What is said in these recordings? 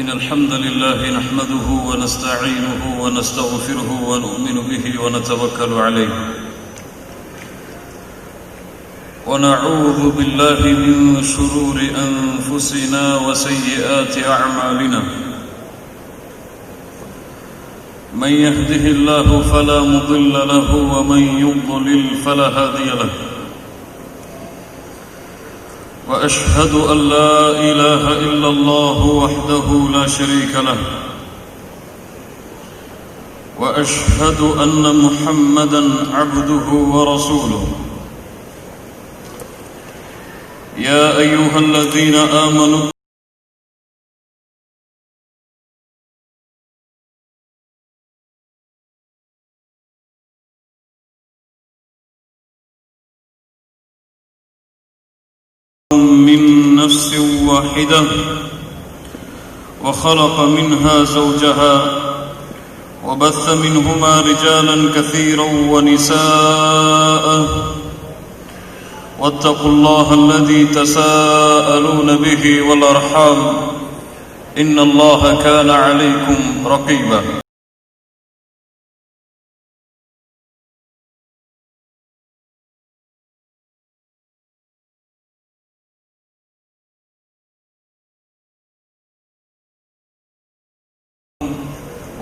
إن الحمد لله نحمده ونستعينه ونستغفره ونؤمن به ونتوكل عليه ونعوذ بالله من شرور أنفسنا وسيئات أعمالنا من يهده الله فلا مضل له ومن يضلل فلا هادي له وأشهد أن لا إله إلا الله وحده لا شريك له وأشهد أن محمدا عبده ورسوله يا أيها الذين آمنوا من نفس واحدة وخلق منها زوجها وبث منهما رجالا كثيرا ونساء واتقوا الله الذي تساءلون به والأرحام إن الله كان عليكم رقيبا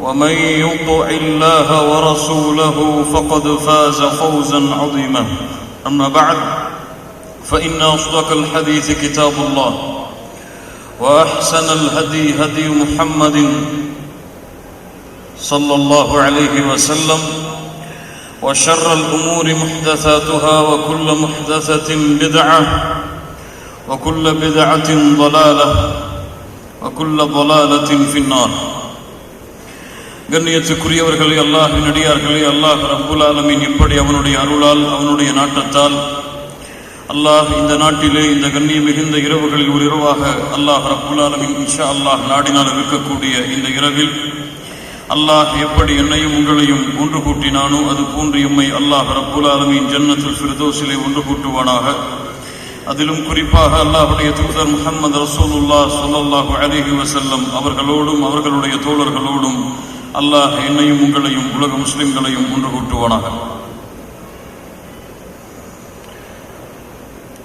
ومن يطع الله ورسوله فقد فاز فوزا عظيما أما بعد فإن أصدق الحديث كتاب الله وأحسن الهدي هدي محمد صلى الله عليه وسلم وشر الأمور محدثاتها وكل محدثة بدعة وكل بدعة ضلالة وكل ضلالة في النار. கண்ணியத்துக்குரியவர்களே, அல்லாஹ்வின் அடியார்களே, அல்லாஹ் ரப்புல் ஆலமீன் இப்படி அவனுடைய அருளால் அவனுடைய நாட்டத்தால் அல்லாஹ் இந்த நாட்டிலே இந்த கண்ணியம் மிகுந்த இரவுகளில் ஒரு இரவாக அல்லாஹ் ரப்புல் ஆலமீன் இன்ஷா அல்லாஹ் நாடினால் இருக்கக்கூடிய இந்த இரவில் அல்லாஹ் எப்படி என்னையும் உங்களையும் ஒன்று கூட்டினானோ அது போன்று எம்மை அல்லாஹ் ரப்புல் ஆலமீன் ஜன்னத்துல் ஃபிர்தௌஸிலே ஒன்று கூட்டுவானாக. அதிலும் குறிப்பாக அல்லாஹ்வுடைய தூதர் முஹம்மது ரசூலுல்லாஹ் ஸல்லல்லாஹு அலைஹி வஸல்லம் அவர்களோடும் அவர்களுடைய தோழர்களோடும் அல்லாஹ் என்னையும் உங்களையும் உலக முஸ்லிம்களையும் ஒன்று கூட்டுவானாக.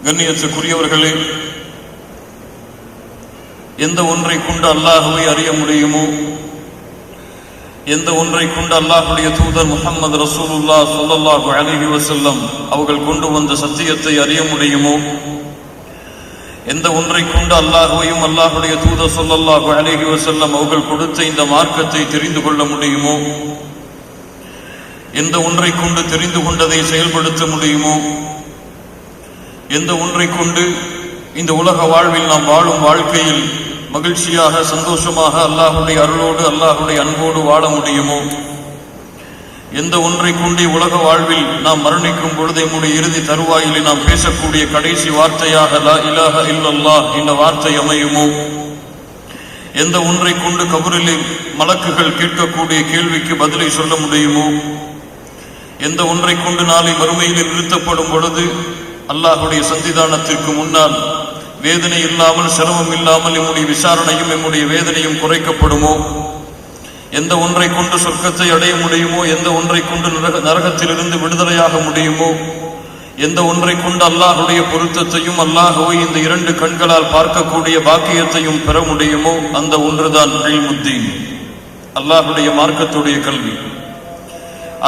கண்ணியத்துக்குரியவர்களே, எந்த ஒன்றை கொண்டு அல்லாஹ்வை அறிய முடியுமோ, எந்த ஒன்றை கொண்டு அல்லாஹ்வுடைய தூதர் முஹம்மது ரசூலுல்லாஹ் ஸல்லல்லாஹு அலைஹி வஸல்லம் அவர்கள் கொண்டு வந்த சத்தியத்தை அறிய முடியுமோ, எந்த ஒன்றை கொண்டு அல்லாஹ்வையும் அல்லாஹ்வுடைய தூதர் ஸல்லல்லாஹு அலைஹி வஸல்லம் அவர்கள் கொடுத்த இந்த மார்க்கத்தை தெரிந்து கொள்ள முடியுமோ, எந்த ஒன்றை கொண்டு தெரிந்து கொண்டதை செயல்படுத்த முடியுமோ, எந்த ஒன்றை கொண்டு இந்த உலக வாழ்வில் நாம் வாழும் வாழ்க்கையில் மகிழ்ச்சியாக சந்தோஷமாக அல்லாஹ்வுடைய அருளோடு அல்லாஹ்வுடைய அன்போடு வாழ முடியுமோ, எந்த ஒன்றை கொண்டு உலக வாழ்வில் நாம் மரணிக்கும் பொழுது நம்முடைய இறுதி தருவாயிலே நாம் பேசக்கூடிய கடைசி வார்த்தையாக லா இலாஹ இல்லல்லாஹ் என்ற வார்த்தை அமையுமோ, எந்த ஒன்றை கொண்டு கபரிலே மலக்குகள் கேட்கக்கூடிய கேள்விக்கு பதிலை சொல்ல முடியுமோ, எந்த ஒன்றை கொண்டு நாளை மறுமையில் நிறுத்தப்படும் பொழுது அல்லாஹ்வுடைய சந்திதானத்திற்கு முன்னால் வேதனை இல்லாமல் சிரமம் இல்லாமல் நம்முடைய விசாரணையும் நம்முடைய வேதனையும் குறைக்கப்படுமோ, எந்த ஒன்றை கொண்டு சொர்க்கத்தை அடைய முடியுமோ, எந்த ஒன்றை கொண்டு நரகத்திலிருந்து விடுதலையாக முடியுமோ, எந்த ஒன்றை கொண்டு அல்லாஹ்வுடைய பொருத்தத்தையும் அல்லாஹ்வை இந்த இரண்டு கண்களால் பார்க்கக்கூடிய பாக்கியத்தையும் பெற முடியுமோ, அந்த ஒன்றுதான் இல்முத்தீன், அல்லாஹ்வுடைய மார்க்கத்துடைய கல்வி.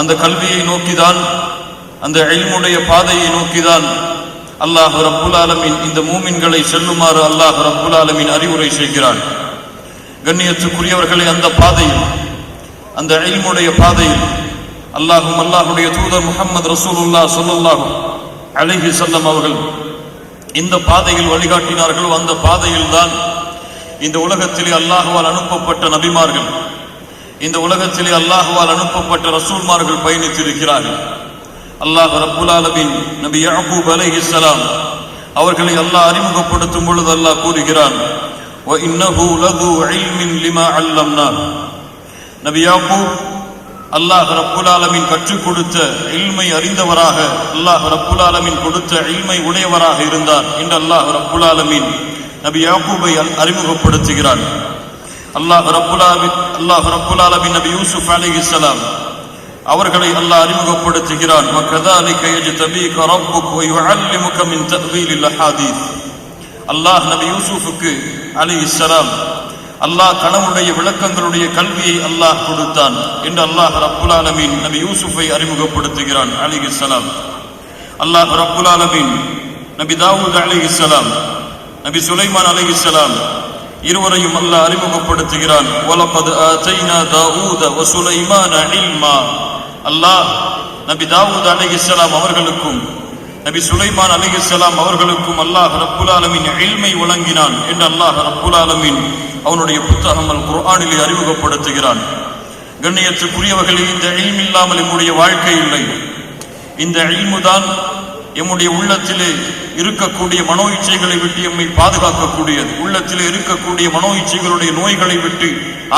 அந்த கல்வியை நோக்கிதான், அந்த இல்முடைய பாதையை நோக்கிதான் அல்லாஹ் ரப்புல் ஆலமீன் இந்த மூமின்களை செல்லுமாறு அல்லாஹ் ரப்புல் ஆலமீன் அறிவுரை செய்கிறான். கண்ணியத்துக்குரியவர்களே, அந்த பாதையில், அந்த இல்முடைய பாதையில் அல்லாஹும் அல்லாஹ்வுடைய தூதர் முஹம்மது ரசூலுல்லாஹ் ஸல்லல்லாஹு அலைஹி வஸல்லம் அவர்கள் இந்த பாதையில் வழிகாட்டினார்களோ, அந்த பாதையில் தான் இந்த உலகத்திலே அல்லாஹ்வால் அனுப்பப்பட்ட நபிமார்கள், இந்த உலகத்திலே அல்லாஹ்வால் அனுப்பப்பட்ட ரசூல்மார்கள் பயணித்திருக்கிறார்கள். அல்லாஹ் ரப்புல் ஆலமீன் நபி யாக்கூப் அலைஹிஸ்ஸலாம் அவர்களை அல்லாஹ் அறிமுகப்படுத்தும் பொழுது அல்லாஹ் கூறுகிறான், وَإِنَّهُ لَذُو عِلْمٍ لِمَا عَلَّمْنَاهُ. நபி யாக்கூப் அல்லாஹ் ரப்புல் ஆலமீன் கற்றுக் கொடுத்த இல்மை அறிந்தவராக, அல்லாஹ் ரப்புல் ஆலமீன் கொடுத்த இல்மை உடையவராக இருந்தார் என்று அல்லாஹ் ரப்புல் ஆலமீன் நபி யாக்கூபை அறிமுகப்படுத்துகிறார். அல்லாஹ் ரப்புல் ஆலமீன் நபி யூசுப் அலைஹிஸ்ஸலாம் அவர்களை அல்லாஹ் அறிமுகப்படுத்துகிறான். வகதாலிக யஜ்தபீக ரப்புக வ யுஅல்லிமுக மின் தஅவீலில் அஹாதீஸ். அல்லாஹ் நபி யூசுஃபுக்கு அலைஹிஸ்ஸலாம் அல்லாஹ் கனவுடைய விளக்கங்களுடைய கல்வியை அல்லாஹ் கொடுத்தான் என்று அல்லாஹ் ரப்புல் ஆலமீன் நபி யூசுஃபை அறிமுகப்படுத்துகிறான் அலைஹிஸ்ஸலாம். அல்லாஹ் ரப்புல் ஆலமீன் நபி தாவூத் அலைஹிஸ்ஸலாம், நபி சுலைமான் அலைஹிஸ்ஸலாம் இருவரையும் அல்லாஹ் அறிமுகப்படுத்துகிறான். வலகத் ஆதைனா தாவூத வ சுலைமான இல்மா. அல்லாஹ் நபி தாவூத் அலைஹிஸ்ஸலாம் அவர்களுக்கும் நபி சுலைமான் அலைஹிஸ்ஸலாம் அவர்களுக்கும் அல்லாஹ் ரப்புல் ஆலமீன் இல்மை வழங்கினான் என்று அல்லாஹ் ரப்புல் ஆலமீன் அவனுடைய புத்தகம் அல் குர்ஆனிலே அறிமுகப்படுத்துகிறான். கண்ணியத்துக்குரியவர்களே, இந்த இல்ம் இல்லாமல் நம்முடைய வாழ்க்கை இல்லை. இந்த இல்முதான் எம்முடைய உள்ளத்திலே இருக்கக்கூடிய மனோ இச்சைகளை விட்டு எம்மை பாதுகாக்கக்கூடியது. உள்ளத்திலே இருக்கக்கூடிய மனோ இச்சைகளுடைய நோய்களை விட்டு,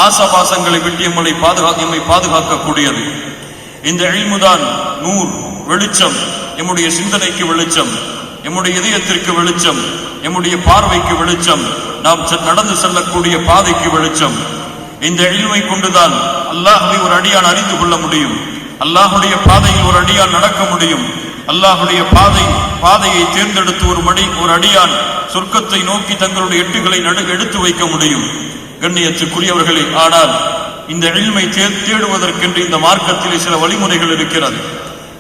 ஆசபாசங்களை விட்டு எம்மை பாதுகாக்கக்கூடியது. இந்த இல்முதான் நூர், வெளிச்சம், எம்முடைய சிந்தனைக்கு வெளிச்சம், எம்முடைய இதயத்திற்கு வெளிச்சம், எம்முடைய பார்வைக்கு வெளிச்சம், நாம் நடந்து செல்லக்கூடிய பாதைக்கு வெளிச்சம். இந்த இல்மை கொண்டுதான் அல்லாஹ்வை ஒரு அடியான் அறிந்து கொள்ள முடியும். அல்லாஹுடைய பாதையில் ஒரு அடியான் நடக்க முடியும். அல்லாஹுடைய பாதையை தேர்ந்தெடுத்து ஒரு அடியான் சொர்க்கத்தை நோக்கி தங்களுடைய எட்டுகளை எடுத்து வைக்க முடியும். கண்ணியத்துக்குரியவர்களே, ஆனால் இந்த இல்மை தேடுவதற்கென்று இந்த மார்க்கத்திலே சில வழிமுறைகள் இருக்கிறது.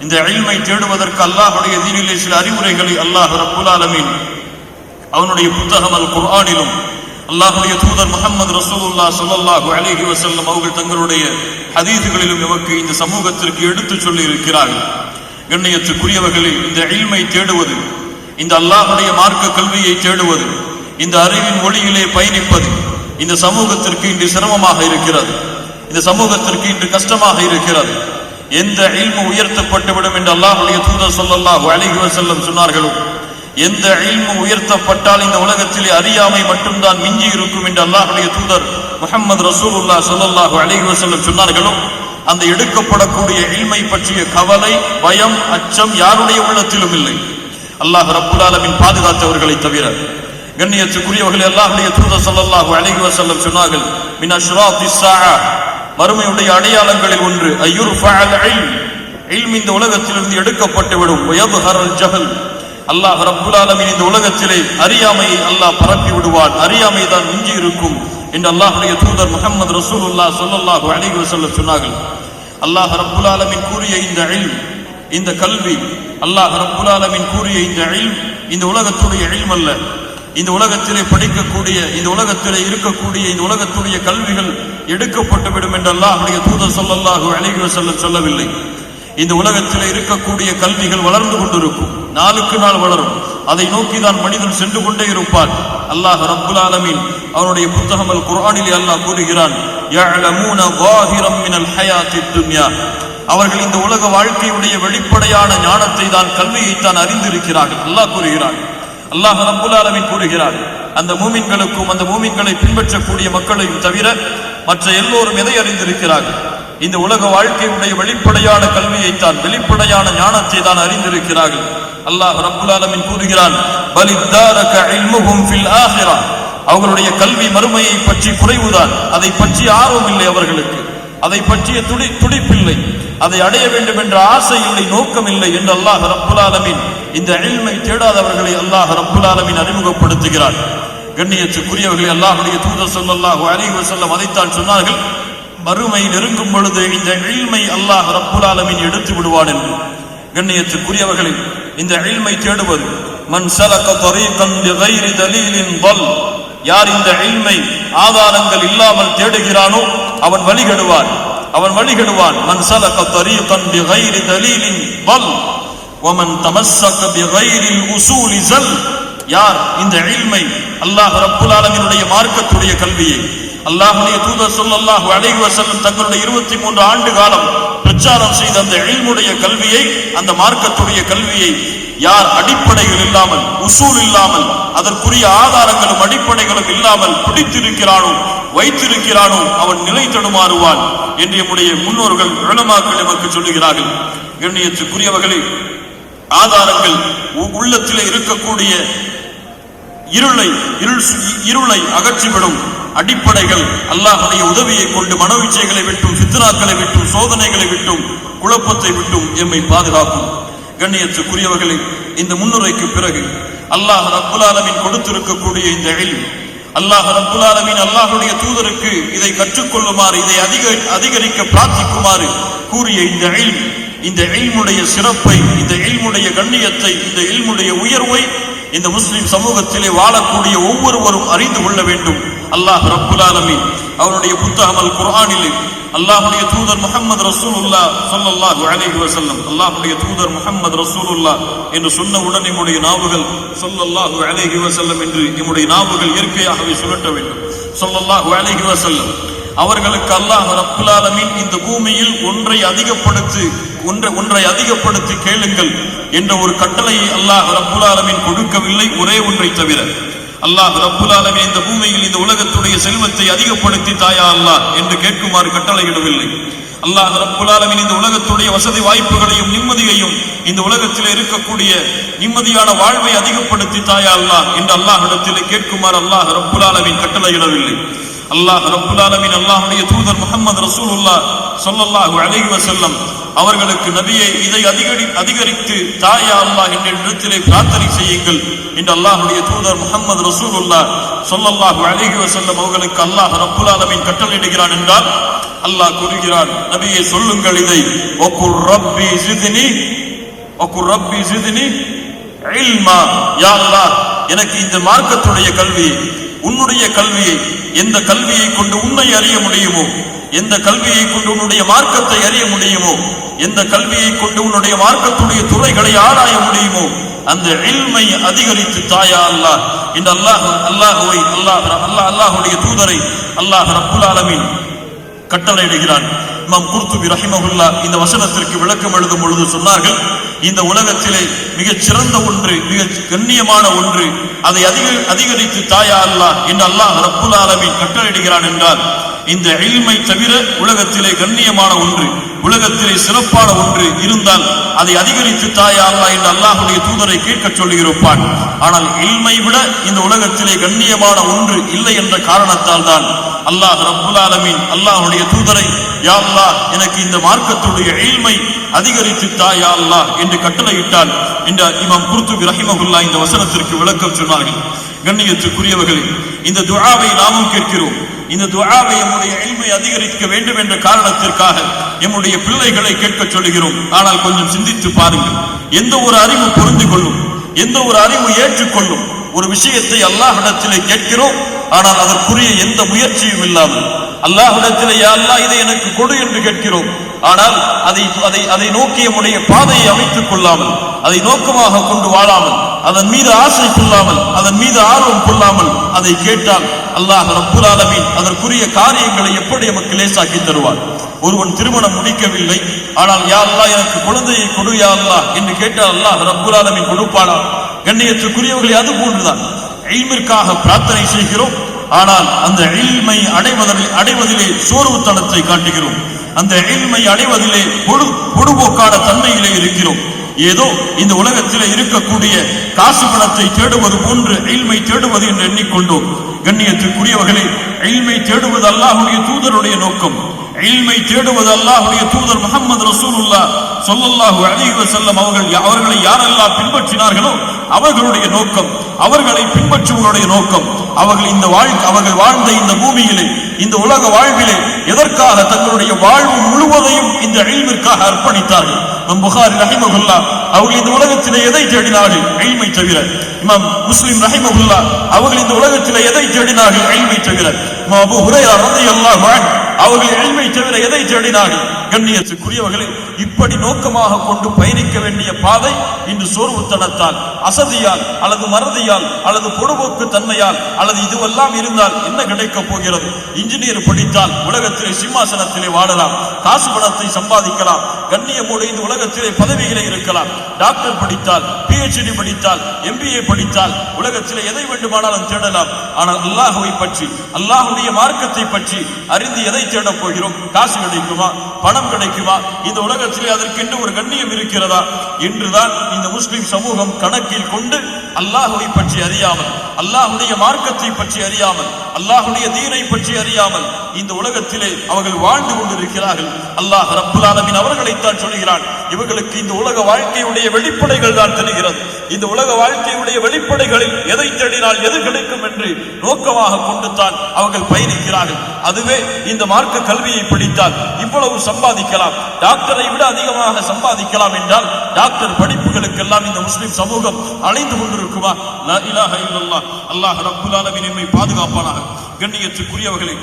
இந்த இல்மை தேடுவதற்கு அல்லாஹுடைய தீனிலே சில அறிவுரைகளை அல்லாஹ் ரப்புல் ஆலமீன் அவனுடைய புத்தகம் அல் குர்ஆனிலும் அல்லாஹுடைய தூதர் முஹம்மது ரசூலுல்லாஹ் ஸல்லல்லாஹு அலைஹி வஸல்லம் அவர்கள் தங்களுடைய ஹதீஸ்களிலும் நமக்கு இந்த சமூகத்திற்கு எடுத்து சொல்லி இருக்கிறார்கள். கண்ணியத்துக்குரியவர்களே, இந்த இல்மை தேடுவது, இந்த அல்லாஹுடைய மார்க்க கல்வியை தேடுவது, இந்த அறிவின் ஒளியிலே பயணிப்பது இந்த சமூகத்திற்கு இன்று சிரமமாக இருக்கிறது. இந்த சமூகத்திற்கு இன்று கஷ்டமாக இருக்கிறது. எந்த இல்மு உயர்த்தப்பட்டுவிடும் என்று அல்லாஹுடைய தூதர் ஸல்லல்லாஹு அலைஹி வஸல்லம் சொன்னார்களோ, எந்த இல்மு உயர்த்தப்பட்டால் இந்த உலகத்திலே அறியாமை மட்டும்தான் மிஞ்சி இருக்கும் என்று அல்லாஹுடைய தூதர் முஹம்மது ரசூலுல்லாஹ் ஸல்லல்லாஹு அலைஹி வஸல்லம் சொன்னார்களோ, அந்த எடுக்கப்படக்கூடிய இல்மை பற்றிய கவலை, பயம், அச்சம் யாருடைய உள்ளத்திலும் இல்லை, அல்லாஹ் ரப்புல் ஆலமீன் பாதுகாத்தவர்களை தவிர. கண்ணியத்துக்குரியவர்களே, அல்லாஹுடைய தூதர் ஸல்லல்லாஹு அலைஹி வஸல்லம் சொன்னார்கள், மின் அஷ்ராத்திஸ் ஸாஅ, மறுமையுடைய அடையாளங்களில் ஒன்று அய்யுர்ஃபஅல் இல்ம், இல்ம் இந்த உலகத்திலிருந்து எடுக்கப்பட்டுவிடும். வயத்ஹரல் ஜஹல், அல்லாஹ் ரப்புல் ஆலமீன் இந்த உலகத்திலே அறியாமையை அல்லாஹ் பரப்பி விடுவான். அறியாமை தான் மிஞ்சி இருக்கும் என்று அல்லாஹுடைய தூதர் முஹம்மது ரசூலுல்லாஹ் ஸல்லல்லாஹு அலைஹி வஸல்லம் சொன்னார்கள். அல்லாஹ் ரப்புல் ஆலமீன் கூறிய இந்த இல்ம், இந்த கல்வி, அல்லாஹ் ரப்புல் ஆலமீன் கூறிய இந்த இல்ம் இந்த உலகத்துடைய இல்ம் அல்ல. இந்த உலகத்திலே படிக்கக்கூடிய, இந்த உலகத்திலே இருக்கக்கூடிய இந்த உலகத்துடைய கல்விகள் எடுக்கப்பட்டுவிடும் என்று அல்லாஹுடைய தூதர் ஸல்லல்லாஹு அலைஹி வஸல்லம் சொல்லவில்லை. இந்த உலகத்திலே இருக்கக்கூடிய கல்விகள் வளர்ந்து கொண்டிருக்கும், நாளுக்கு நாள் வளரும். அதை நோக்கிதான் மனிதன் சென்று கொண்டே இருப்பான். அல்லாஹ் ரப்புல் ஆலமீன் அவனுடைய புத்தகம் அல் குர்ஆனிலே அல்லாஹ் கூறுகிறான், யஅலமூன ஸாஹிரம் மினல் ஹயாத்தித் துன்யா, அவர்கள் இந்த உலக வாழ்க்கையுடைய வெளிப்படையான ஞானத்தை தான், கல்வியை தான் அறிந்திருக்கிறார்கள். அல்லாஹ் கூறுகிறான், அல்லாஹ் ரப்புல் ஆலமீன் கூறுகிறார், அந்த மூமின்களுக்கும் அந்த மூமின்களை பின்பற்றக்கூடிய மக்களையும் தவிர மற்ற எல்லோரும் எதை அறிந்திருக்கிறார்கள்? இந்த உலக வாழ்க்கையுடைய வெளிப்படையான கல்வியைத்தான், வெளிப்படையான ஞானத்தை தான் அறிந்திருக்கிறார்கள். அல்லாஹ் ரப்புல் ஆலமீன் கூறுகிறான், பலித்தாரக இல்முஹும் ஃபில் ஆஹிரா, அவர்களுடைய கல்வி மறுமையை பற்றி குறைவுதான், அதை பற்றி ஆர்வம் இல்லை அவர்களுக்கு, அதை பற்றிய துடிப்பில்லை, அதை அடைய வேண்டும் என்ற ஆசை இல்லை, நோக்கம் இல்லை என்று அல்லாஹ் ரப்புல் ஆலமீன் இந்த இல்மை தேடாதவர்களை அல்லாஹ் ரப்புல் ஆலமீன் அறிமுகப்படுத்துகிறார். கண்ணியத்துக்குரியவர்களே, அல்லாஹ்வுடைய தூதர் ஸல்லல்லாஹு அலைஹி வஸல்லம் அதைத்தான் சொன்னார்கள், மறுமை நெருங்கும் பொழுது இந்த இல்மை அல்லாஹ் ரப்புல் ஆலமீன் எடுத்து விடுவான் என்று. கண்ணியத்துக்குரியவர்களே, இந்த இல்மை தேடுவது, மன் ஸலக தரீகன் பிகைரி தலீலின் ضل, யார் இந்த இல்மை ஆதாரங்கள் இல்லாமல் தேடுகிறானோ அவன் வழிகெடுவான், அவன் வழிகெடுவான். மன் ஸலக தரீகன் பிகைரி தலீலின் ضل வமன் தமஸ்ஸக பிகைரில் உஸூலி ஸல், யார் இந்த இல்மை, அல்லாஹ் ரப்புல் ஆலமீனுடைய மார்க்கத்துடைய கல்வியை, அல்லாஹ்வுடைய தூதர் ஸல்லல்லாஹு அலைஹி வஸல்லம் தங்களுடைய 23 ஆண்டு காலம் பிரச்சாரம் செய்த அந்த இல்முடைய கல்வியை, அந்த மார்க்கத்துடைய கல்வியை யார் அடிப்படைகள் இல்லாமல், உசூல் இல்லாமல், அதற்குரிய ஆதாரங்களும் அடிப்படைகளும் இல்லாமல் பிடித்திருக்கிறானோ, வைத்திருக்கிறானோ அவன் நிலை தடுமாறுவான் என்று நம்முடைய முன்னோர்கள் உலமாக்கள் நமக்கு சொல்லுகிறார்கள். கண்ணியத்துக்குரியவர்களே, ஆதாரங்கள் உள்ளத்திலே இருக்கக்கூடிய இருளை அகற்றிவிடும். அடிப்படைகள் அல்லாஹ்வுடைய உதவியை கொண்டு மனோவிச்சைகளை விட்டும், ஃபித்னாக்களை விட்டும், சோதனைகளை விட்டும், குழப்பத்தை விட்டும் எம்மை பாதுகாக்கும். கண்ணியத்துக்குரியவர்களே, இந்த முன்னுரைக்கு பிறகு அல்லாஹ் ரப்புல் ஆலமீன் கொடுத்திருக்கக்கூடிய இந்த இல்ம், அல்லாஹ் ரப்புல் ஆலமீன் அல்லாஹ்வுடைய தூதருக்கு இதை கற்றுக்கொள்ளுமாறு, இதை அதிகரிக்க பிரார்த்திக்குமாறு கூறிய இந்த இல்ம், இந்த இல்முடைய சிறப்பை, இந்த இல்முடைய கண்ணியத்தை, இந்த இல்முடைய உயர்வை இந்த முஸ்லிம் சமூகத்திலே வாழக்கூடிய ஒவ்வொருவரும் அறிந்து கொள்ள வேண்டும். அல்லாஹ் ரப்புல் ஆலமீன் அவருடைய புத்தகம் அல் குர்ஆனிலே அல்லாஹ்வுடைய தூதர் முஹம்மது ரசூலுல்லாஹ் ஸல்லல்லாஹு அலைஹி வஸல்லம், அல்லாஹ்வுடைய தூதர் முஹம்மது ரசூலுல்லாஹ் என்று சொன்னவுடன் நம்முடைய நாவுகள் ஸல்லல்லாஹு அலைஹி வஸல்லம் என்று நம்முடைய நாவுகள் இயற்கையாகவே சுழட்ட வேண்டும். ஸல்லல்லாஹு அலைஹி வஸல்லம் அவர்களுக்கு அல்லாஹ் ரப்புல் ஆலமீன் இந்த பூமியில் ஒன்றை அதிகப்படுத்தி கேளுங்கள் என்ற ஒரு கட்டளையை அல்லாஹ் ரப்புல் ஆலமீன் கொடுக்கவில்லை, ஒரே ஒன்றை தவிர. அல்லாஹ் ரப்புல் ஆலமீன் இந்த பூமியில் இந்த உலகத்துடைய செல்வத்தை அதிகப்படுத்தி தாயா அல்லாஹ் என்று கேட்குமாறு கட்டளையிடவில்லை. அல்லாஹ் ரப்புல் ஆலமீன் இந்த உலகத்துடைய வசதி வாய்ப்புகளையும் நிம்மதியையும், இந்த உலகத்தில் இருக்கக்கூடிய நிம்மதியான வாழ்வை அதிகப்படுத்தி தாயா அல்லாஹ் என்று அல்லாஹ்விடத்திலே கேட்குமாறு அல்லாஹ் ரப்புல் ஆலமீன் கட்டளையிடவில்லை. அல்லாஹ் ரப்புல் ஆலமீன் அல்லாஹ்வுடைய தூதர் முஹம்மது ரசூலுல்லாஹ் ஸல்லல்லாஹு அலைஹி வஸல்லம் அவர்களுக்கு நபியை இதை அதிகரித்து தாயா அல்லாஹ் என்ற இடத்திலே பிரார்த்தனை செய்யுங்கள் என்று அல்லாஹ்வுடைய தூதர் முஹம்மது ரசூலுல்லாஹ் ஸல்லல்லாஹு அலைஹி வஸல்லம் அவர்களுக்கு அல்லாஹ் ரப்புல் ஆலமீன் கட்டளையிடுகிறான் என்றால் அல்லாஹ் கூறுகிறான், நபியே சொல்லுங்கள் இதை, வகுர் ரப்பி ஸித்னி இல்மா, யா அல்லாஹ் எனக்கு இந்த மார்க்கத்துடைய கல்வியை, உன்னுடைய கல்வியை, எந்த கல்வியை கொண்டு உன்னை அறிய முடியுமோ, எந்த கல்வியை கொண்டு உன்னுடைய மார்க்கத்தை அறிய முடியுமோ, எந்த கல்வியை கொண்டு உன்னுடைய மார்க்கத்துடைய துறைகளை ஆராய முடியுமோ, அந்த இல்மை அதிகரித்து தாயா அல்லாஹ் இந்த அல்லாஹ்வுடைய தூதரை அல்லாஹ் ரப்புல் ஆலமீன் கட்டளையிடுகிறான். இமாம் குர்துபி ரஹிமஹுல்லாஹ் இந்த வசனத்திற்கு விளக்கம் எழுதும் பொழுது சொன்னார்கள், இந்த உலகத்திலே மிகச் சிறந்த ஒன்று, மிக கண்ணியமான ஒன்று, அதை அதிகரித்து தாயா அல்லாஹ் என்று அல்லாஹ் ரப்புல் ஆலமீன் கட்டளையிடுகிறான் என்றால், இந்த இல்மை தவிர உலகத்திலே கண்ணியமான ஒன்று, உலகத்திலே சிறப்பான ஒன்று இருந்தால் அதை அதிகரித்து தாயா அல்லாஹ் என்று அல்லாஹ்வுடைய தூதரை கேட்க சொல்லியிருப்பான். ஆனால் இல்மை விட இந்த உலகத்திலே கண்ணியமான ஒன்று இல்லை என்ற காரணத்தால் தான் அல்லாஹ் ரப்புல் ஆலமீன் அல்லாஹ்வுடைய தூதரை, யா அல்லாஹ் எனக்கு இந்த மார்க்கத்துடைய இல்மை அதிகரித்து தாயா அல்லாஹ் என்று கட்டளையிட்டால் இந்த இமாம் குர்துபி ரஹிமஹுல்லாஹ் இந்த வசனத்திற்கு விளக்கம் சொன்னார்கள். கண்ணியத்துக்குரியவர்களே, இந்த துஆவை நாமும் கேட்கிறோம். இந்த துஆவை நம்முடைய இல்மை அதிகரிக்க வேண்டும் என்ற காரணத்திற்காக நம்முடைய பிள்ளைகளை கேட்க சொல்கிறோம். ஆனால் கொஞ்சம் சிந்தித்து பாருங்கள், எந்த ஒரு அறிவு பொருந்தி கொள்ளும், எந்த ஒரு அறிவு ஏற்றுக்கொள்ளும் ஒரு விஷயத்தை அல்லாஹ்விடத்திலே கேட்கிறோம், ஆனால் அதற்குரிய எந்த முயற்சியும் இல்லாமல் அல்லாஹ்விடத்திலே யா அல்லாஹ் இதை எனக்கு கொடு என்று கேட்கிறோம், ஆனால் அதை நோக்கி நம்முடைய பாதையை அமைத்துக் கொள்ளாமல், அதை நோக்கமாக கொண்டு வாழாமல், அதன் மீது ஆசை கொள்ளாமல், அதன் மீது ஆர்வம் கொள்ளாமல் அதை கேட்டால் அல்லாஹ் ரப்புல் ஆலமீன் அதற்குரிய காரியங்களை எப்படி நமக்கு லேசாக்கி தருவார். ஒருவன் திருமணம் முடிக்கவில்லை, ஆனால் யா அல்லாஹ் எனக்கு குழந்தையை கொடு யா அல்லாஹ் என்று கேட்டால் அல்லாஹ் ரப்புல் ஆலமீன் கொடுப்பானா? கண்ணியத்துக்குரியவர்களே, அது போன்றுதான் இல்மிற்காக பிரார்த்தனை செய்கிறோம், ஆனால் அந்த இல்மை அடைவதிலே சோர்வுத்தனத்தை காட்டுகிறோம். அந்த இல்மை அடைவதிலே பொடுபோக்கான தன்மையிலே இருக்கிறோம். ஏதோ இந்த உலகத்திலே இருக்கக்கூடிய காசு பணத்தை தேடுவது போன்று இல்மை தேடுவது என்று எண்ணிக்கொண்டோம். கண்ணியத்துக்குரியவர்களே, இல்மை தேடுவது அல்லாஹ்வுடைய தூதருடைய நோக்கம். இல்மை தேடுவது அல்லாஹ்வுடைய தூதர் முஹம்மது ரசூலுல்லாஹ் ஸல்லல்லாஹு அலைஹி வஸல்லம் அவர்களை யாரெல்லாம் பின்பற்றினார்களோ அவர்களுடைய நோக்கம், அவர்களை பின்பற்றுவர்களுடைய நோக்கம், அவர்கள் வாழ்ந்த இந்த பூமியிலே, இந்த உலக வாழ்விலே எதற்காக தங்களுடைய வாழ்வு முழுவதையும் இந்த இல்மிற்காக அர்ப்பணித்தார்கள். இமாம் புகாரி ரஹிமஹுல்லாஹ் அவர்கள் இந்த உலகத்திலே எதை தேடினார்கள்? இல்மை தவிர. இமாம் முஸ்லிம் ரஹிமஹுல்லாஹ் அவர்கள் இந்த உலகத்திலே எதை தேடினார்கள்? இல்மை தவிர. இமாம் அபூ ஹுரைரா ரலியல்லாஹு அன்ஹு அவர்கள் இல்மை தவிர எதை தேடினார்கள்? கண்ணியத்துக்குரியவர்களே, இப்படி நோக்கமாக கொண்டு பயணிக்க வேண்டிய பாதை இன்று சோர்வுத்தனத்தால், அசதியால், அல்லது மறதியால், அல்லது பொடுபோக்கு தன்மையால், அல்லது இதுவெல்லாம் இருந்தால் என்ன கிடைக்கப் போகிறது? இன்ஜினியர் படித்தால் உலகத்திலே சிம்மாசனத்திலே வாழலாம், காசு பணத்தை சம்பாதிக்கலாம், கண்ணியமோடு இந்த உலகத்திலே பதவிகளே இருக்கலாம். டாக்டர் படித்தால், PhD படித்தால், MBA படித்தால் உலகத்திலே எதை வேண்டுமானாலும் தேடலாம். ஆனால் அல்லாஹ்வை பற்றி, அல்லாஹ்வுடைய மார்க்கத்தை பற்றி அறிந்து எதை தேடப் போகிறோம்? காசு கிடைக்குமா? பணம் கிடைக்குமா? இந்த உலகத்திலே அதற்கென்று ஒரு கண்ணியம் இருக்கிறதா என்றுதான் இந்த முஸ்லிம் சமூகம் கணக்கில் கொண்டு அல்லாஹ்வை பற்றி அறியாமல், அல்லாஹ்வுடைய மார்க்கத்தை பற்றி அறியாமல், அல்லாஹ்வுடைய தீனை பற்றி அறியாமல் இந்த உலகத்திலே அவர்கள் வாழ்ந்து கொண்டிருக்கிறார்கள். அல்லாஹ் ரப்புல் ஆலமீன் அவர்களைத்தான் சொல்கிறான், இவர்களுக்கு இந்த உலக வாழ்க்கையுடைய வெளிப்படைகள் தான் தெரிகிறது. இந்த உலக வாழ்க்கையுடைய வெளிப்படைகளில் எதை தேடினால் எது கிடைக்கும் என்று நோக்கமாக கொண்டுதான் அவர்கள் பயணிக்கிறார்கள். அதுவே இந்த மார்க்க கல்வியை படித்தால் இவ்வளவு சம்பாதிக்கலாம், டாக்டரை விட அதிகமாக சம்பாதிக்கலாம் என்றால் டாக்டர் படிப்புகளுக்கெல்லாம் இந்த முஸ்லிம் சமூகம் அழைந்து கொண்டிருக்குமா? லா இலாஹ இல்லல்லாஹ். அல்லாஹ் ரப்புல் ஆலமீன் நம்மை பாதுகாப்பானாக. கண்ணியத்துக்குரியவர்களே,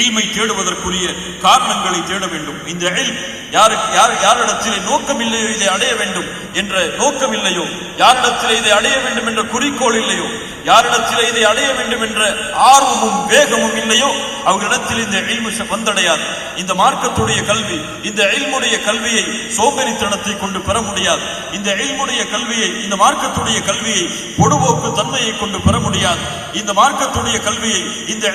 இல்மை தேடுவதற்குரிய காரணங்களை தேட வேண்டும். இந்த இல்ம் யாரிடத்திலே நோக்கம் இல்லையோ இதை அடைய வேண்டும் என்ற நோக்கம் இல்லையோ, யாரிடத்திலே இதை அடைய வேண்டும் என்ற குறிக்கோள் இல்லையோ, யாரிடத்திலே இதை அடைய வேண்டும் என்ற ஆர்வமும் வேகமும் இல்லையோ அவர்களிடத்தில் இந்த இல்மு வந்தடையாது. இந்த மார்க்கத்துடைய கல்வி, இந்த இல்முடைய கல்வியை சோம்பேறித்தனத்தை கொண்டு பெற முடியாது. இந்த இல்முடைய கல்வியை, இந்த மார்க்கத்துடைய கல்வியை பொடுபோக்கு தன்மையை கொண்டு பெற முடியாது. இந்த மார்க்கத்துடைய கல்வியை, இந்த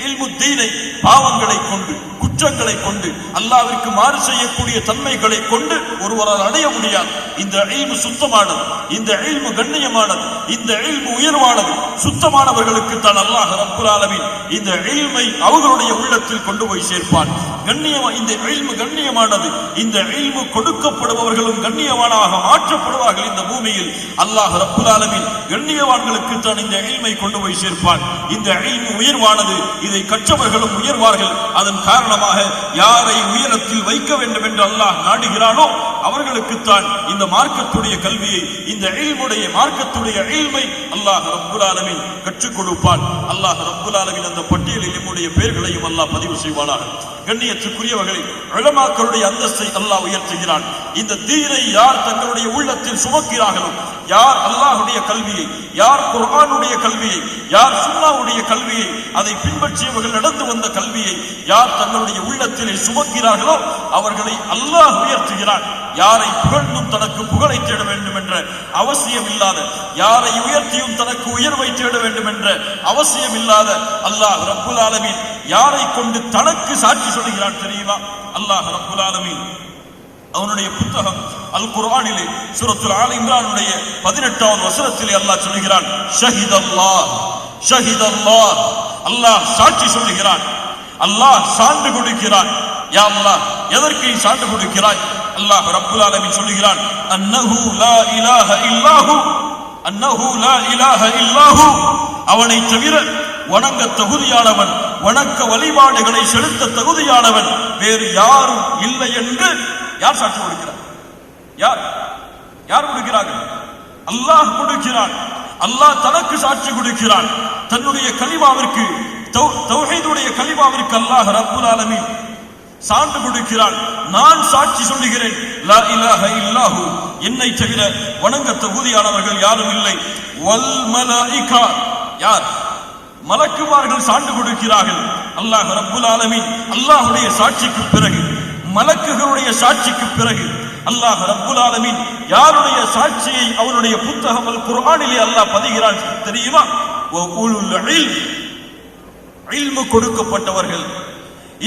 இல்மு தீனை பாவங்களை கொண்டு, குற்றங்களை கொண்டு, அல்லாஹ்விற்கு மாறு செய்யக்கூடிய தன்மைகளை கொண்டு ஒருவரால் அடைய முடியாது. இந்த இல்மு சுத்தமானது, இந்த இல்மு கண்ணியமானது, இந்த இல்மு உயர்வானது. சுத்தமானவர்களுக்கு தான் அல்லாஹ் ரப்புல் ஆலமீன் இந்த இல்மை அவர்களுடைய உள்ளத்தில் கொண்டு போய் சேர்ப்பான். இந்த இல்மு கண்ணியமானது. இந்த இல்மு கொடுக்கப்படுபவர்களும் கண்ணியமானாக மாற்றப்படுவார்கள். இந்த பூமியில் அல்லாஹ் ரப்புல் ஆலமீன் கண்ணியவான்களுக்கு தான் இந்த இல்மை கொண்டு போய் சேர்ப்பான். இந்த இல்மு உயர்வானது. இதை கற்றவர்களும் உயர்வார்கள். அதன் காரணமாக யாரை உயரத்தில் வைக்க வேண்டும் என்று அல்லாஹ் நாடுகிறானோ அவர்களுக்குத்தான் இந்த மார்க்கத்துடைய கல்வியை, இந்த இல்முடைய மார்க்கத்துடைய இல்மை அல்லாஹ் ரப்புல் ஆலமீன் கற்றுக் கொடுப்பான். அல்லாஹ் ரப்புல் ஆலமீன் அந்த பட்டியலில் நம்முடைய பெயர்களையும் அல்லாஹ் பதிவு செய்வானாக. கண்ணியத்துக்குரியவர்களை, உலமாக்களுடைய அந்தஸ்தை அல்லாஹ் உயர்த்துகிறான். இந்த தீனை யார் தங்களுடைய உள்ளத்தில் சுமக்கிறார்களோ, யார் அல்லாஹ்வுடைய கல்வியை, யார் குர்ஆனுடைய கல்வியை, யார் சுன்னாவுடைய கல்வியை, அதை பின்பற்றியவர்கள் நடந்து வந்த கல்வியை யார் தங்களுடைய உள்ளத்திலே சுமக்கிறார்களோ அவர்களை அல்லாஹ் உயர்த்துகிறான். யாரை புகழ்ந்தும் தனக்கு புகழை தேட வேண்டும் என்ற அவசியம் இல்லாத, யாரை உயர்த்தியும் தனக்கு உயர்வை தேட வேண்டும் என்ற அவசியம் இல்லாத அல்லாஹ் ரப்புல் ஆலமீன் யாரை கொண்டு தனக்கு சாட்சி சொல்கிறான் தெரியுமா? அல்லாஹ் ரப்புல் ஆலமீன் அவனுடைய புத்தகம் அல் குர்ஆனிலே சூரத்துல் ஆல் இம்ரானுடைய 18வது வசனத்திலே அல்லாஹ் சொல்கிறான், ஷஹிதல்லாஹ் ஷஹிதல்லாஹ். அல்லாஹ் சாட்சி சொல்கிறான், அல்லாஹ் சான்று கொடுக்கிறான். யா அல்லாஹ், எதற்கு சான்று கொடுக்கிறாய்? அல்லாஹ் ரப்புல் ஆலமீன் சொல்கிறான், அன்னஹு லா இலாஹ இல்லாஹு, அன்னஹு லா இலாஹ இல்லாஹு. அவனை தவிர வணங்க தகுதியானவன், வணக்க வழிபாடுகளை செலுத்த தகுதியானவன் வேறு யாரும் இல்லை என்று யார் சாட்சி கொடுக்கிறார்? யார் கொடுக்கிறார்கள்? அல்லாஹ் கொடுக்கிறான். அல்லாஹ் தனக்கு சாட்சி கொடுக்கிறான். தன்னுடைய கலிமாவிற்கு, தௌஹீதுடைய கலிமாவிற்கு அல்லாஹ் ரப்புல் ஆலமீன் சான்று கொடுக்கிறான். நான் சாட்சி சொல்லுகிறேன், லா இலாஹ இல்லாஹு, என்னை தவிர வணங்க தகுதியானவர்கள் யாரும் இல்லை. வல் மலாயிகா, யார்? மலக்குமார்கள் சான்று கொடுக்கிறார்கள். அல்லாஹ் ரப்புல் ஆலமீன் அல்லாஹ்வுடைய சாட்சிக்கு பிறகு, மலக்குகளுடைய சாட்சிக்கு பிறகு அல்லாஹ் ரப்புல் ஆலமீன் யாருடைய சாட்சியை அவனுடைய புத்தகம் அல் குர்ஆனிலே அல்லாஹ் பதிகிறான் தெரியுமா? உலுல் இல்ம், இல்மு கொடுக்கப்பட்டவர்கள்,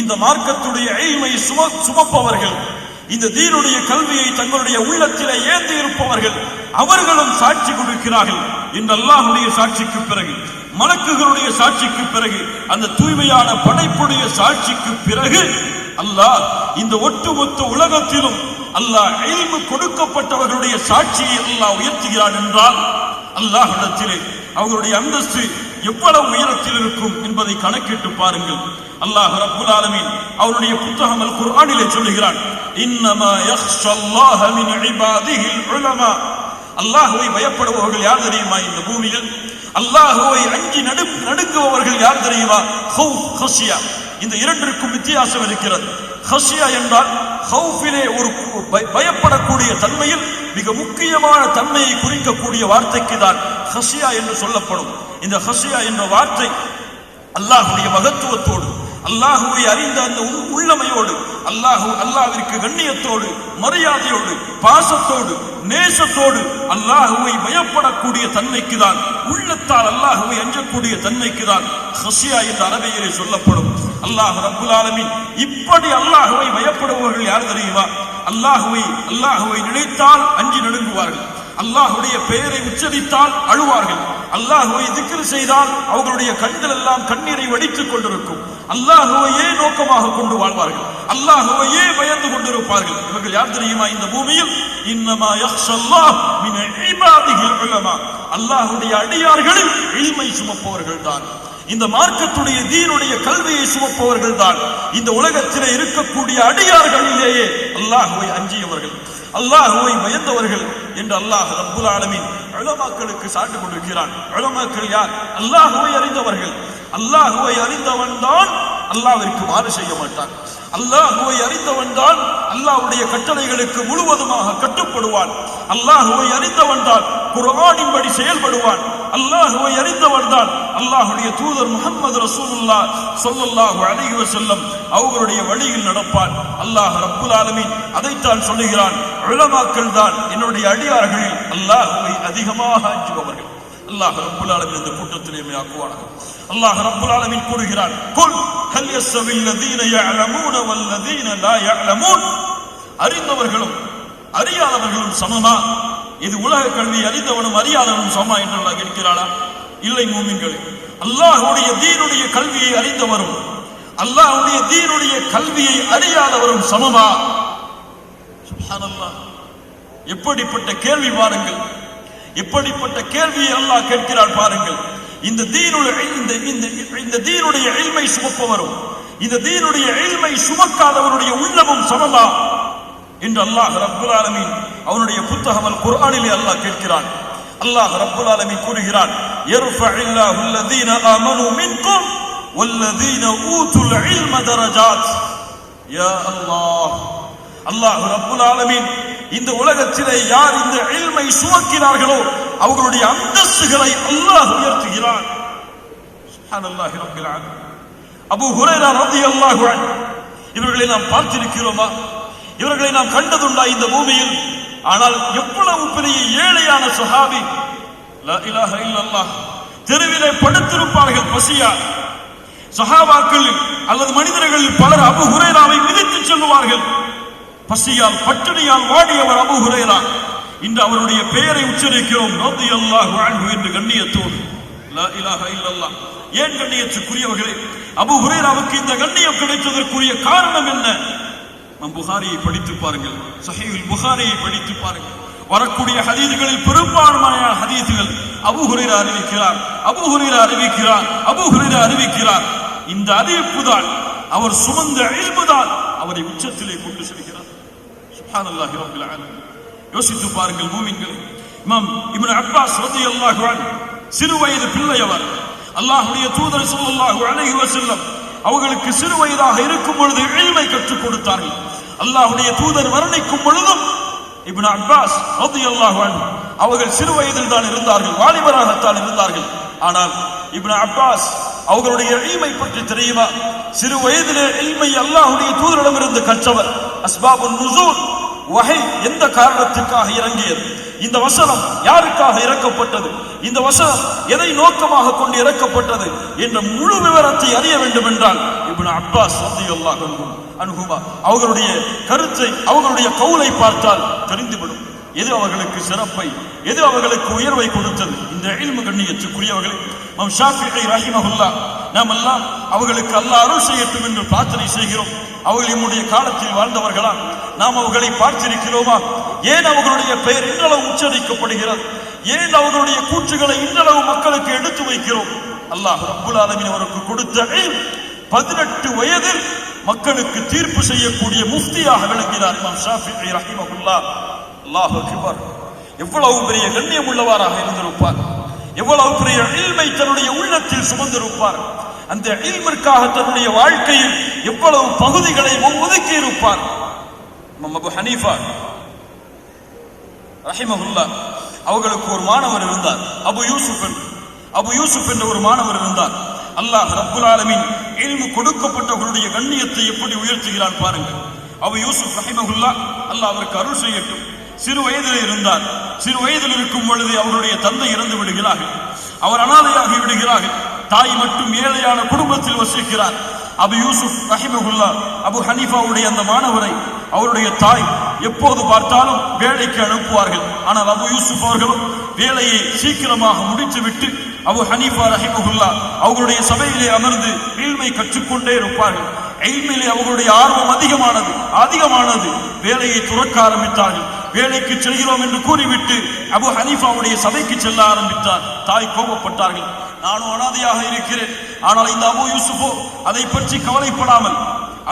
இந்த மார்க்கத்துடைய இல்மை சுமப்பவர்கள், இந்த தீனுடைய கல்வியை தங்களுடைய உள்ளத்திலே ஏந்தி இருப்பவர்கள், அவர்களும் சாட்சி கொடுக்கிறார்கள். இந்த அல்லாஹ்வுடைய சாட்சிக்கு பிறகு, மலக்குகளுடைய சாட்சிக்கு பிறகு, அந்த தூய்மையான படைப்புடைய சாட்சிக்கு பிறகு அல்லாஹ் இந்த ஒட்டுமொத்த உலகத்திலும் அல்லாஹ் இல்மு கொடுக்கப்பட்டவர்களுடைய சாட்சியை அல்லாஹ் உயர்த்துகிறான் என்றால் அல்லாஹ்விடத்திலே அவர்களுடைய அந்தஸ்து எவ்வளவு உயரத்தில் இருக்கும் என்பதை கணக்கிட்டு பாருங்கள். அல்லாஹ் ரப்புல் ஆலமீன் அவருடைய புத்தகம் அல் குர்ஆனிலே சொல்லுகிறான், இன்னமா யக்ஷல்லாஹ மின் இபாதிஹில் உலமா. அல்லாஹ்வை பயப்படுபவர்கள் யார் தெரியுமா? இந்த பூமியில் அல்லாஹ்வை அஞ்சி நடுங்குபவர்கள் யார் தெரியுமா? ஹௌஃப், ஹஷியா. இந்த இரண்டிற்கும் வித்தியாசம் இருக்கிறது. ஹஷியா என்றால் ஹௌஃபிலே ஒரு பயப்படக்கூடிய தன்மையில் மிக முக்கியமான தன்மையை குறிக்கக்கூடிய வார்த்தைக்கு தான் ஹஷியா என்று சொல்லப்படும். இந்த ஹஷியா என்ற வார்த்தை அல்லாஹ்வுடைய மகத்துவத்தோடு, அல்லாஹ்வை அறிந்த அந்த உள்ளமையோடு, அல்லாஹ்விற்கு கண்ணியத்தோடு, மரியாதையோடு, பாசத்தோடு, நேசத்தோடு அல்லாஹ்வை பயப்படக்கூடிய தன்மைக்கு தான், உள்ளத்தால் அல்லாஹ்வை அஞ்சக்கூடிய தன்மைக்கு தான் ஹஷியா என்ற அரபியிலே சொல்லப்படும். அல்லாஹ் ரப்புல் ஆலமீன் இப்படி அல்லாஹ்வை பயப்படுபவர்கள் யார் தெரியுமா? அல்லாஹ்வை நினைத்தால் அஞ்சி நடுங்குவார்கள். அல்லாஹ்வுடைய பெயரை உச்சரித்தால் அழுவார்கள். அல்லாஹ்வை திக்ர் செய்தால் அவர்களுடைய கண்கள் எல்லாம் கண்ணீரை வடித்துக் கொண்டிருக்கும். அல்லாஹ்வையே நோக்கமாக கொண்டு வாழ்வார்கள். அல்லாஹ்வையே பயந்து கொண்டிருப்பார்கள். இவர்கள் யார் தெரியுமா? இந்த பூமியில் இன்னமா யக்ஷல்லாஹ் மின் இபாதிஹில் உலமா, அல்லாஹ்வுடைய அடியார்களில் இல்மை சுமப்பவர்கள் தான், இந்த மார்க்கத்துடைய தீனுடைய கல்வியை சுமப்பவர்கள் தான் இந்த உலகத்திலே இருக்கக்கூடிய அடியார்களிலேயே அல்லாஹ்வை அஞ்சியவர்கள், அல்லாஹ்வை பயந்தவர்கள் என்று அல்லாஹ் ரப்புல் ஆலமீன் உலமாக்களுக்கு சான்று கொண்டிருக்கிறான். உலமாக்கள் யார்? அல்லாஹ்வை அறிந்தவர்கள். அல்லாஹ்வை அறிந்தவன் தான் அல்லாஹ்விற்கு மாறு செய்ய மாட்டான். அல்லாஹ்வை அறிந்தவன் தான் அல்லாஹ்வுடைய கட்டளைகளுக்கு முழுவதுமாக கட்டுப்படுவான். அல்லாஹ்வை அறிந்தவன் தான் குர்ஆனின்படி செயல்படுவான். அல்லாஹ்வை அறிந்தவன் தான் அல்லாஹ்வுடைய தூதர் முஹம்மது ரசூலுல்லாஹ் ஸல்லல்லாஹு அலைஹி வஸல்லம் அவர்களுடைய வழியில் நடப்பான். அல்லாஹ் ரப்புல் ஆலமீன் அதைத்தான் சொல்லுகிறான், உலமாக்கள் தான் என்னுடைய அடியார்களில் அல்லாஹ்வை அதிகமாக அஞ்சுபவர்கள். அல்லாஹ் ரப்புல் ஆலமீன் இந்த கூட்டத்திலே ஆக்குவானாக. அல்லாஹ் ரப்புல் ஆலமீன் கூறுகிறான், குல் ஹல் யஸ்ஸவில் லதீன யஅலமூன வல்லதீன லா யஅலமூன், அறிந்தவர்களும் அறியாதவர்களும் சமமா? இது உலக கல்வி அறிந்தவனும் அறியாதவனும் சமமா என்று அல்லாஹ் கேட்கிறானா? இல்லை மூமின்களே, அல்லாஹ்வுடைய தீனுடைய கல்வியை அறிந்தவரும் அல்லாஹ்வுடைய தீனுடைய கல்வியை அறியாதவரும் சமமா? சுப்ஹானல்லாஹ், எப்படிப்பட்ட கேள்வி பாருங்கள், எப்படிப்பட்ட கேள்வியை அல்லாஹ் கேட்கிறான் பாருங்கள். இந்த தீனுடைய இல்மை சுமப்பவரும் இந்த தீனுடைய இல்மை சுமக்காதவருடைய உள்ளமும் சமமா என்று அல்லாஹ் ரப்புல் ஆலமீன் அவனுடைய புத்தகம் அல் குர்ஆனிலே அல்லாஹ் கேட்கிறான். அல்லாஹ் ரப்புல் ஆலமீன் கூறுகிறான், யர்ஃபஇல்லாஹு அல்லதீன ஆமனூ மின்கும் வல்லதீன ஊதுல் இல்ம தரஜாத். யா அல்லாஹ், அல்லாஹ் ரப்புல் ஆலமீன் இந்த உலகத்திலே யார் இந்த இல்மை சுமக்கினார்களோ அவர்களுடைய அந்தஸ்துகளை அல்லாஹ் உயர்த்துகிறான். சுப்ஹானல்லாஹி ரப்பில் ஆலமீன். அபூ ஹுரைரா ரலியல்லாஹு அன்ஹு, இவர்களை நாம் பார்த்திருக்கிறோமா? இவர்களை நாம் கண்டதுண்டா இந்த பூமியில்? ஆனால் எவ்வளவு பெரிய ஏழையான சஹாபி, லா இலாஹ இல்லல்லாஹ், தெருவிலே படுத்திருப்பார்கள் பசியால். சஹாபாக்கள் அல்லது மனிதர்களில் பலர் அபூ ஹுரைராவை மிதித்து செல்வார்கள். பசியால் பட்டினியால் வாடியவர் அபூ ஹுரைரா. இன்று அவருடைய பெயரை உச்சரிக்கிறோம் ரலியல்லாஹு அன்ஹு என்று கண்ணியத்தோடு. லா இலாஹ இல்லல்லாஹ். ஏன் கண்ணியத்துக்குரியவர்களே, அபூ ஹுரைராவுக்கு இந்த கண்ணியம் கிடைத்ததற்குரிய காரணம் என்ன? புகாரியை படித்து பாருங்கள், சஹீஹுல் புகாரியை படித்து பாருங்கள். வரக்கூடிய ஹதீதுகளில் பெரும்பான்மையான ஹதீதுகள் அபூ ஹுரைரா அறிவிக்கிறார், அபூ ஹுரைரா அறிவிக்கிறார், அபூ ஹுரைரா அறிவிக்கிறார். இந்த அறிவிப்பு தான், அவர் சுமந்த இல்மு தான் அவரை உச்சத்திலே கொண்டு செல்கிறார். சுப்ஹானல்லாஹி ரப்பில் ஆலமீன். யோசித்து பாருங்கள் மூமின்களே. இமாம் இப்னு அப்பாஸ் ரலியல்லாஹு அன்ஹு சிறு வயது பிள்ளை அவர். அல்லாஹ்வுடைய தூதர் ஸல்லல்லாஹு அலைஹி வஸல்லம் அவர்களுக்கு சிறு வயதாக இருக்கும் பொழுது இல்மை கற்றுக் கொடுத்தார்கள். அல்லாஹ்வுடைய தூதர் மரணிக்கும் பொழுதும் இப்னு அப்பாஸ் ரலியல்லாஹு அன்ஹு அவர்கள் சிறு வயதில் தான் இருந்தார்கள், வாலிபராகத்தான் இருந்தார்கள். ஆனால் இப்னு அப்பாஸ் அவர்களுடைய இல்மை பற்றி தெரியுமா? சிறு வயதிலே இல்மை அல்லாஹ்வுடைய தூதரிடமிருந்து கற்றவர். அஸ்பாபுன் நுசூல், வஹை எந்த காரணத்துக்காக இறங்கியது, இந்த வசனம் யாருக்காக இறக்கப்பட்டது, இந்த வசனம் எதை நோக்கமாக கொண்டு இறக்கப்பட்டது என்ற முழு விவரத்தை அறிய வேண்டும் என்றால் இப்னு அப்பாஸ் ரலியல்லாஹு அன்ஹுமா அவர்களுடைய கருத்தை, அவர்களுடைய கவுலை பார்த்தால் தெரிந்துவிடும். எது அவர்களுக்கு சிறப்பை, எது அவர்களுக்கு உயர்வை கொடுத்தது. இந்த இல்மு கண்ணியத்துக்குரியவர்களே, இமாம் ஷாஃபிஈ ரஹிமஹுல்லாஹ், நாம் எல்லாம் அவர்களுக்கு அல்லாஹ் அருள் செய்யட்டும் என்று பிரார்த்தனை செய்கிறோம். அவர்கள் நம்முடைய காலத்தில் வாழ்ந்தவர்களா? நாம் அவர்களை பார்த்திருக்கிறோமா? ஏன் அவர்களுடைய பெயர் இன்றளவு உச்சரிக்கப்படுகிறது? ஏன் அவர்களுடைய கூற்றுகளை இன்றளவு மக்களுக்கு எடுத்து வைக்கிறோம்? அல்லாஹ் ரப்புல் ஆலமீன் அவருக்கு கொடுத்த 18 வயதில் மக்களுக்கு தீர்ப்பு செய்யக்கூடிய முஃப்தியாக விளங்கினார் இமாம் ஷாஃபிஈ ரஹிமஹுல்லாஹ். அல்லாஹு அக்பர். எவ்வளவு பெரிய கண்ணியம் உள்ளவராக இருந்திருப்பார், எவ்வளவு பெரிய இல்மை தன்னுடைய உள்ளத்தில் சுமந்திருப்பார். அந்த இல்மிற்காக தன்னுடைய வாழ்க்கையில் எவ்வளவு பகுதிகளை ஒதுக்கி இருப்பார். இமாம் அபூ ஹனீஃபா ரஹிமஹுல்லாஹ் அவர்களுக்கு ஒரு மாணவர் இருந்தார், அபு யூசுப் என்ற ஒரு மாணவர் இருந்தார். அல்லாஹ் ரப்புல் ஆலமீன் இல்மு கொடுக்கப்பட்டவர்களுடைய கண்ணியத்தை எப்படி உயர்த்துகிறான் பாருங்கள். அபு யூசுப் ரஹிமஹுல்லாஹ், அல்லாஹ் அவருக்கு அருள் செய்யட்டும், சிறு வயதில் இருந்தார். சிறு வயதில் இருக்கும் பொழுது அவருடைய தந்தை இறந்து விடுகிறார்கள், அவர் அனாதையாகி விடுகிறார்கள். தாய் மட்டும் ஏழையான குடும்பத்தில் வசிக்கிறார். அபு யூசுப் ரஹிமஹுல்லாஹ் அபு ஹனீஃபாவுடைய அந்த மாணவரை அவருடைய தாய் எப்போது பார்த்தாலும் வேலைக்கு அனுப்புவார்கள். ஆனால் அபு யூசுப் அவர்களும் வேலையை சீக்கிரமாக முடித்துவிட்டு அபு ஹனீஃபா ரஹிமஹுல்லா அவர்களுடைய சபையிலே அமர்ந்து இல்மை கற்றுக்கொண்டே இருப்பார்கள். இல்மிலே அவர்களுடைய ஆர்வம் அதிகமானது. வேலையை துறக்க ஆரம்பித்தார்கள். வேலைக்கு செல்கிறோம் என்று கூறிவிட்டு அபு ஹனீஃபாவுடைய சபைக்கு செல்ல ஆரம்பித்தார். தாய் கோபப்பட்டார்கள். நானும் அனாதையாக இருக்கிறேன். ஆனால் இந்த அபு யூசுஃபோ அதை பற்றி கவலைப்படாமல்,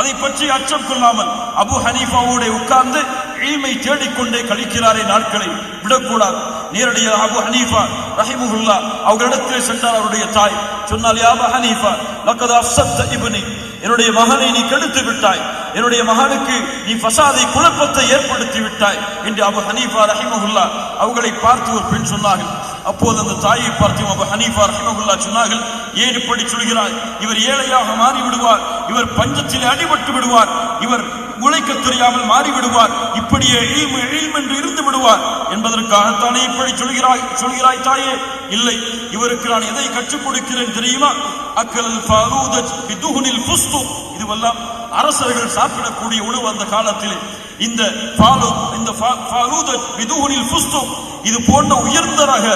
அதை பற்றி அச்சம் கொள்ளாமல் அபு ஹனீஃபாவோட உட்கார்ந்து இல்மை தேடிக்கொண்டே கழிக்கிறாரே, நாட்களை விடக்கூடாது. நேரடியாக அபு ஹனீஃபா ரஹிமஹுல்லா அவர்களிடத்தில் சென்றார். அவருடைய தாய் சொன்னால், யா அபு ஹனீஃபா லக்கத் அஃஸப்த இப்னி, என்னுடைய மகனை நீ கெடுத்து விட்டாய், என்னுடைய மகனுக்கு நீ ஃபசாதை, குழப்பத்தை ஏற்படுத்தி விட்டாய் என்று அபு ஹனீஃபா ரஹிமஹுல்லா அவர்களை பார்த்து ஒரு பெண் சொன்னார்கள். அப்போது அந்த தாயை பார்த்து அபு ஹனீஃபா ரஹிமஹுல்லா சொன்னார்கள், ஏன் இப்படி சொல்கிறாய்? இவர் ஏழையாக மாறிவிடுவார், இவர் பஞ்சத்தில் அடிபட்டு விடுவார், இவர் உழைக்க தெரியாமல் மாறிவிடுவார், இப்படியே இல்ம் என்று இருந்து விடுவார் என்பதற்காகத்தானே இப்படி சொல்கிறாய் தாயே? இல்லை, இவருக்கு நான் எதை கற்றுக் கொடுக்கிறேன் தெரியுமா? அக்கல் ஃபாலூதத் பிதுஹுனில் ஃபுஸ்து, இதுவெல்லாம் அரசர்கள் சாப்பிடக்கூடிய உணவு. அந்த காலத்தில் இந்த ஃபாலூதத் பிதுஹுனில் ஃபுஸ்து, இது போன்ற உயர்ந்த ரக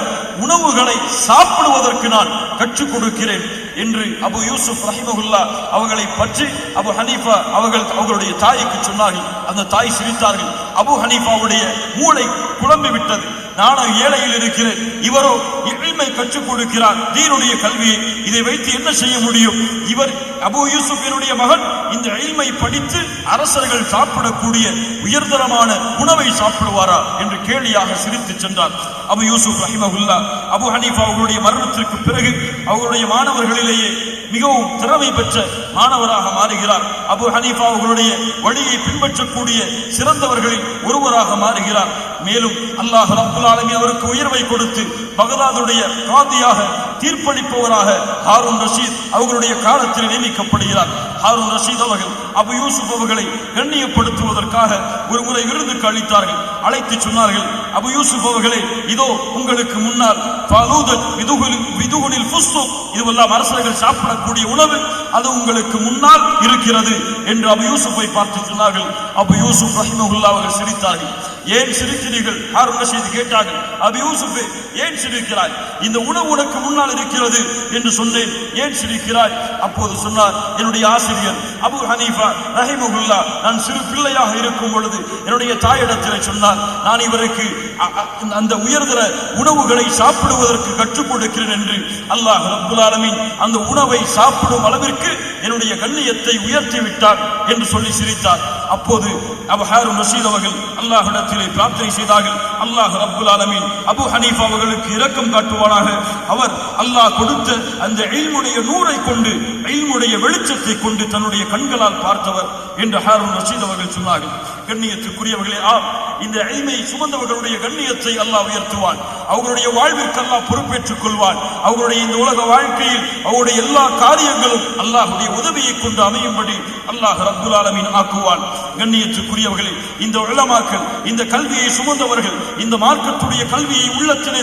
உணவுகளை சாப்பிடுவதற்கு நான் கற்றுக் கொடுக்கிறேன் என்று அபு யூசுப் ரஹிமஹுல்லா அவர்களை பற்றி அபு ஹனீஃபா அவர்களுடைய தாய்க்கு சொன்னார்கள். அந்த தாய் சிரித்தார்கள். அபு ஹனீஃபாவுடைய மூளை குழம்பி விட்டது. நானும் ஏழையில் இருக்கிறேன், இவரோ இல்மை கற்றுக் கொடுக்கிறார், தீனுடைய கல்வியை. இதை வைத்து என்ன செய்ய முடியும்? இவர் அபு யூசுஃபினுடைய மகன் இந்த இல்மை படித்து அரசர்கள் சாப்பிடக்கூடிய உயர்தரமான உணவை சாப்பிடுவாரா என்று கேலியாக சிரித்து சென்றார் அபு யூசுப் ரஹிமஹுல்லா. அபு ஹனீஃபா அவர்களுடைய மரணத்திற்கு பிறகு அவர்களுடைய மாணவர்களிலேயே மிகவும் திறமை பெற்ற மாணவராக மாறுகிறார். அபு ஹனீஃபா அவர்களுடைய வழியை பின்பற்றக்கூடிய சிறந்தவர்களில் ஒருவராக மாறுகிறார். மேலும் அல்லாஹ் ரப்புல் ஆலமீன் அவருக்கு உயர்வை கொடுத்து பகதாதுடைய காதியாக தீர்ப்பளிப்பவராக ஹாரூன் ரஷீத் அவர்களுடைய காலத்தில் நியமிக்கப்படுகிறார். ஹாரூன் ரஷீத் அவர்கள் அபு யூசுப் அவர்களை கண்ணியப்படுத்துவதற்காக ஒரு முறை விருந்துக்கு அளித்தார்கள். அழைத்து சொன்னார்கள், அபு யூசுப் அவர்களே, இதோ உங்களுக்கு முன்னால் இதுவெல்லாம் அரசர்கள் சாப்பிடக்கூடிய உணவு, அது உங்களுக்கு முன்னால் இருக்கிறது என்று அபு யூசுஃபை பார்த்து சொன்னார்கள். அபு யூசுப் ரஹிமஹுல்லா அவர்கள் சிரித்தார்கள். ஏன் சிரிக்கிறீர்கள்? ஹாரூன் ரஷீத் கேட்டார்கள். அபு யூசுஃபே, ஏன் சிரிக்கிறாய்? இந்த உணவு உனக்கு முன்னால் இருக்கிறது என்று சொன்னேன், ஏன் சிரிக்கிறாய்? அப்போது சொன்னார், என்னுடைய ஆசிரியர் அபு ஹனீஃபா ரஹிமஹுல்லா நான் சிறு பிள்ளையாக இருக்கும் பொழுது என்னுடைய தாயிடத்தில் சொன்னார், நான் இவருக்கு அந்த உயர்தர உணவுகளை சாப்பிடுவதற்கு கற்றுக் கொடுக்கிறேன் என்று. அல்லாஹ் ரப்புல் ஆலமீன் அந்த உணவை சாப்பிடும் அளவிற்கு என்னுடைய கண்ணியத்தை உயர்த்தி விட்டார் என்று சொல்லி சிரித்தார். அப்போது அபு ஹாரூன் ரஷீத் அவர்கள் அல்லாஹ்விடத்திலே பிரார்த்தனை செய்தார்கள், அல்லாஹ் ரப்புல் ஆலமீன் அபு ஹனீஃபா அவர்களுக்கு இரக்கம் காட்டுவானாக. அவர் அல்லாஹ் கொடுத்த அந்த இல்முடைய நூரை கொண்டு, இல்முடைய வெளிச்சத்தை கொண்டு தன்னுடைய கண்களால் பார்த்தவர் என்று ஹாரூன் ரஷீத் அவர்கள் சொன்னார்கள். கண்ணியத்துக்குரியவர்களே, இந்த இல்மை சுமந்தவர்களுடைய கண்ணியத்தை அல்லாஹ் உயர்த்துவான். அவர்களுடைய வாழ்விற்கு அல்லாஹ் பொறுப்பேற்றுக் கொள்வான். அவர்களுடைய இந்த உலக வாழ்க்கையில் அவருடைய எல்லா காரியங்களும் அல்லாஹ்வுடைய உதவியை கொண்டு அமையும்படி அல்லாஹ் ரப்புல் ஆலமீன் ஆக்குவான். கண்ணியத்துக்குரியவர்களே, இந்த உலமாக்கள், இந்த கல்வியை சுமந்தவர்கள், இந்த மார்க்கத்துடைய கல்வியை உள்ளத்திலே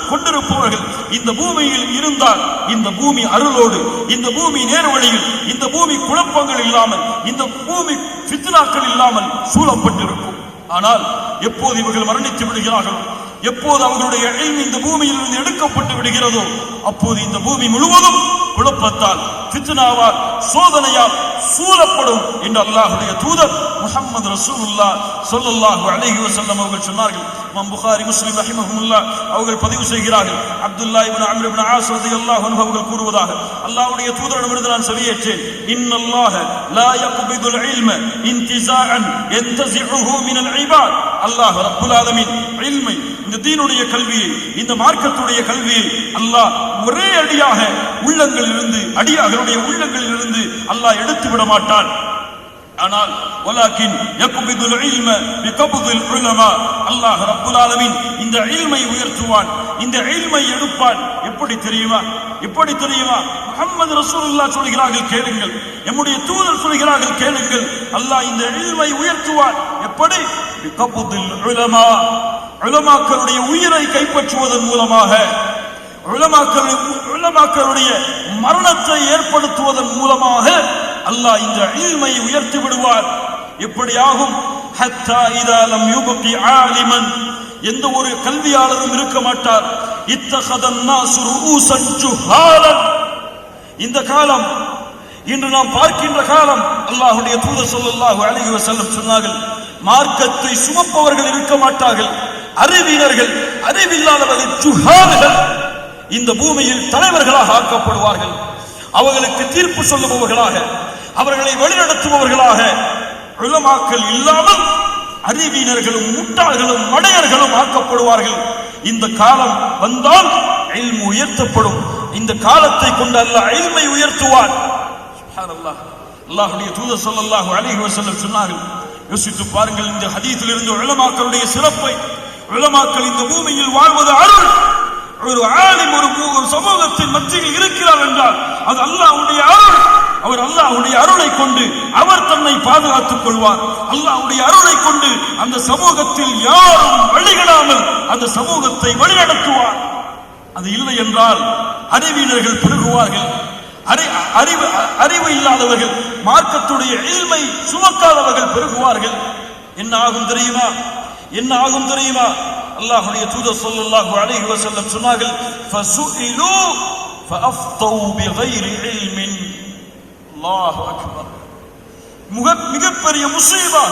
கொண்டிருப்பவர்கள் இந்த பூமியில் இருந்தால், இந்த பூமி அருளோடு, இந்த பூமி நேர்வழியில், இந்த பூமி குழப்பங்கள் இல்லாமல், இந்த பூமி ஃபித்னாக்கள் இல்லாமல் சூழப்பட்டிருக்கும். ஆனால் எப்போது இவர்கள் மரணித்து விடுகிறார்களோ, எப்போது அவர்களுடைய இல்ம் இந்த பூமியில் இருந்து எடுக்கப்பட்டு விடுகிறதோ, அப்போது இந்த பூமி முழுவதும் குழப்பத்தால், ஃபித்னாவால், சோதனையால் சூழப்படும் என்று அல்லாஹ்வுடைய தூதர் முஹம்மது ரசூலுல்லாஹ் ஸல்லல்லாஹு அலைஹி வஸல்லம் அவர்கள் சொன்னார்கள். இமாம் புகாரி, முஸ்லிம் ரஹிமஹுல்லாஹ் அவர்கள் பதிவு செய்கிறார்கள். அப்துல்லாஹ் இப்னு அம்ர் இப்னு ஆஸ் ரலியல்லாஹு அன்ஹு அவர்கள் கூறுவதாக, அல்லாஹ்வுடைய தூதரிடமிருந்து நான் செவியேற்றேன், இன்னல்லாஹ லா யக்பிதுல் இல்ம இன்திஸாஅன் யன்தஸிஉஹு மினல் இபாத். அல்லாஹ் ரப்புல் ஆலமீன் இல்மை, இந்த தீனுடைய கல்வியை, இந்த மார்க்கத்துடைய கல்வியை அல்லாஹ் ஒரே அடியாக உள்ளங்களிலிருந்து, அடியார்களுடைய உள்ளங்களிலிருந்து அல்லாஹ் எடுத்து விட மாட்டான். ஆனால் வலாக்கின் யக்பிதுல் இல்ம பிகப்தில் உலமா, அல்லாஹ் ரப்புல் ஆலமீன் இந்த இல்மை உயர்த்துவான், இந்த இல்மை எடுப்பான். எப்படி தெரியுமா? முஹம்மது ரசூலுல்லாஹ் சொல்கிறார்கள், கேளுங்கள். நம்முடைய தூதர் சொல்கிறார்கள், கேளுங்கள். அல்லாஹ் இந்த இல்மை உயர்த்துவான். எப்படி? பிகப்தில் உலமா, உலமாக்களுடைய உயிரை கைப்பற்றுவதன் மூலமாக, உலமாக்களுடைய மரணத்தை ஏற்படுத்துவதன் மூலமாக அல்லாஹ் இந்த இல்மை உயர்த்தி விடுவார். எப்படியாகும்? ஹத்தா இதா லம் யுபகி ஆலிமன், எந்த ஒரு கல்வியாளரும் இருக்க மாட்டார். இத்தகதன் நாசு ரூஸன் ஜுஹாலன், இந்த காலம் இன்று நாம் பார்க்கின்ற காலம். அல்லாஹ்வுடைய தூதர் ஸல்லல்லாஹு அலைஹி வஸல்லம் சொன்னார்கள், மார்க்கத்தை சுமப்பவர்கள் இருக்க மாட்டார்கள், அறிவியர்கள், அறிவில்லாதவர்கள், ஜுஹால்கள் இந்த பூமியில் தலைவர்களாக ஆக்கப்படுவார்கள். அவர்களுக்கு தீர்ப்பு சொல்லுபவர்களாக, அவர்களை வழிநடத்துபவர்களாக உலமாக்கள் இல்லாமல் அறிவியர்களும் முட்டாள்களும் மடையர்களும் ஆக்கப்படுவார்கள். இந்த காலம் வந்தால் இல்மு உயர்த்தப்படும். இந்த காலத்தை கொண்டு அல்லாஹ் இல்மை உயர்த்துவார். சுப்ஹானல்லாஹ். அல்லாஹ்வுடைய தூதர் ஸல்லல்லாஹு அலைஹி வஸல்லம் சொன்னார்கள், யோசித்து பாருங்கள் இந்த ஹதீஸில் இருந்து உலமாக்களுடைய சிறப்பை. உலமாக்கள் இந்த பூமியில் வாழ்வது அருள். ஒரு ஆலிம் ஒரு சமூகத்தின் மத்தியில் இருக்கிறார் என்றால் அது அல்லாஹ்வுடைய அருள். அவர் அல்லாஹ்வுடைய அருளை கொண்டு அவர் தன்னை பாதுகாத்துக் கொள்வார். அல்லாஹ்வுடைய அருளை கொண்டு அந்த சமூகத்தில் யாரும் வழிகடாமல் அந்த சமூகத்தை வழிநடத்துவார். அது இல்லை என்றால் அறிவியர்கள் பெருகுவார்கள். அறிவு இல்லாதவர்கள், மார்க்கத்துடைய இல்மை சுமக்காதவர்கள் பெருகுவார்கள். என்ன ஆகும் தெரியுமா? என்ன ஆகும் தெரியுமா? அல்லாஹ்வுடைய தூதர் ஸல்லல்லாஹு அலைஹி வஸல்லம் சொன்னார்கள், ஃபஸுஇலு ஃபஅஃதௌ பிகைரி இல்மின். அல்லாஹு அக்பர். மிகப்பெரிய முஸீபா,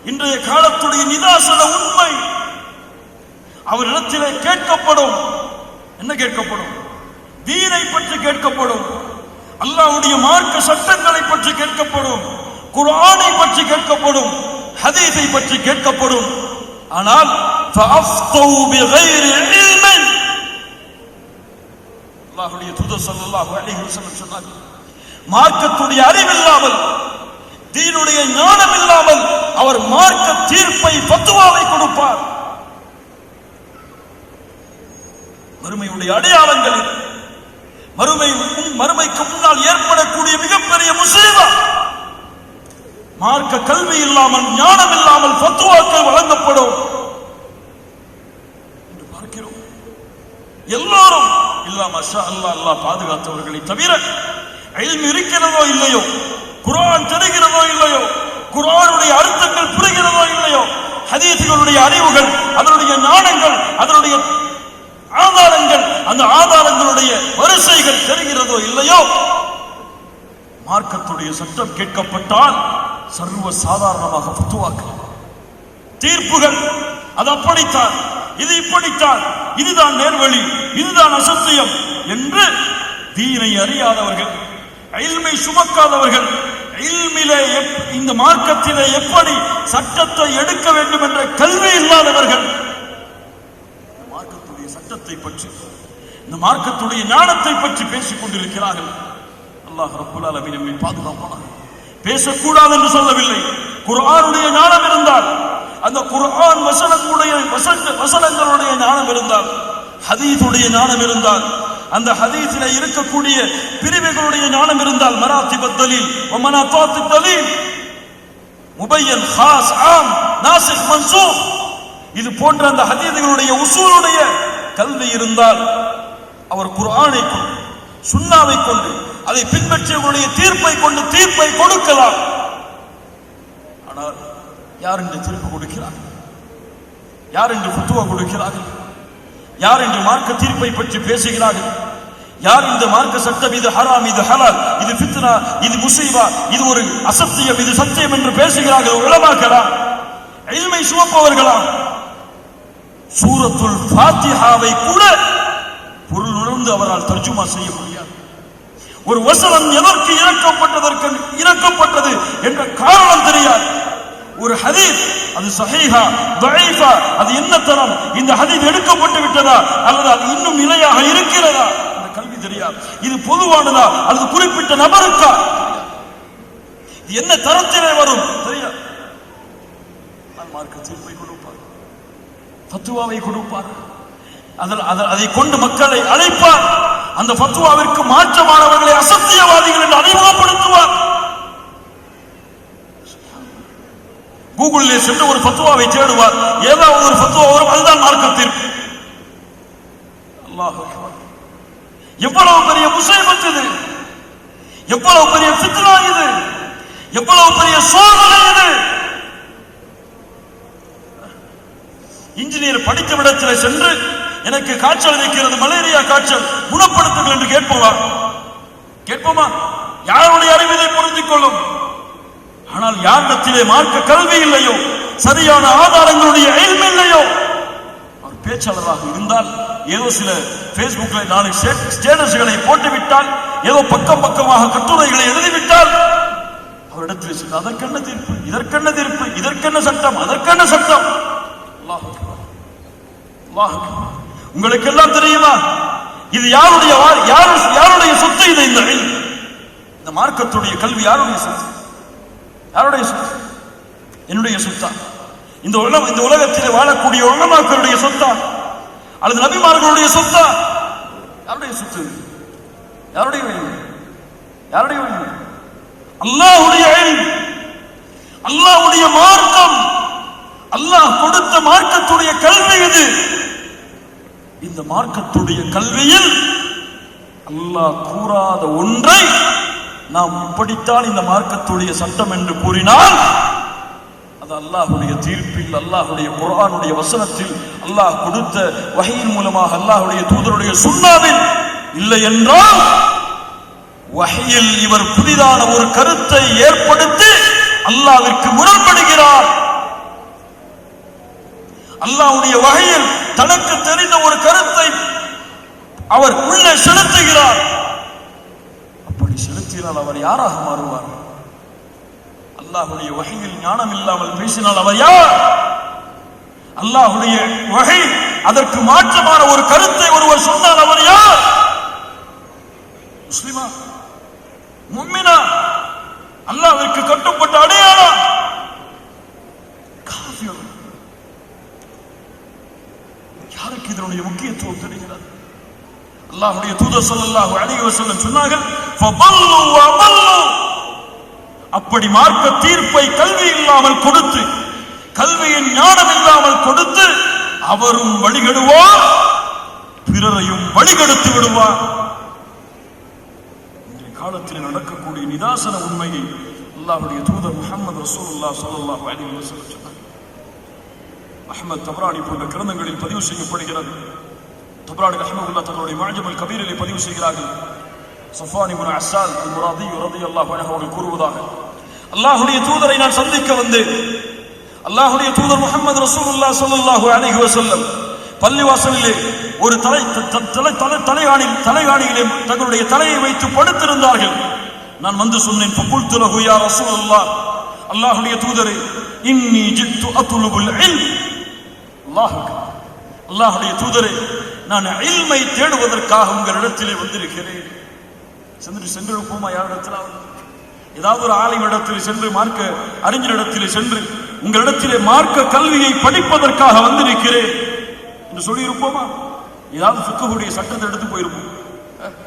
இன்றைய காலத்துடைய நிதாசன உண்மை. அவரிடத்திலே கேட்கப்படும். என்ன கேட்கப்படும்? தீனை பற்றி கேட்கப்படும், அல்லாஹ்வுடைய மார்க்க சட்டங்களை பற்றி கேட்கப்படும், குர்ஆனை பற்றி கேட்கப்படும், ஹதீஸை பற்றி கேட்கப்படும். ஆனால் ஃபஅஃதௌ பிகைரி இல்மின், அல்லாஹ்வுடைய தூதர் ஸல்லல்லாஹு அலைஹி வஸல்லம் சொன்னார்கள், மார்க்கத்துடைய அறிவில்லாமல், தீனுடைய ஞானம் இல்லாமல் அவர் மார்க்க தீர்ப்பை, ஃபத்வாவை கொடுப்பார். மறுமையுடைய அடையாளங்கள், மறுமைக்கு முன்னால் ஏற்படக்கூடிய மிகப்பெரிய முஸீபா, மார்க்க கல்வி இல்லாமல், ஞானம் இல்லாமல் ஃபத்வாக்கள் வழங்கப்படும் என்று பார்க்கிறோம். எல்லாரும் இல்லா மாஷா அல்லாஹ், அல்லாஹ் பாதுகாத்தவர்களை தவிர இல்ம் இருக்கிறதோ இல்லையோ, குர்ஆன் தெரிகிறதோ இல்லையோ, குர்ஆனுடைய அர்த்தங்கள் புரிகிறதோ இல்லையோ, ஹதீஸ்களுடைய அறிவுகள், அதனுடைய ஞானங்கள், அதனுடைய ஆதாரங்கள், அந்த ஆதாரங்களுடைய வரிசைகள் தெரிகிறதோ இல்லையோ, மார்க்கத்துடைய சட்டம் கேட்கப்பட்டால் சர்வ சாதாரணமாக ஃபத்வாக்கள், தீர்ப்புகள், அது அப்படித்தான், இது இப்படித்தான், இதுதான் நேர்வழி, இதுதான் அசத்தியம் என்று தீனை அறியாதவர்கள், இல்மை சுமக்காதவர்கள், இல்மிலே இந்த மார்க்கத்திலே எப்படி சட்டத்தை எடுக்க வேண்டும் என்ற கல்வி இல்லாதவர்கள் மார்க்கத்துடைய சட்டத்தை பற்றி, இந்த மார்க்கத்துடைய ஞானத்தை பற்றி பேசிக் கொண்டிருக்கிறார்கள். அல்லாஹ் ரப்புல் ஆலமீன் நம்மை பாதுகாப்பானாக. பேசக்கூடாது என்று சொல்லவில்லை. குர்ஆனுடைய ஞானம் இருந்தால், அந்த குர்ஆன் வசனங்களுடைய ஞானம் இருந்தால், ஹதீஸுடைய ஞானம் இருந்தால், அந்த ஹதீஸிலே இருக்கக்கூடிய பிரிவுகளுடைய ஞானம் இருந்தால், மராத்திபத் தலீல் வ மனாதாத்தித் தலீல், முபையன், காஸ், ஆம், நாசிக், மன்சூக், இது போன்ற அந்த ஹதீஸுடைய உசூலுடைய கல்வி இருந்தால், அவர் குர்ஆனை கொண்டு, சுன்னாவை கொண்டு, அதை பின்பற்றியவர்களுடைய தீர்ப்பை கொண்டு தீர்ப்பை கொடுக்கலாம். ஆனால் யார் என்று தீர்ப்பு கொடுக்கிறார்கள்? யார் என்று ஃபத்வா கொடுக்கிறார்கள்? யார் என்று மார்க்க தீர்ப்பை பற்றி பேசுகிறார்கள்? யார் இந்த மார்க்க சட்டம், இது ஹராம், இது ஹலால், இது ஃபித்னா, இது முஸீபா, இது ஒரு அசத்தியம், இது சத்தியம் என்று பேசுகிறார்கள்? உலமாக்களா? இல்மை சுமப்பவர்களா? சூரத்துல் ஃபாத்திஹாவை கூட பொருள் உணர்ந்து அவரால் தர்ஜுமா செய்ய முடியாது. ஒரு வசனம் எதற்கு இறக்கப்பட்டது என்ற காரணம் தெரியாது. ஒரு ஹதீஸ் அது சஹீஹா, தஈஃபா, அது என்ன தரம், இந்த ஹதீஸ் எடுக்கப்பட்டு விட்டதா அல்லது அது இன்னும் நிலையாக இருக்கிறதா என்ற கல்வி தெரியாது. இது பொதுவானதா அல்லது குறிப்பிட்ட நபருக்கா, இது என்ன தரத்திலே வரும் தெரியாது. மார்க்க தீர்ப்பை கொடுப்பார், ஃபத்வாவை கொடுப்பார், அதை கொண்டு மக்களை அழைப்பார். அந்த ஃபத்வாவிற்கு மாற்றமானவர்களை அசத்தியவாதிகள் என்று அறிமுகப்படுத்துவார். கூகுளிலே சென்று ஒரு ஃபத்வாவை தேடுவார், ஏதாவது ஒரு ஃபத்வா வரும், அதுதான் மார்க்க தீர்ப்பு. அல்லாஹ் அக்பர். எவ்வளவு பெரிய முஸீபத் இது, எவ்வளவு பெரிய ஃபித்னா இது, எவ்வளவு பெரிய சோதனை இது. இன்ஜினியர் படித்த இடத்தில் சென்று எனக்கு காய்ச்சல் இருக்கிறது, மலேரியா காய்ச்சல், குணப்படுத்துங்கள் என்று கேட்போமா? யாருடைய அறிவிலை பொருந்திக் கொள்ளும்? ஆனால் யாரிடத்திலே மார்க்க கல்வி இல்லையோ, சரியான ஆதாரங்களுடைய இல்ம் இல்லையோ, அவர் பேச்சாளராக இருந்தால் ஏதோ சில பேஸ்புக்ல 4 ஸ்டேட்டஸ்களை போட்டுவிட்டால், ஏதோ பக்கமாக கட்டுரைகளை எழுதிவிட்டால், அவரிடத்தில் சென்று அதற்கென்ன தீர்ப்பு, இதற்கென்ன தீர்ப்பு, இதற்கென்ன சட்டம், அதற்கென்ன சட்டம். அல்லாஹ் அல்லாஹ், உங்களுக்கு எல்லாம் தெரியுமா இது யாருடைய சொத்து? இது இந்த மார்க்கத்துடைய கல்வி யாருடைய சொத்து? யாருடைய சொத்து? என்னுடைய சொத்தா? இந்த உலகத்திலே வாழக்கூடிய உலமாக்களுடைய சொத்தா அல்லது நபிமார்களுடைய சொத்தா? யாருடைய சொத்து? யாருடைய வழி? யாருடைய வழி? அல்லாஹ்வுடைய இல்ம், அல்லாஹ்வுடைய மார்க்கம், அல்லாஹ் கொடுத்த மார்க்கத்துடைய கல்வி இது. இந்த மார்க்கத்துடைய கல்வியில் அல்லாஹ் கூறாத ஒன்றை நாம் இப்படித்தான் இந்த மார்க்கத்துடைய சட்டம் என்று கூறினால், அது அல்லாஹ்வுடைய தீர்ப்பில், அல்லாஹ்வுடைய குர்ஆனுடைய வசனத்தில், அல்லாஹ் கொடுத்த வஹீயின் மூலமாக அல்லாஹ்வுடைய தூதருடைய சுன்னாவில் இல்லை என்றால், வஹீயில் இவர் புதிதான ஒரு கருத்தை ஏற்படுத்தி அல்லாஹ்விற்கு முரண்படுகிறார். அல்லாஹ்வுடைய வஹீயில் தனக்கு தெரிந்த ஒரு கருத்தை அவர் உள்ளே செலுத்துகிறார். அப்படி செலுத்தினால் அவர் யாராக மாறுவார்? அல்லாஹ்வுடைய வஹீயில் ஞானம் இல்லாமல் பேசினால் அவர் யார்? அல்லாஹ்வுடைய வஹீ அதற்கு மாற்றமான ஒரு கருத்தை ஒருவர் சொன்னால் அவர் யார்? முஸ்லிமா? முஃமினா? அல்லாஹ்விற்கு கட்டுப்பட்ட அடையாளம்? காஃபிர்? யாருக்கு இதனுடைய முக்கியத்துவம் தெரிகிறது? அல்லாஹ்வுடைய தூதர் ஸல்லல்லாஹு அலைஹி வஸல்லம் சொன்னார்கள், ஃபபல்லு வபல்லு. அப்படி மார்க்க தீர்ப்பை கல்வி இல்லாமல் கொடுத்து, கல்வியின் ஞானம் இல்லாமல் கொடுத்து, அவரும் வழிகெடுவார், பிறரையும் வழிகெடுத்து விடுவார். இன்றைய காலத்தில் நடக்கக்கூடிய நிதாசன உண்மையை அல்லாஹ்வுடைய தூதர் முஹம்மது ரசூலுல்லாஹ் ஸல்லல்லாஹு அலைஹி வஸல்லம் சொன்னார். அஹ்மத் தப்ரானி போன்ற கிரந்தங்களில் பதிவு செய்யப்படுகிறது. தப்ரானி ரஹ்மத்துல்லாஹ் தன்னுடைய முஅஜ்ஜம் அல் கபீரிலே பதிவு செய்கிறார்கள். ஸஃபான் இப்னு அஸ்ஸால் அல்-முராதி ரலியல்லாஹு அன்ஹு அவர்கள் கூறுவதாக, அல்லாஹ்வுடைய தூதரை நான் சந்திக்க வந்தேன். அல்லாஹ்வுடைய தூதர் முஹம்மது ரசூலுல்லாஹ் ஸல்லல்லாஹு அலைஹி வஸல்லம் பள்ளிவாசலிலே ஒரு தலைகாணியிலே தங்களுடைய தலையை வைத்து படுத்திருந்தார்கள். நான் வந்து சொன்னேன், ஃபகுல்து லஹு யா ரசூலல்லாஹ், அல்லாஹ்வுடைய தூதரே, இன்னி ஜித்து அத்லுபுல் இல்ம். அல்லாஹ்வுடைய தூதரே, நான் இல்மை தேடுவதற்காக உங்களிடத்திலே வந்திருக்கிறேன். சென்றிருப்போமா? யாரிடத்திலாவது ஏதாவது ஒரு ஆலிமிடத்தில் சென்று, மார்க்க அறிஞரிடத்திலே சென்று, உங்களிடத்திலே மார்க்க கல்வியை படிப்பதற்காக வந்திருக்கிறேன் என்று சொல்லியிருப்போமா? ஏதாவது ஃபிக்ஹுடைய சட்டத்தை எடுத்து போயிருப்போம்.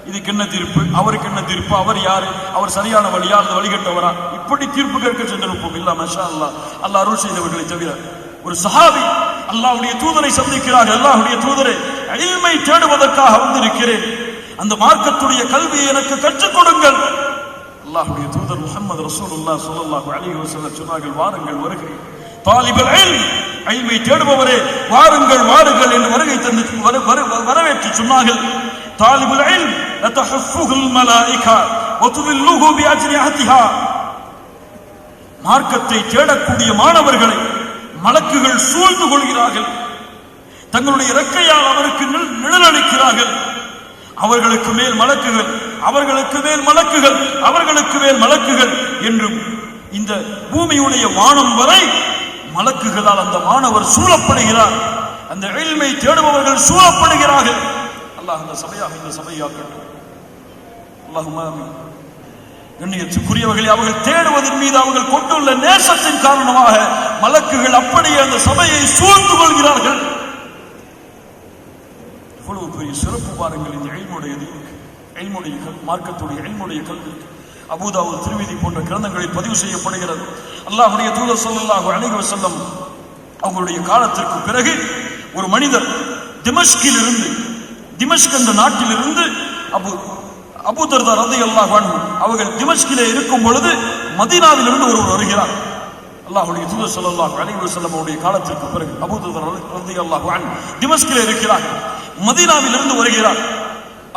இதுக்கு என்ன தீர்ப்பு, அவருக்கு என்ன தீர்ப்பு, அவர் யாரு, அவர் சரியான வழியா அல்லது வழிகட்டவரா, இப்படி தீர்ப்பு கேட்க சென்றிருப்போம். இல்ல, மாஷா அல்லாஹ், அல்லாஹ் அருள் செய்தவர்களை தவிர. ஒரு சஹாபி அல்லாஹ்வுடைய தூதரை சந்திக்கிறார்கள். அல்லாஹ்வுடைய தூதரை, இல்மை தேடுவதற்காக வந்திருக்கிறேன், அந்த மார்க்கத்துடைய கல்வியை எனக்கு கற்றுக் கொடுங்கள். அல்லாஹ்வுடைய தூதர் முஹம்மது ரசூலுல்லாஹ் ஸல்லல்லாஹு அலைஹி வஸல்லம் சொன்னார்கள், வாருங்கள், வருகிறேன். தாலிபுல் இல்ம், இல்மை தேடுபவரே, வாருங்கள் வாருங்கள் என்று வருகை தந்து வரவேற்று சொன்னார்கள். தாலிபுல் இல்ம் லதஹஃபுஹுல் மலாயிகா வதுல்லுஹு பிஅஜ்னிஹதிஹா. மார்க்கத்தை தேடக்கூடிய மாணவர்களை மலக்குகள் சூழ்ந்து கொள்கிறார்கள், தங்களுடைய இறக்கையால் அவருக்கு நிழலளிக்கிறார்கள். அவர்களுக்கு மேல் மலக்குகள், அவர்களுக்கு மேல் மலக்குகள், அவர்களுக்கு மேல் மலக்குகள் என்று இந்த பூமியுடைய வானம் வரை மலக்குகளால் அந்த மாணவர் சூழப்படுகிறார். அந்த இல்மை தேடுபவர்கள் சூழப்படுகிறார்கள். அல்லாஹ் இந்த சபையாக்கட்டும். அல்லாஹும்ம ஆமீன். கண்ணியத்துக்குரியவர்களை, அவர்கள் தேடுவதன் மீது அவர்கள் கொண்டுள்ள நேசத்தின் காரணமாக மலக்குகள் அப்படியே அந்த சபையை சூழ்ந்து கொள்கிறார்கள். இவ்வளவு பெரிய சிறப்பு பாருங்கள் இந்த இல்முடைய மார்க்கத்துடைய இல்முடைய கல்வி. அபூதாவூத், திர்மிதி போன்ற கிரந்தங்களில் பதிவு செய்யப்படுகிறது. அல்லாஹ்வுடைய தூதர் ஸல்லல்லாஹு அலைஹி வஸல்லம் அவங்களுடைய காலத்திற்கு பிறகு ஒரு மனிதர் திமஷ்க் என்ற நாட்டிலிருந்து அபூ தர்தா ரலியல்லாஹு அன்ஹு அவர்கள் திமஷ்கிலே இருக்கும் பொழுது மதீனாவிலிருந்து ஒருவர் வருகிறார். அல்லாஹ்வுடைய தூதர் ஸல்லல்லாஹு அலைஹி வஸல்லம் அவருடைய காலத்திற்கு பிறகு அபூ தர் ரலியல்லாஹு அன்ஹு திமஸ்கிலே இருக்கிறார், மதீனாவில் இருந்து வருகிறார்.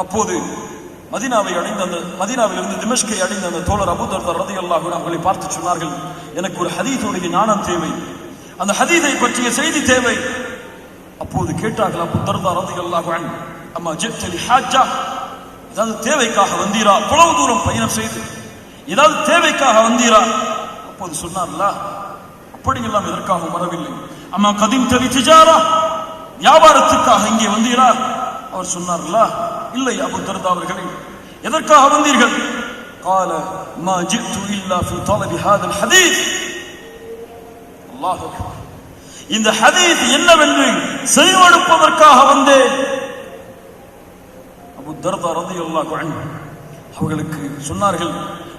அப்போது மதீனாவிலிருந்து திமஷ்கை அடைந்த அந்த தோழர் அபூ தர் ரலியல்லாஹு அன்ஹு அவர்களை பார்த்து சொன்னார்கள், எனக்கு ஒரு ஹதீஸுடைய ஞானம் தேவை, அந்த ஹதீஸை பற்றிய செய்தி தேவை. அப்போது கேட்டார்கள் அபூ தர் ரலியல்லாஹு அன்ஹு, அம்மா ஜித் லி ஹாஜ்ஜா, ஏதாவது தேவைக்காக வந்தீரா? அவ்வளவு தூரம் பயணம் செய்து ஏதாவது தேவைக்காக வந்தீரா? அப்போது சொன்னார்ல, அப்படியெல்லாம் எதற்காக வரவில்லை. அம்மா கதீம் தலி திஜாரா, வியாபாரத்துக்காக இங்கே வந்தீரா? அவர் சொன்னார்ல, இல்லை அபூ தர்தா அவர்களே, எதற்காக வந்தீர்கள்? قال ما جئت الا في طلب هذا الحديث. அல்லாஹ் அக்பர், இந்த ஹதீஸ் என்னவென்று செவிமடுப்பதற்காக வந்தேன். அபூ தர்தா ரலியல்லாஹு அன்ஹு அவர்களுக்கு சொன்னார்கள்,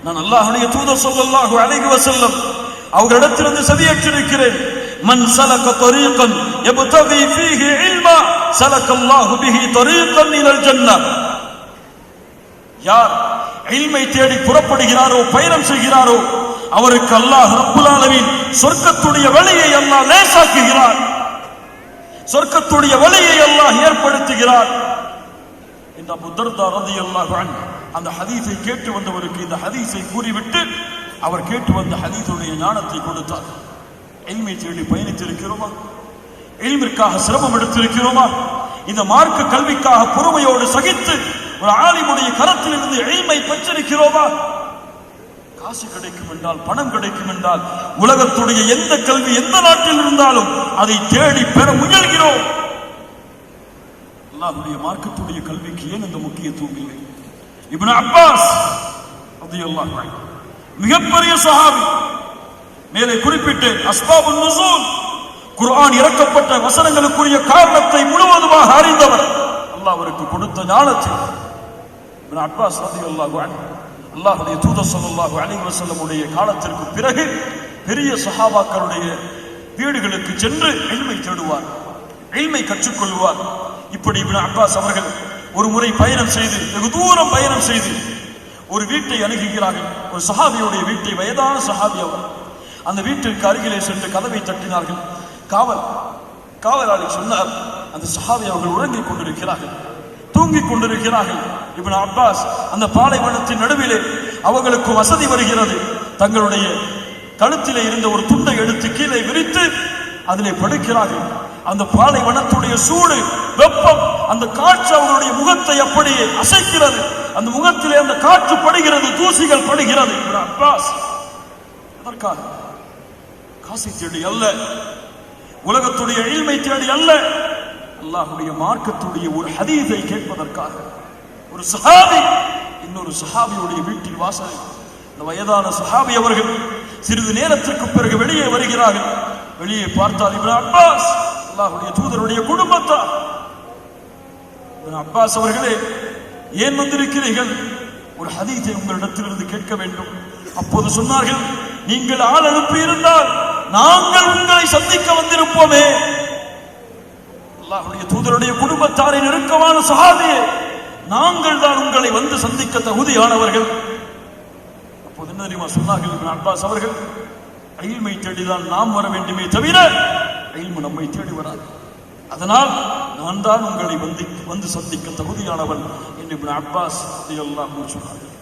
நான் அல்லாஹ்வுடைய தூதர் ஸல்லல்லாஹு அலைஹி வஸல்லம் அவர்களிடத்திலிருந்து செவியேற்றிருக்கிறேன். மன் சலக தரீகன் யப்தகி ஃபீஹி இல்மா சலக்கல்லாஹு பிஹி தரீகன் இலல் ஜன்னah. யார் இல்மை தேடி புறப்படுகிறாரோ, பயணம் செய்கிறாரோ, அவருக்கு அல்லாஹ் ரப்புல் ஆலமீன் சொர்க்கத்துடைய வழியை அல்லாஹ் லேசாக்குகிறார், சொர்க்கத்துடைய வழியை அல்லாஹ் ஏற்படுத்துகிறார் என்று அபூ தர்தா ரலியல்லாஹு அன்ஹு அந்த ஹதீஸை கேட்டு வந்தவருக்கு இந்த ஹதீஸை கூறிவிட்டு அவர் கேட்டு வந்த ஹதீஸுடைய ஞானத்தை கொடுத்தார். இல்மை தேடி பயணித்திருக்கிறோமா? இல்மிற்காக சிரமம் எடுத்திருக்கிறோமா? இந்த மார்க்க கல்விக்காக பொறுமையோடு சகித்து ஒரு ஆலிமுடைய கரத்தில் இருந்து இல்மை பெற்றிருக்கிறோமா? காசு கிடைக்கும் என்றால், பணம் கிடைக்கும் என்றால், உலகத்துடைய எந்த கல்வி எந்த நாட்டில் இருந்தாலும் அதை தேடி பெற முயல்கிறோம். அல்லாஹ்வுடைய மார்க்கத்துடைய கல்விக்கு ஏன் இந்த முக்கியத்துவம் இல்லை? இப்னு அப்பாஸ் ரலியல்லாஹு அன்ஹு மிகப்பெரிய சஹாபி, மேலே குறிப்பிட்டு அஸ்பாபுன் நுஸூல், குர்ஆன் இறக்கப்பட்ட வசனங்களுக்குரிய காரணத்தை முழுவதுமாக அறிந்தவர். அல்லாஹ் அவருக்கு கொடுத்த ஞானத்தை இப்னு அப்பாஸ் ரலியல்லாஹு அன்ஹு அல்லாஹ்வுடைய தூதர் ஸல்லல்லாஹு அலைஹி வஸல்லம் உடைய காலத்திற்கு பிறகு பெரிய சஹாபாக்களுடைய வீடுகளுக்கு சென்று இல்மை தேடுவார், இல்மை கற்றுக்கொள்வார். இப்படி இப்னு அப்பாஸ் அவர்கள் ஒரு முறை பயணம் செய்து, வெகு தூரம் பயணம் செய்து ஒரு வீட்டை அணுகுகிறார்கள். ஒரு சஹாபியுடைய வீட்டை, வயதான சஹாபி அவர். அந்த வீட்டிற்கு அருகிலே சென்று கதவை தட்டினார்கள். காவலாளி சொன்னார், அந்த சஹாபி அவர்கள் உறங்கிக் கொண்டிருக்கிறார்கள், தூங்கிக் கொண்டிருக்கிறார்கள். இப்னு அப்பாஸ் அந்த பாலைவனத்தின் நடுவிலே அவர்களுக்கு வசதி வருகிறது, தங்களுடைய கழுத்திலே இருந்த ஒரு துண்டை எடுத்து கீழே விரித்து அதிலே படுக்கிறார்கள். அந்த பாலைவனத்துடைய சூடு, வெப்பம், அந்த காற்று அவர்களுடைய முகத்தை அப்படியே அசைக்கிறது. அந்த முகத்திலே அந்த காற்று படுகிறது, தூசிகள் படுகிறது. இப்னு அப்பாஸ் அதற்காக காசை தேடி அல்ல, உலகத்துடைய இல்மை தேடி அல்ல, அல்லாஹ்வுடைய மார்க்கத்துடைய ஒரு ஹதீஸை கேட்பதற்காக ஒரு சஹாபி இன்னொரு சஹாபியுடைய வீட்டில் வாசல். இந்த வயதான சஹாபி அவர்கள் சிறிது நேரத்திற்கு பிறகு வெளியே வருகிறார்கள். வெளியே பார்த்தால் இப்னு அப்பாஸ், அல்லாஹ்வுடைய தூதருடைய குடும்பத்தார். இப்னு அப்பாஸ் அவர்களே, ஏன் வந்திருக்கிறீர்கள்? ஒரு ஹதீஸை உங்களிடத்திலிருந்து கேட்க வேண்டும். அப்போது சொன்னார்கள், நீங்கள் ஆள் அனுப்பி இருந்தால் நாங்கள் உங்களை சந்திக்க வந்திருப்போமே. அல்லாஹ்வுடைய தூதருடைய குடும்பத்தாரின் நெருக்கமான சஹாபியே, நாங்கள் தான் உங்களை வந்து சந்திக்க தகுதியானவர்கள். அப்போது என்ன தெரியுமா சொன்னார்கள் இப்னு அப்பாஸ் அவர்கள்? இல்மை தேடிதான் நாம் வர வேண்டுமே தவிர இல்மு நம்மை தேடி வராது. அதனால் நான் தான் உங்களை வந்து சந்திக்க தகுதியானவன் என்று இப்னு அப்பாஸ் ரலியல்லாஹு அன்ஹு சொன்னார்கள்.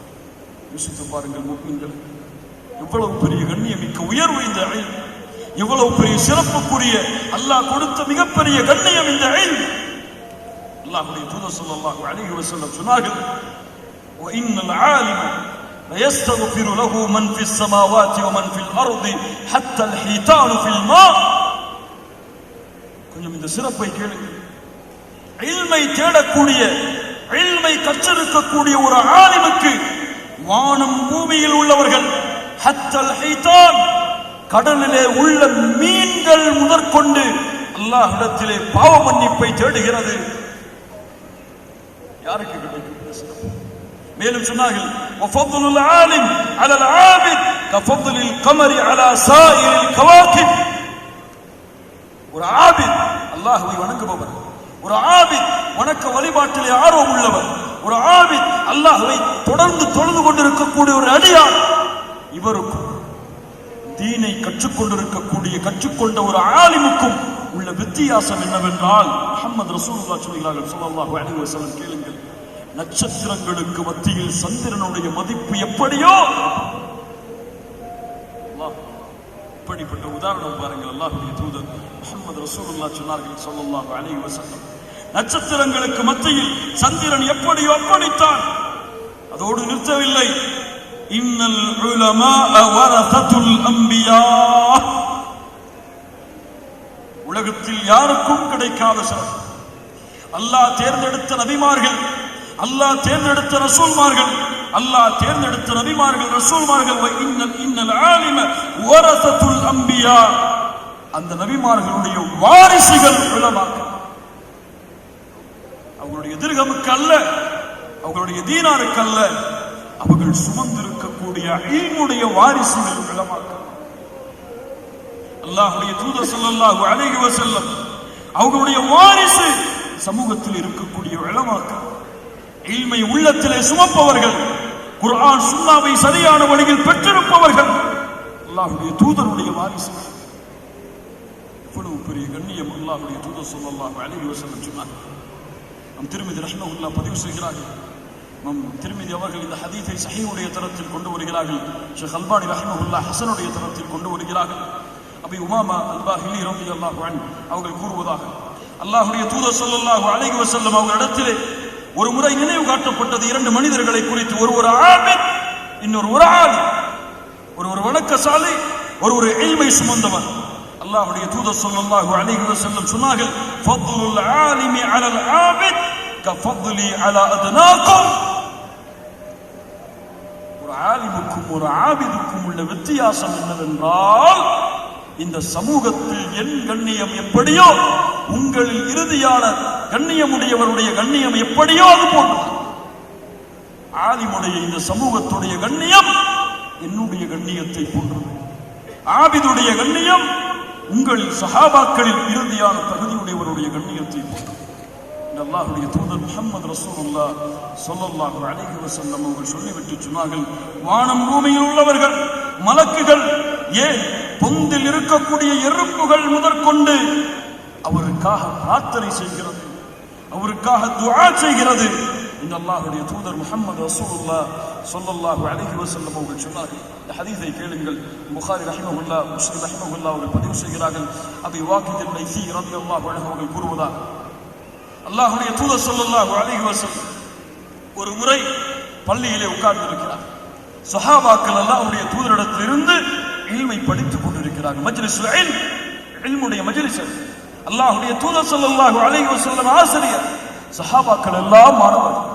யோசித்து பாருங்கள் முஃமின்கள், எவ்வளவு பெரிய கண்ணியமிக்க உயர்வு இந்த இல்ம், எவ்வளவு பெரிய சிறப்புக்குரிய அல்லாஹ் கொடுத்த மிகப்பெரிய கண்ணியம் இந்த இல்ம். அல்லாஹ்வுடைய தூதர் ஸல்லல்லாஹு அலைஹி வஸல்லம் சொன்னார்கள், வ இன்னல் ஆலிம லயஸ்தக்ஃபிரு லஹு மன் ஃபிஸ் ஸமாவாதி வ மன் ஃபில் அர்தி ஹத்தா அல் ஹீதானு ஃபில் மா. கொஞ்சம் இந்த சிறப்பை கேளுங்கள். இல்மை தேடக்கூடிய, இல்மை கற்றிருக்கக்கூடிய ஒரு ஆலிமுக்கு வானம் பூமியில் உள்ளவர்கள், ஹத்தா அல் ஹீதான், கடலிலே உள்ள மீன்கள் முதற்கொண்டு அல்லாஹ்விடத்திலே பாவ மன்னிப்பை தேடுகிறது. யாருக்கு கிடைக்கும்? மேலும் சொன்னார்கள், வஃபதுல் ஆலிம் அலல் ஆபித் கஃபதுலில் கமரி அலா சாயிரில் கவாகிப். ஒரு ஆபித், அல்லாஹ்வை வணங்குபவர், ஒரு ஆபித் வணக்க வழிபாட்டிலே ஆர்வம் உள்ளவர், ஒரு ஆபித் அல்லாஹ்வை தொடர்ந்து தொழுது கொண்டிருக்கக்கூடிய ஒரு அடியார், இவருக்கும் தீனை கற்றுக்கொண்ட ஒரு ஆலிமுக்கும் உள்ள வித்தியாசம் என்னவென்றால் முஹம்மது ரசூலுல்லாஹ் சொல்கிறார்கள் ஸல்லல்லாஹு அலைஹி வஸல்லம், கேளுங்கள், நட்சத்திரங்களுக்கு மத்தியில் சந்திரனுடைய மதிப்பு எப்படியோ இப்படிப்பட்ட உதாரணம் பாருங்கள். அல்லாஹ்வுடைய தூதர் முஹம்மது ரசூலுல்லாஹ் சொன்னார்கள் ஸல்லல்லாஹு அலைஹி வஸல்லம், நட்சத்திரங்களுக்கு மத்தியில் சந்திரன் எப்படியோ அப்படித்தான். அதோடு நிறுத்தவில்லை, இன்னல் உலமாஅ வரஸத்துல் அன்பியா, உலகத்தில் யாருக்கும் கிடைக்காத சிறப்பு, அல்லாஹ் தேர்ந்தெடுத்த நபிமார்கள், அல்லாஹ் தேர்ந்தெடுத்த ரசூல்மார்கள், அல்லாஹ் தேர்ந்தெடுத்த நபிமார்கள் ரசூல்மார்கள், இன்னல் ஆலிம வரஸத்துல் அன்பியா, அந்த நபிமார்களுடைய வாரிசுகள் உலமாக்கள். அவங்களுடைய திர்ஹமுக்கு அல்ல, அவங்களுடைய தீனாருக்கு அல்ல, அவர்கள் சுமந்திருக்கக்கூடிய இல்முடைய வாரிசுகள் உலமாக்கள். அல்லாஹ்வுடைய தூதர் ஸல்லல்லாஹு அலைஹி வஸல்லம் அவர்களுடைய வாரிசு சமூகத்தில் இருக்கக்கூடிய உலமாக்கள், இல்மை உள்ளத்திலே சுமப்பவர்கள், குர்ஆன் சுன்னாவை சரியான வழியில் பெற்றிருப்பவர்கள், அல்லாஹ்வுடைய தூதருடைய வாரிசுகள். இவ்வளவு பெரிய கண்ணியம் அல்லாஹ்வுடைய தூதர் ஸல்லல்லாஹு அலைஹி வஸல்லம் சொன்னார். நம் திருமிதி ரஹ்மத்துல்லாஹ் பதிவு செய்கிறார்கள். நம் திருமிதி அவர்கள் இந்த ஹதீஸை ஸஹீஹுடைய தரத்தில் கொண்டு வருகிறார்கள். ஷேக் அல்பானி ரஹ்மத்துல்லாஹ் ஹஸனுடைய தரத்தில் கொண்டு வருகிறார்கள். அபி உமாமா அல்-பாஹிலி ரலியல்லாஹு அன்ஹு அவர்கள் கூறுவதாக, அல்லாஹ்வுடைய தூதர் ஸல்லல்லாஹு அலைஹி வஸல்லம் அவர்களிடத்திலே ஒரு முறை நினைவு காட்டப்பட்டது இரண்டு மனிதர்களை குறித்து. ஒரு ஆபித், இன்னொரு ஆலிம். ஒரு வணக்கசாலி, ஒரு இல்மை சுமந்தவர். அல்லாஹ்வுடைய தூதர் ஸல்லல்லாஹு அலைஹி வஸல்லம் சொன்னார்கள், ஃபض்லுல் ஆலிமி அலல் ஆபித் கஃபض்லி அலா அத்னாக்கும். ஒரு ஆலிமுக்கும் ஒரு ஆபிதுக்கும் உள்ள வித்தியாசம் என்னவென்றால், இந்த சமூகத்தில் என் கண்ணியம் எப்படியோ உங்களில் இறுதியான கண்ணியமுடையவருடைய கண்ணியம் எப்படியோ அது போன்று ஆலிமுடைய இந்த சமூகத்துடைய கண்ணியம் என்னுடைய கண்ணியத்தை போன்றது. ஆபிதுடைய கண்ணியம் உங்களில் சஹாபாக்களில் இறுதியான தகுதியுடையவருடைய கண்ணியத்தை போன்றது. அல்லாஹ்வுடைய தூதர் முஹம்மது ரசூலுல்லாஹ் ஸல்லல்லாஹு அலைஹி வஸல்லம் அவர்கள் சொல்லிவிட்டு சொன்னார்கள், வானம் பூமியில் உள்ளவர்கள், மலக்குகள், ஏன் பொந்தில் இருக்கக்கூடிய எறும்புகள் முதற்கொண்டு அவருக்காக பிரார்த்தனை செய்கிறது, அவருக்காக துஆ செய்கிறது. இந்த அல்லாஹ்வுடைய தூதர் முஹம்மது ரசூலுல்லாஹ் ஸல்லல்லாஹு அலைஹி வஸல்லம் அவர்கள் சொன்னார்கள். இந்த ஹதீஸை கேளுங்கள். புகாரி ரஹிமஹுல்லாஹ், முஸ்லிம் ரஹிமஹுல்லாஹ் அவர்கள் பதிவு செய்கிறார்கள். அபி வாக்கித் அல்-லைஸி ரலியல்லாஹு அன்ஹு அவர்கள் கூறுவதாக, அல்லாஹ்வுடைய தூதர் ஸல்லல்லாஹு அலைஹி வஸல்லம் ஒரு முறை பள்ளியிலே உட்கார்ந்து இருக்கிறார். சஹாபாக்கள் அல்லாஹ்வுடைய தூதரிடத்திலிருந்து இல்மை படித்துக் கொண்டிருக்கிறார்கள். மஜ்லிஸுல் இல்ம், இல்முடைய மஜ்லிஸ். அல்லாஹ்வுடைய தூதர் ஸல்லல்லாஹு அலைஹி வஸல்லம் ஆசிரியர், சஹாபாக்கள் எல்லாம் மாணவர்கள்.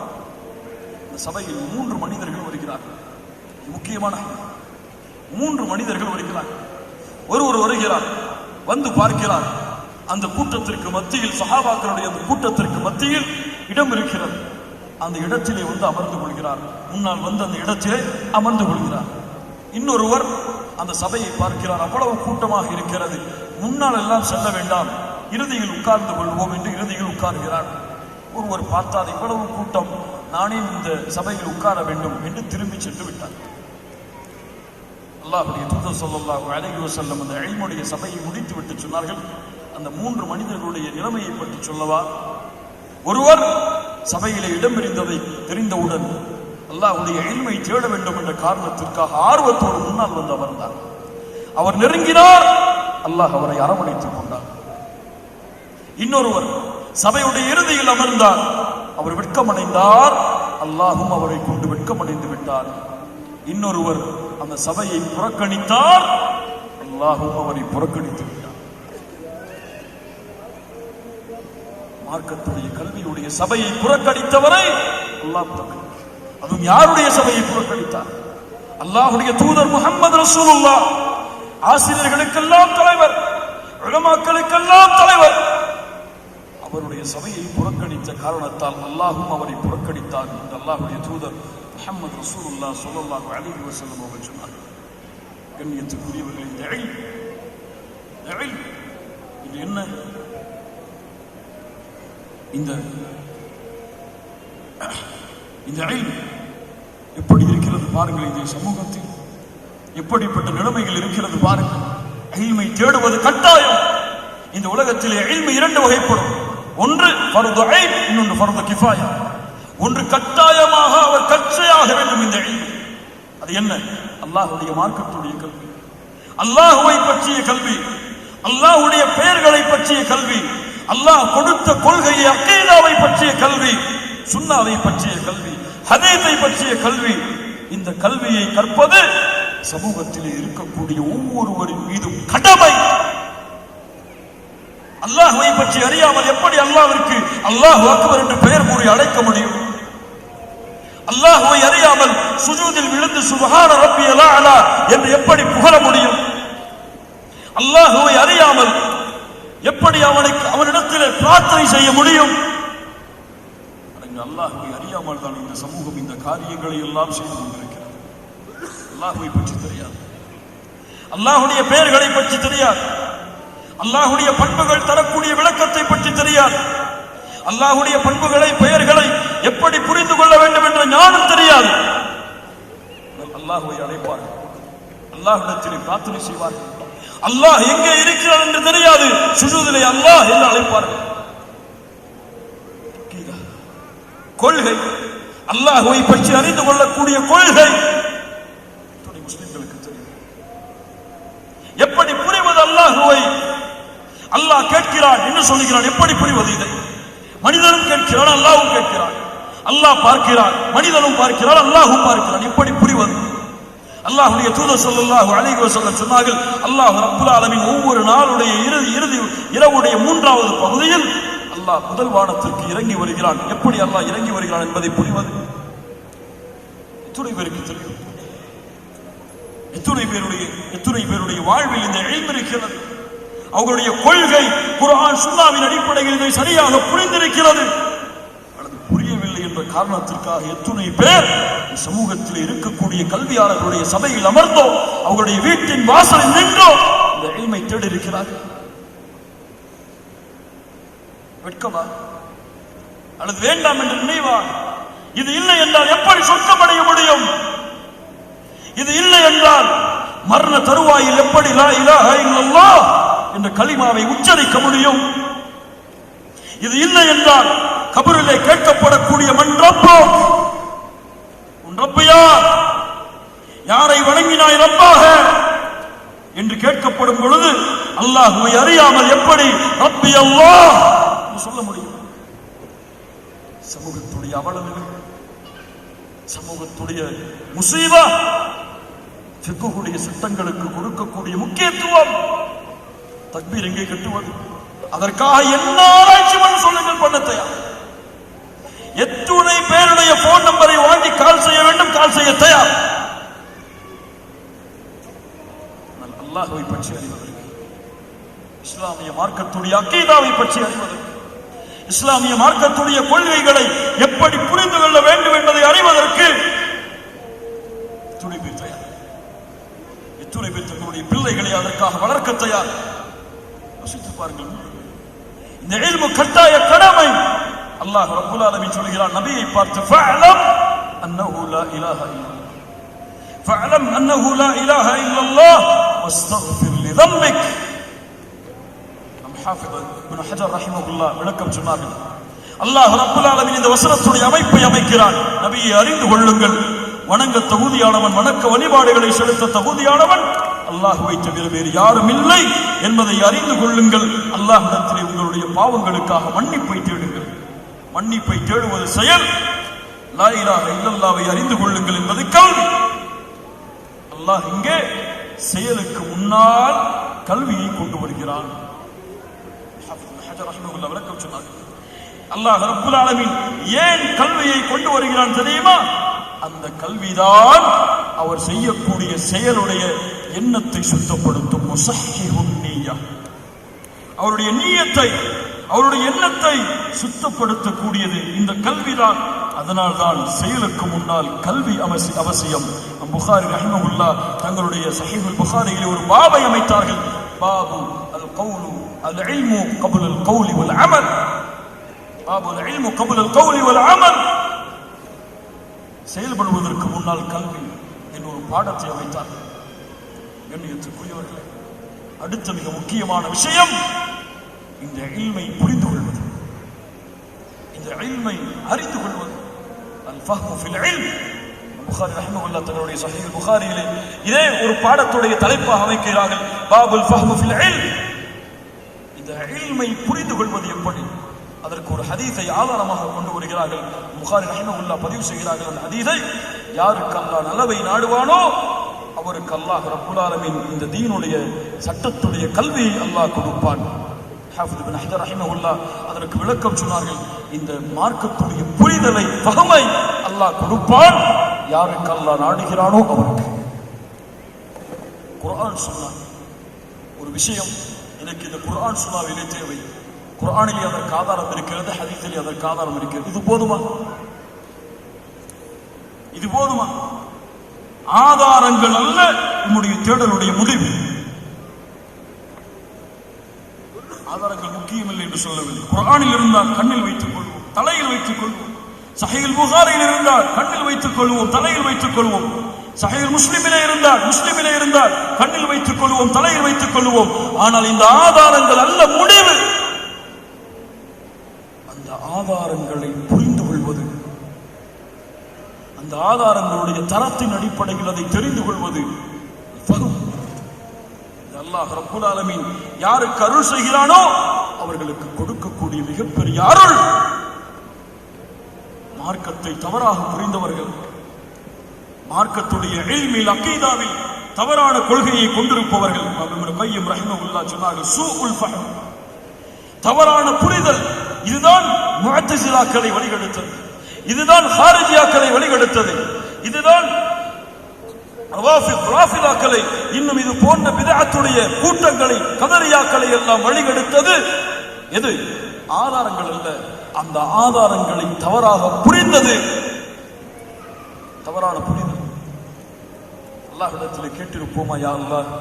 இந்த சபையில் 3 மனிதர்கள் வருகிறார்கள். முக்கியமான 3 மனிதர்கள் வருகிறார்கள். ஒருவர் வருகிறார், வந்து பார்க்கிறார், அந்த கூட்டத்திற்கு மத்தியில், சஹாபாக்களுடைய அந்த கூட்டத்திற்கு மத்தியில் இடம் இருக்கிறது. அந்த இடத்திலே வந்து அமர்ந்து கொள்கிறார். முன்னால் வந்து அந்த இடத்திலே அமர்ந்து கொள்கிறார். இன்னொருவர் அந்த சபையை பார்க்கிறார், அவ்வளவு கூட்டமாக இருக்கிறது, முன்னால் எல்லாம் செல்ல வேண்டாம், இறுதியில் உட்கார்ந்து கொள்வோம் என்று இறுதியில் உட்கார்கிறார். ஒருவர் பார்த்தார், இவ்வளவு கூட்டம், நானே இந்த சபையில் உட்கார வேண்டும் என்று திரும்பி சென்று விட்டார். அல்லாஹ்வுடைய தூதர் ஸல்லல்லாஹு அலைஹி வஸல்லம் அந்த இல்முடைய சபையை முடித்து விட்டு சொன்னார்கள், அந்த 3 மனிதர்களுடைய நிலைமையை பற்றி சொல்லவா? ஒருவர் சபையிலே இடம் பிரிந்ததை தெரிந்தவுடன் அல்லாஹ்வுடைய இல்மை தேட வேண்டும் என்ற காரணத்திற்காக ஆர்வத்தோடு முன்னால் வந்து அமர்ந்தார். அவர் நெருங்கினார், அல்லாஹ் அவரை அரவணைத்துக் கொண்டார். இன்னொருவர் சபையுடைய இறுதியில் அமர்ந்தார், அவர் வெட்கமடைந்தார், அல்லாஹும் அவரை கொண்டு வெட்கமடைந்து விட்டார். இன்னொருவர் அந்த சபையை புறக்கணித்தார், அல்லாஹும் அவரை புறக்கணித்து விட்டார். மார்க்கத்துடைய கல்வியுடைய சபையை புறக்கணித்தவரை அல்லாஹ் புறக்கணித்தார். அதுவும் யாருடைய சபையை புறக்கணித்தார்? அல்லாஹ்வுடைய தூதர் முஹம்மது ரசூலுல்லாஹ், ஆசிரியர்களுக்கெல்லாம் தலைவர், உலமாக்களுக்கெல்லாம் தலைவர். அவருடைய சபையை புறக்கணித்த காரணத்தால் அல்லாஹும் அவரை புறக்கணித்தார் என்று அல்லாஹ்வுடைய தூதர் முஹம்மது ரசூலுல்லாஹ் ஸல்லல்லாஹு அலைஹி வஸல்லம் அவர்கள் சொன்னார்கள். கண்ணியத்துக்குரியவர்களே, இந்த இல்ம் இது என்ன? இந்த இல்ம் எப்படி இருக்கிறது பாருங்கள். இந்த சமூகத்தில் எப்படிப்பட்ட நிலைமைகள் இருக்கிறது பாருங்கள். இல்மை தேடுவது கட்டாயம். இந்த உலகத்திலே இல்மை இரண்டு வகைப்படும். ஒன்று ஃபர்து ஐன், இன்னொன்று ஃபர்து கிஃபாயா. ஒன்று கட்டாயமாக அவர் கற்றையாக வேண்டும் இந்த இல்மை. அது என்ன? அல்லாஹ்வுடைய மார்க்கத்துடைய கல்வி, அல்லாஹ்வை பற்றிய கல்வி, அல்லாஹ்வுடைய பெயர்களை பற்றிய கல்வி, அல்லாஹ் கொடுத்த கொள்கையை அக்கீதாவை பற்றிய கல்வி, சுன்னாவை பற்றிய கல்வி, ஹதீஸை பற்றிய கல்வி. இந்த கல்வியை கற்பது சமூகத்திலே இருக்கக்கூடிய ஒவ்வொருவரின் மீதும் கடமை. அல்லாஹ்வை பற்றி அறியாமல் எப்படி அல்லாஹ்விற்கு அல்லாஹு அக்பர் என்று பெயர் கூறி அழைக்க முடியும்? அல்லாஹ்வை அறியாமல் சுஜூதில் விழுந்து சுப்ஹான ரப்பியல் அலா என்று எப்படி புகழ முடியும்? அல்லாஹ்வை அறியாமல் எப்படி அவனிடத்தில் பிரார்த்தனை செய்ய முடியும்? அல்லாஹ்வை அறியாமல் தான் இந்த சமூகம் இந்த காரியங்களை எல்லாம் செய்து கொண்டிருக்கிறது. அல்லாஹ்வை பற்றி தெரியாது, அல்லாஹ்வுடைய பெயர்களை பற்றி தெரியாது, அல்லாஹ்வுடைய பண்புகள் தரக்கூடிய விளக்கத்தை பற்றி தெரியாது, அல்லாஹ்வுடைய பண்புகளை பெயர்களை எப்படி புரிந்து கொள்ள வேண்டும் என்ற ஞானம் தெரியாது. அல்லாஹ்வை அழைப்பார்கள், அல்லாஹ்விடத்திலே பிரார்த்தனை செய்வார்கள். அல்லாஹ் எங்கே இருக்கிறார் என்று தெரியாது, சுஜூதிலே அல்லாஹ் என்று அழைப்பார்கள். கொள்கை, அல்லாஹ்வை பற்றி அறிந்து கொள்ளக்கூடிய கொள்கை முஸ்லிம்களுக்கு தெரியும். எப்படி புரிவது அல்லாஹ்வை? அல்லாஹ் கேட்கிறான் என்று சொல்லுகிறான். எப்படி புரிவது இதை? மனிதனும் கேட்கிறான், அல்லாஹ்வும் கேட்கிறான். அல்லாஹ் பார்க்கிறான், மனிதனும் பார்க்கிறான், அல்லாஹ்வும் பார்க்கிறான். எப்படி புரிவது? அல்லாஹ்வுடைய தூதர் ஸல்லல்லாஹு அலைஹி வஸல்லம் சொன்னார்கள், அல்லாஹ் ரப்புல் ஆலமீன் ஒவ்வொரு நாளுடைய இறுதி இரவுடைய 3வது பகுதியில் அல்லாஹ் முதல் வானத்திற்கு இறங்கி வருகிறான். எப்படி அல்லாஹ் இறங்கி வருகிறான் என்பதை புரிவது எத்துணை பேருக்கு தெரியும்? எத்துணை பேருடைய வாழ்வில் இந்த இல்ம் இருக்கிறது? அவர்களுடைய கொள்கை குர்ஆன் சுன்னாவின் அடிப்படையில் இதை சரியாக புரிந்திருக்கிறது. அல்லது புரியவில்லை என்ற காரணத்திற்காக எத்துணை பேர் சமூகத்தில் இருக்கக்கூடிய கல்வியாளர்களுடைய சபையில் அமர்ந்தோ, அவர்களுடைய வீட்டின் வாசலில் நின்றோ இந்த இல்மை தேடி இருக்கிறார்கள். வெட்கமா? அல்லது வேண்டாம் என்று நினைவா? இது இல்லை என்றால் எப்படி சொர்க்கமடைய முடியும்? இது இல்லை என்றால் மரண தருவாயில் எப்படி லா இலாஹா இல்லல்லாஹ் என்ற கலிமாவை உச்சரிக்க முடியும்? இது இல்லை என்றால் கபரிலே கேட்கப்படக்கூடிய மன் ரப்பக், உன் ரப்பு யார், யாரை வணங்கினாய் ரப்பாக என்று கேட்கப்படும் பொழுது அல்லாஹ்வை அறியாமல் எப்படி ரப்பி அல்லாஹ் சொல்ல முடியும்? சமூகத்துடைய அவலங்கள், சமூகத்துடைய முசீபா, ஃபிக்ஹுடைய சட்டங்களுக்கு கொடுக்கக்கூடிய முக்கியத்துவம். தக்பீர் எங்கே கட்டுவது? அதற்காக என்ன ஆராய்ச்சி சொல்லுங்கள் பண்ண தயார். எத்துணை பேருடைய போன் நம்பரை வாங்கி கால் செய்ய வேண்டும், கால் செய்ய தயார். அல்லாஹ்வை பற்றி அறிவதற்கு, இஸ்லாமிய மார்க்கத்துடைய அக்கீதாவை பற்றி அறிவதற்கு, இஸ்லாமிய மார்க்கத்துடைய கொள்கைகளை எப்படி புரிந்து கொள்ள வேண்டும் என்பதை அறிவதற்கு எத்துணை பேர் தயார்? எத்துணை பேர் தங்களுடைய பிள்ளைகளை அதற்காக வளர்க்க தயார்? யோசித்து பாருங்கள். இந்த இல்மு கட்டாய கடமை. அல்லாஹ் ரப்புல் ஆலமீன் சொல்கிறான் நபியை பார்த்து, ஃபஅலம் அன்னஹு லா இலாஹா இல்லல்லாஹ், ஃபஅலம் அன்னஹு லா இலாஹா இல்லல்லாஹ் வஸ்தக்ஃபிர் லிதம்பிக். ஹாஃபிஸ் இப்னு ஹஜர் ரஹிமஹுல்லாஹ் விளக்கம் சொன்னார்கள். அல்லாஹ் ரப்புல் ஆலமீன் இந்த வசனத்துடைய அமைப்பை அமைக்கிறான். நபியை அறிந்து கொள்ளுங்கள், வணங்க தகுதியானவன், வணக்க வழிபாடுகளை செலுத்த தகுதியானவன் அல்லாஹ்வை தவிர வேறு யாரும் இல்லை என்பதை அறிந்து கொள்ளுங்கள். அல்லாஹ்விடத்திலே உங்களுடைய பாவங்களுக்காக மன்னிப்பை தேடுங்கள். மன்னிப்பை தேடுவது செயல், லா இலாஹா இல்லல்லாஹ்வை அறிந்து கொள்ளுங்கள் என்பது கல்வி. அல்லாஹ் இங்கே செயலுக்கு முன்னால் கல்வியை கொண்டு வருகிறான். விளக்கம் சொன்னார்கள். அல்லாஹ் ரப்புல் ஆலமீன் ஏன் கல்வியை கொண்டு வருகிறான் தெரியுமா? அந்த கல்விதான் அவர் செய்யக்கூடிய செயலுடைய எண்ணத்தை சுத்தப்படுத்தும். முஸஹ்ஹிஹுன் நிய்யா, அவருடைய நிய்யத்தை, அவருடைய எண்ணத்தை சுத்தப்படுத்தக்கூடியது இந்த கல்விதான். அதனால்தான் செயலுக்கு முன்னால் கல்வி அவசியம். புகாரி ரஹிமஹுல்லாஹ் தங்களுடைய ஸஹீஹுல் புகாரியிலே ஒரு பாபை அமைத்தார்கள். பாபு அல் கௌலு அல் இல்மு கப்ல அல் கௌலி வல் அமல். பாபு அல் இல்மு கப்ல அல் கௌலி வல் அமல். செயல்படுவதற்கு முன்னால் கல்வி என்னொரு பாடத்தை அமைத்தார்கள். கண்ணியத்துக்குரியவர்களே, அடுத்த மிக முக்கியமான விஷயம் இந்த இல்மை புரிந்து கொள்வது, இந்த இல்மை அறிந்து கொள்வது. அல் ஃபஹ்மு ஃபில் இல்ம். புகாரி ரஹ்மத்துல்லாஹி தன்னுடைய ஸஹீஹ் புகாரியிலே இதே ஒரு பாடத்துடைய தலைப்பாக அமைக்கிறார்கள், பாபுல் ஃபஹ்மு ஃபில் இல்ம். இந்த இல்மை புரிந்து கொள்வது எப்படி? அதற்கு ஒரு ஹதீஸை ஆதாரமாக கொண்டு வருகிறார்கள். புகாரி ரஹ்மத்துல்லாஹி பதிவு செய்கிறார்கள். அந்த ஹதீஸை, யாருக்கு அல்லாஹ் நலவை நாடுவானோ அவருக்கு அல்லாஹ் ரப்புல் ஆலமீன் இந்த தீனுடைய சட்டத்துடைய கல்வியை அல்லாஹ் கொடுப்பான். ஹாஃபிஸ் இப்னு ஹஜர் ரஹிமஹுல்லாஹ் அதற்கு விளக்கம் சொன்னார்கள், இந்த மார்க்கத்துடைய புரிதலை ஃபஹமை அல்லாஹ் கொடுப்பான் யாருக்கு அல்லாஹ் நாடுகிறானோ அவருக்கு. குர்ஆன் சுன்னா ஒரு விஷயம், எனக்கு இந்த குர்ஆன் சுன்னாவிலே தேவை. குர்ஆனிலே அதற்கு ஆதாரம் இருக்கிறது, ஹதீஸிலே அதற்கு ஆதாரம் இருக்கிறது. இது போதுமா? இது போதுமா? ஆதாரங்கள் அல்ல நம்முடைய தேடலுடைய முடிவு. ஆதாரங்கள் முக்கியமில்லை என்று சொல்லவில்லை. குர்ஆனில் இருந்தால் கண்ணில் வைத்துக் கொள்வோம், தலையில் வைத்துக் கொள்வோம். ஸஹீஹ் புகாரியில் இருந்தால் கண்ணில் வைத்துக் கொள்வோம், தலையில் வைத்துக் கொள்வோம். ஸஹீஹ் முஸ்லிமிலே இருந்தால் கண்ணில் வைத்துக் கொள்வோம், தலையில் வைத்துக் கொள்வோம். ஆனால் இந்த ஆதாரங்கள் அல்ல முடிவு. அந்த ஆதாரங்களை புரிந்து கொள்வது, அந்த ஆதாரங்களுடைய தரத்தின் அடிப்படையில் அதை தெரிந்து கொள்வது அல்லாஹ் ரப்புல் ஆலமீன் யாருக்கு அருள் செய்கிறானோ அவர்களுக்கு கொடுக்கக்கூடிய மிகப்பெரிய அருள். மார்க்கத்தை தவறாக புரிந்தவர்கள், மார்க்கத்துடைய இல்மில் அகீதாவில் தவறான கொள்கையை கொண்டிருப்பவர்கள், இப்னு கய்யிம் ரஹிமஹுல்லாஹ் சொன்னார்கள், சூஉல் ஃபஹம், தவறான புரிதல். இதுதான் முஅத்தஸிலாக்களை வழிகெடுத்தது, இதுதான் ஹாரிஜியாக்களை வழிகெடுத்தது, இதுதான் ராஃபிதாக்களை, இன்னும் இது போன்ற பிதஅத்துடைய கூட்டங்களை, கதரியாக்களை எல்லாம் வழிகெடுத்தது. எது? ஆதாரங்கள் அல்ல, அந்த ஆதாரங்களை தவறாக புரிந்தது, தவறான புரிதல். அல்லாஹ்விடத்தில் கேட்டிருப்போமா, யா அல்லாஹ்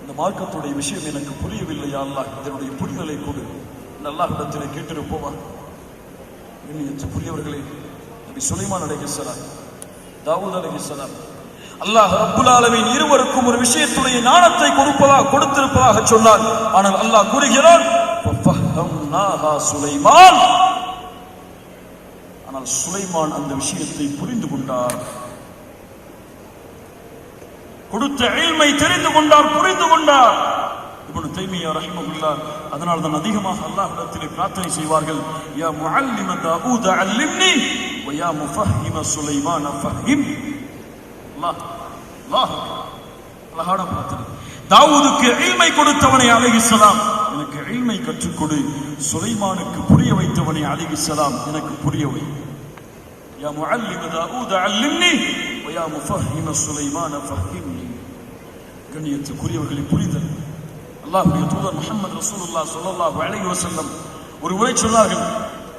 இந்த மார்க்கத்துடைய விஷயம் எனக்கு புரியவில்லை, யா அல்லாஹ் இதனுடைய புரிதலை கொடு. அல்லாஹ்விடத்தில் கேட்டிருப்போமா? புரியவர்களே, நபி சுலைமான் அலைஹிஸ்ஸலாம், தாவூத் அலைஹிஸ்ஸலாம், அல்லாஹ் ரப்புல் ஆலமீன் இருவருக்கும் ஒரு விஷயத்துடைய ஞானத்தை கொடுத்திருப்பதாக சொன்னார். ஆனால் அல்லாஹ் கூறுகிறான், ஃபஃஹம்னாஹா சுலைமான். ஆனால் சுலைமான் அந்த விஷயத்தை புரிந்து கொண்டார், கொடுத்த இல்மை தெரிந்து கொண்டார், புரிந்து கொண்டார். இப்னு தைமிய்யா ரஹிமஹுல்லாஹ் அதனால் தான் அதிகமாக அல்லாஹ்விடத்திலே பிரார்த்தனை செய்வார்கள், யா முஅல்லிம தாவூத அல்லிம்னி வ யா முஃபஹிம சுலைமான ஃபஹிம். அழகான பிரார்த்தனை. தாவூதுக்கு இல்மை கொடுத்தவனே அலைஹிஸ்ஸலாம் எனக்கு இல்மை கற்றுக் கொடு, சுலைமானுக்கு புரிய வைத்தவனே அலைஹிஸ்ஸலாம் எனக்கு புரிய வை. யா முஅல்லிம தாவூத அல்லிம்னி வ யா முஃபஹிம சுலைமான ஃபஹிம்னி. கண்ணியத்துக்குரியவர்களை புரிதல். அல்லாஹ்வுடைய தூதர் முஹம்மது ரசூலுல்லாஹ் ஸல்லல்லாஹு அலைஹி வஸல்லம் ஒரு உரை சொன்னார்கள்,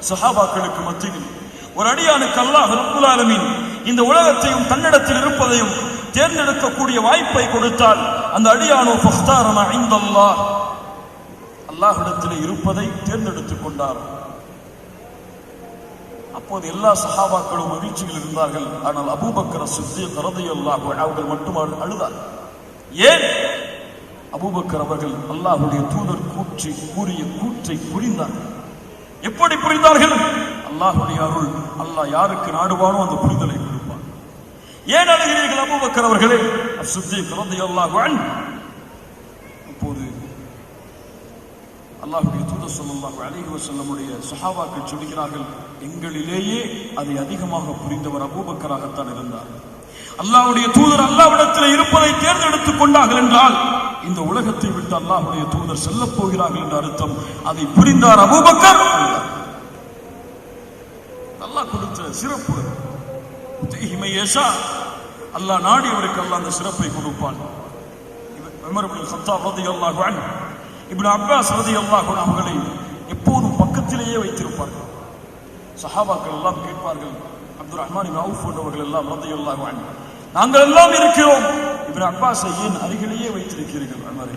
சஹாபாக்களுக்கு மத்தியில், ஒரு அடியானுக்கு அல்லாஹ் ரப்புல் ஆலமீன் இந்த உலகத்தையும் தன்னிடத்தில் இருப்பதையும் தேர்ந்தெடுக்கக்கூடிய வாய்ப்பை கொடுத்தால், அந்த அடியானோ ஃபக்தார மா இன்தல்லாஹ், அல்லாஹ்விடத்தில் இருப்பதை தேர்ந்தெடுத்துக் கொண்டார். அப்போது எல்லா சஹாபாக்களும் மகிழ்ச்சியில் இருந்தார்கள். ஆனால் அபூபக்கர் சித்தீக் ரலியல்லாஹு அன்ஹு அவர்கள் மட்டும் அழுதார். ஏன்? அபூபக்கர் அவர்கள் அல்லாஹ்வுடைய தூதர் கூறிய கூற்றை புரிந்தார்கள். எப்படி புரிந்தார்கள்? அல்லாஹ்வுடைய அருள், அல்லாஹ் யாருக்கு நாடுவானோ அந்த புரிதலை கொடுப்பான். ஏன் அழுகிறீர்கள் அபூபக்கர் அவர்களே? சித்தீக் ரலியல்லாஹு அன்ஹு அப்போது அல்லாஹ்வுடைய தூதர் ஸல்லல்லாஹு அலைஹி வஸல்லமுடைய சஹாபாக்கள் சொல்கிறார்கள், எங்களிலேயே அதை அதிகமாக புரிந்தவர் அபூபக்கராகத்தான் இருந்தார். அல்லாஹ்வுடைய தூதர் அல்லாஹ்விடத்தில் இருப்பதை தேர்ந்தெடுத்துக் கொண்டார்கள் என்றால் இந்த உலகத்தை விட்டு அல்லாஹ்வுடைய தூதர் செல்லப் போகிறார்கள் என்ற அர்த்தம். அதை புரிந்தார் அபூபக்கர். அல்லாஹ் கொடுத்த சிறப்பு, அல்லாஹ் நாடியவருக்கு அல்லாஹ் அந்த சிறப்பை கொடுப்பான். உமர் இப்னு கத்தாப் ரலியல்லாஹு அன்ஹு, இப்னு அப்பாஸ் ரலியல்லாஹு அன்ஹு அவர்களை எப்போதும் பக்கத்திலேயே வைத்திருப்பார்கள். சஹாபாக்கள் எல்லாம் கேட்பார்கள், அப்துல் ரஹ்மான் இப்னு அவுஃப் போன்றவர்கள் எல்லாம் ரலியல்லாஹு அன்ஹு, நாங்கள் எல்லாம் இருக்கிறோம், இப்னு அப்பாஸை ஏன் அருகிலேயே வைத்திருக்கிறீர்கள்? உமரே,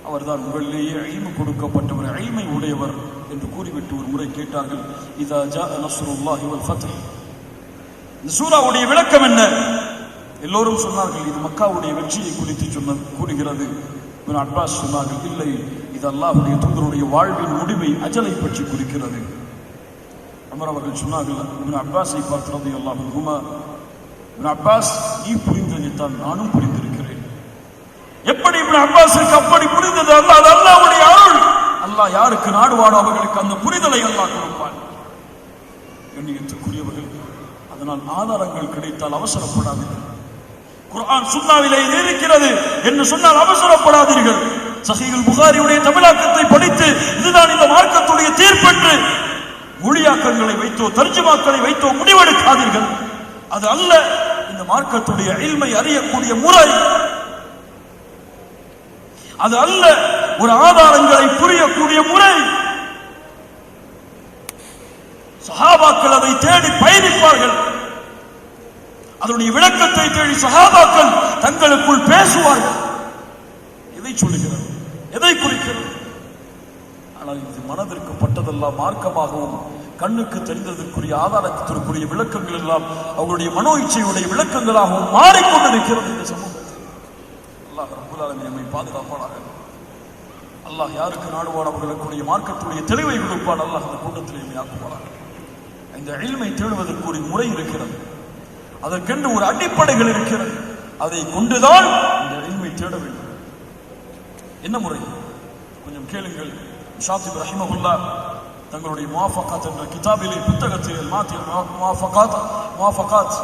அவர்தான் உங்களிலேயே இல்மு கொடுக்கப்பட்டவர், இல்மை உடையவர் என்று கூறிவிட்டு ஒரு முறை கேட்டார்கள், இதா ஜாஅ நஸ்ருல்லாஹி வல் ஃபத்ஹ், இந்த சூராவுடைய விளக்கம் என்ன எல்லோரும் சொன்னார்கள் இது மக்காவுடைய வெற்றியை குறித்து கூறுகிறது. இப்னு அப்பாஸ் சொன்னார்கள், இல்லை, இது அல்லாஹ்வுடைய தூதருடைய வாழ்வின் முடிவை, அஜலை பற்றி குறிக்கிறது. உமர் அவர்கள் சொன்னார்கள், இப்னு அப்பாஸை பார்த்து ரலியல்லாஹு அன்ஹுமா, இப்னு அப்பாஸ், நீ புரிந்ததைத்தான் நானும் புரிந்திருக்கிறேன். எப்படி இப்னு அப்பாஸுக்கு அப்படி புரிந்தது? அது அல்லாஹ்வுடைய அருள். அல்லாஹ் யாருக்கு நாடுவானோ அவர்களுக்கு அந்த புரிதலை அல்லாஹ் கொடுப்பான். கண்ணியத்துக்குரியவர்கள், அதனால் ஆதாரங்கள் கிடைத்தால் அவசரப்படாதீர்கள். குர்ஆன் சுன்னாவிலே இருக்கிறது என்று சொன்னால் அவசரப்படாதீர்கள். சஹீஹுல் புகாரியுடைய தமிழாக்கத்தை படித்து இதுதான் இந்த மார்க்கத்துடைய தீர்ப்பென்று மொழியாக்கங்களை வைத்தோ தர்ஜுமாக்களை வைத்தோ முடிவெடுக்காதீர்கள். அது அல்ல இந்த மார்க்கத்துடைய இல்மை அறியக்கூடிய முறை. அது அல்ல ஒரு ஆதாரங்களை புரியக்கூடிய முறை. சஹாபாக்கள் அதை தேடி பயணிப்பார்கள். அதனுடைய விளக்கத்தை தேடி சஹாபாக்கள் தங்களுக்குள் பேசுவார்கள். எதை சொல்லுகிறது? எதை குறிக்கிறது? ஆனால் இது மனதிற்கு பட்டதெல்லாம் மார்க்கமாகவும் கண்ணுக்கு தெரிந்ததற்குரிய ஆதாரத்திற்குரிய விளக்கங்கள் எல்லாம் அவர்களுடைய மனோ இச்சையுடைய விளக்கங்களாகவும் மாறிக்கொண்டிருக்கிறது. இந்த சமூகத்தில் அல்லாஹ் ரப்பல் ஆலமீன் நம்மை பாதுகாப்பானாக. அல்லாஹ் யாருக்கு நாடுவான் அவர்களுக்குரிய மார்க்கத்துடைய தெளிவை கொடுப்பான். அல்லாஹ் அந்த கூட்டத்தில் நம்மை ஆக்குவானாக. இந்த இல்மை தேடுவதற்கு ஒரு முறை இருக்கிறது. அதற்கென்று ஒரு அடிப்படைகள் இருக்கிறது. அதை கொண்டுதான் இந்த இல்மை தேட வேண்டும். என்ன முறை? கொஞ்சம் கேளுங்கள். ஷாத்திப் ரஹிமஹுல்லாஹ் தங்களுடைய முவாஃபகாத் என்ற கிதாபிலே, புத்தகத்தில் முவாஃபகாத்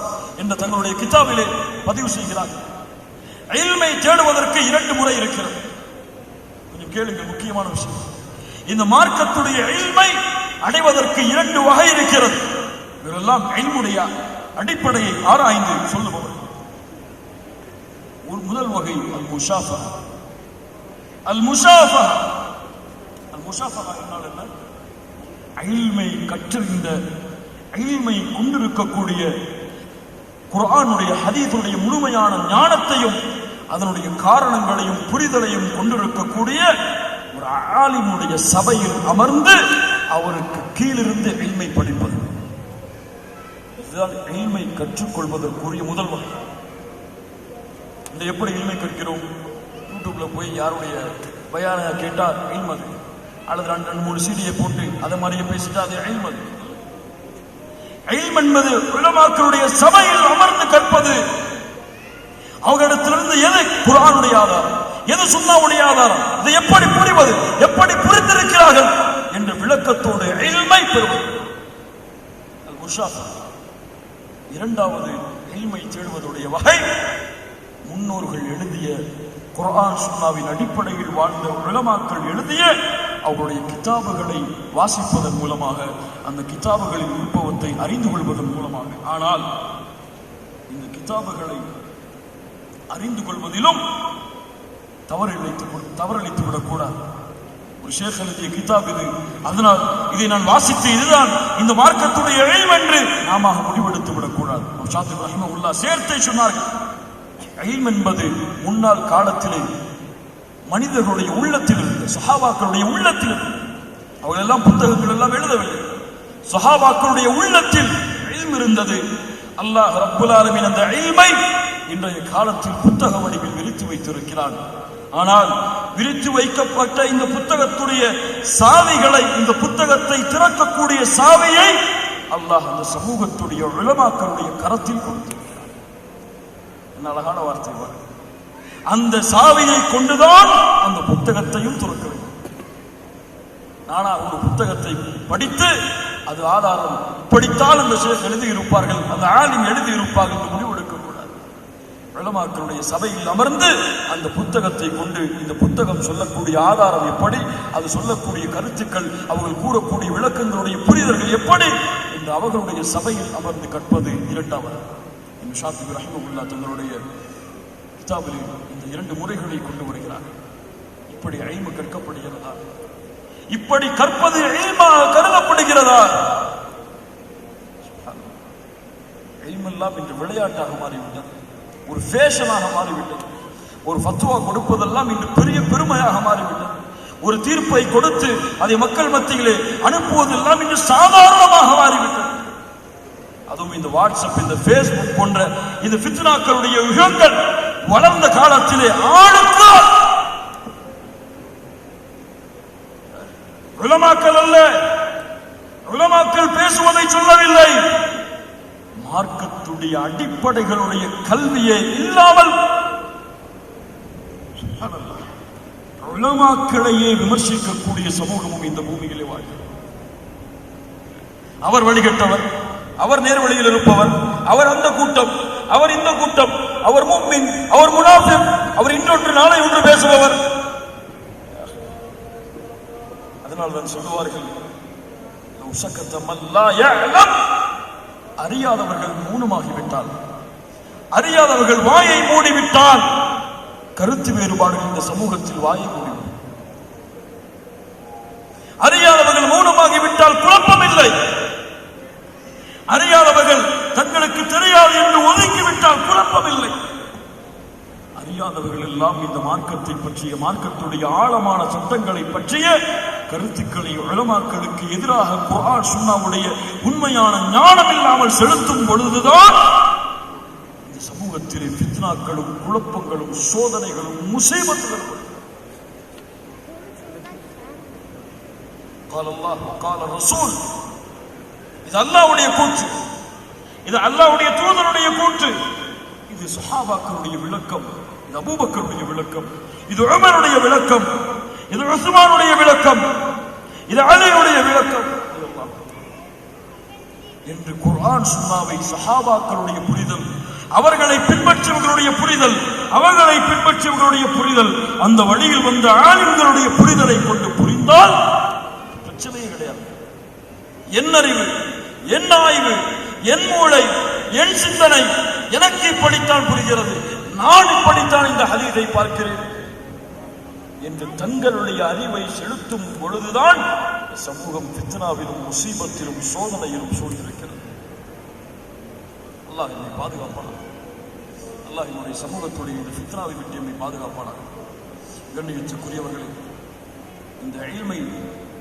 என்ற தங்களுடைய கிதாபிலே பதிவு செய்கிறார்கள். இல்மை தேடுவதற்கு 2 முறை இருக்கிறது. கொஞ்சம் கேளுங்கள், முக்கியமான விஷயம். இந்த மார்க்கத்துடைய இல்மை அடைவதற்கு 2 வகை இருக்கிறது. இவரெல்லாம் இல்முடைய அடிப்படையை ஆராய்ந்து சொல்லுபவர். ஒரு முதல் வகை அல்-முஷாஃபஹா. அல்-முஷாஃபஹா என்றால் என்ன? இல்மை கற்றறிந்த, இல்மை கொண்டிருக்கக்கூடிய, குர்ஆனுடைய ஹதீஸுடைய முழுமையான ஞானத்தையும் அதனுடைய காரணங்களையும் புரிதலையும் கொண்டிருக்கக்கூடிய ஒரு ஆலிமுடைய சபையில் அமர்ந்து அவருக்கு கீழிருந்து இல்மை படிப்பது. இதுதான் இல்மை கற்றுக்கொள்வதற்குரிய முதல் வகை. இந்த எப்படி இல்மை கற்கிறோம்? யூடியூப்ல போய் யாருடைய பயான கேட்டால் இல்மது, அல்லது 2-3 சீடியை போட்டு அதை மாதிரியே பேசிட்டா அது இல்மது. இல்ம் என்பது உலமாக்களுடைய சபையில் அமர்ந்து கற்பது. அவர்களிடத்திலிருந்து எது குர்ஆனுடைய ஆதாரம், எது சுன்னாவுடைய ஆதாரம், இதை எப்படி புரிவது, எப்படி புரிந்திருக்கிறார்கள் என்ற விளக்கத்தோடு இல்மை பெறுவது. அல்-முஷாஃபஹா. இரண்டாவது இல்மை தேடுவதுடைய வகை, முன்னோர்கள் எழுதிய குர்ஆன் சுன்னாவின் அடிப்படையில் வாழ்ந்த உலமாக்கள் எழுதிய அவருடைய கிதாபுகளை வாசிப்பதன் மூலமாக, அந்த கிதாபுகளின் உற்பவத்தை அறிந்து கொள்வதன் மூலமாக. ஆனால் இந்த கிதாபுகளை அறிந்து கொள்வதிலும் தவறளித்து விடக்கூடாது. ஒரு ஷேக் எழுதிய கிதாப் இது, அதனால் இதை நான் வாசித்து இதுதான் இந்த மார்க்கத்துடைய இல்ம் என்று நாம முடிவெடுத்து விடக்கூடாது. ஷாத்திப் ரஹிமஹுல்லாஹ் சேர்த்தே சொன்னார்கள், இல்ம் என்பது முன்னாள் காலத்திலே மனிதர்களுடைய உள்ளத்தில் இருந்த, சஹாபாக்களுடைய உள்ளத்தில் இருந்த, அவர்கள் எல்லாம் புத்தகங்கள் எல்லாம் எழுதவில்லை, சஹாபாக்களுடைய உள்ளத்தில் இல்ம் இருந்தது. அல்லாஹ் ரப்புல் ஆலமீன் அந்த இல்மை இன்றைய காலத்தில் புத்தக வடிவில் விரித்து வைத்திருக்கிறான். ஆனால் விரித்து வைக்கப்பட்ட இந்த புத்தகத்துடைய சாவிகளை, இந்த புத்தகத்தை திறக்கக்கூடிய சாவியை அல்லாஹ் அந்த சமூகத்துடைய உலமாக்களுடைய கரத்தில் கொடுத்திருக்கிறான். என்ன அழகான வார்த்தை பாருங்க. அந்த சாவியை கொண்டுதான் அந்த புத்தகத்தையும் திறக்க வேண்டும். நானா ஒரு புத்தகத்தை படித்து அது ஆதாரம் படித்தால் அந்த ஷேக் எழுதி இருப்பார்கள், அந்த ஆலிம் எழுதி இருப்பார்கள் என்று முடிவெடுக்கக்கூடாது. உலமாக்களுடைய சபையில் அமர்ந்து அந்த புத்தகத்தை கொண்டு இந்த புத்தகம் சொல்லக்கூடிய ஆதாரம் எப்படி, அது சொல்லக்கூடிய கருத்துக்கள், அவர்கள் கூறக்கூடிய விளக்கங்களுடைய புரிதல்கள் எப்படி என்று அவர்களுடைய சபையில் அமர்ந்து கற்பது இரண்டாவது. ஷாத்திப் ரஹிமஹுல்லாஹ் தங்களுடைய கிதாபில் இந்த 2 முறைகளை கொண்டு வருகிறார்கள். இப்படி இல்ம் கற்கப்படுகிறதா? இப்படி கற்பது இல்மாக கருதப்படுகிறதா? இல்ம் எல்லாம் இன்று விளையாட்டாக மாறிவிட்டது, ஒரு ஃபேஷனாக மாறிவிட்டது. ஒரு ஃபத்வா கொடுப்பதெல்லாம் இன்று பெரிய பெருமையாக மாறிவிட்டது. ஒரு தீர்ப்பை கொடுத்து அதை மக்கள் மத்தியிலே அனுப்புவதெல்லாம் இன்று சாதாரணமாக மாறிவிட்டது. அதுவும் இந்த வாட்ஸ்அப், இந்த பேஸ்புக் போன்ற இந்த ஃபித்னாக்களுடைய யுகங்கள் வளர்ந்த காலத்திலே ஆளுக்கு உலமாக்கள் அல்ல, உலமாக்கள் பேசுவதை சொல்லவில்லை, மார்க்கத்துடைய அடிப்படைகளுடைய கல்வியே இல்லாமல் உலமாக்களையே விமர்சிக்கக்கூடிய சமூகமும் இந்த பூமியிலே வாழ்கிறது. அவர் வழிகட்டவர், அவர் நேர்வழியில் இருப்பவர், அவர் அந்த கூட்டம், அவர் இந்த கூட்டம், அவர் முஃமின், அவர் முனாஃபிக், அவர் இன்னொன்று நாளை ஒன்று பேசுபவர். அதனால் தான் சொல்லுவார்கள், அறியாதவர்கள் மௌனமாகிவிட்டால், அறியாதவர்கள் வாயை மூடிவிட்டால் கருத்து வேறுபாடுகள் இந்த சமூகத்தில் வாயை மூடிவிடும். அறியாதவர்கள் மௌனமாகிவிட்டால் குழப்பம் இல்லை. அறியாதவர்கள் தங்களுக்கு தெரியாது என்று ஒதுக்கிவிட்டால் குழப்பம் இல்லை. அறியாதவர்கள் எல்லாம் இந்த மார்க்கத்தை பற்றிய, மார்க்கத்துடைய ஆழமான சட்டங்களை பற்றிய கருத்துக்களை உலமாக்களுக்கு எதிராக குர்ஆன் சுன்னாவுடைய உண்மையான ஞானம் இல்லாமல் செலுத்தும் பொழுதுதான் இந்த சமூகத்திலே ஃபித்னாக்களும் குழப்பங்களும் சோதனைகளும் முசீபத்துகளும். قال الله وقال الرسول, இது அல்லாஹ்வுடைய கூற்று, இது அல்லாஹ்வுடைய தூதருடைய கூற்று, இது சஹாபாக்களுடைய விளக்கம், இது அபூபக்கருடைய விளக்கம், இது உமருடைய விளக்கம், இது உஸ்மானுடைய விளக்கம், இது அலியுடைய விளக்கம் என்று குர்ஆன் சுன்னாவை சஹாபாக்களுடைய புரிதல், அவர்களை பின்பற்றியவர்களுடைய புரிதல், அவர்களை பின்பற்றியவர்களுடைய புரிதல், அந்த வழியில் வந்த ஆலிம்களுடைய புரிதலை கொண்டு புரிந்தால் பிரச்சனையே கிடையாது. என் அறிவு, என் ஆய்வு, என் மூளை, என் சிந்தனை எனக்கு இப்படித்தான் புரிகிறது, நான் இப்படித்தான் இந்த ஹதீஸை பார்க்கிறேன் என்று தங்களுடைய அறிவை செலுத்தும் பொழுதுதான் சமூகம் ஃபித்னாவிலும் முசீபத்திலும் சோதனையிலும் சூழ்ந்திருக்கிறது. அல்லாஹ் என்னை பாதுகாப்பானாக. அல்லாஹ் என்னுடைய சமூகத்துடைய இந்த ஃபித்னாவை விட்டு என்னை பாதுகாப்பானாக. கண்ணியத்துக்குரியவர்களே, இந்த இல்மை,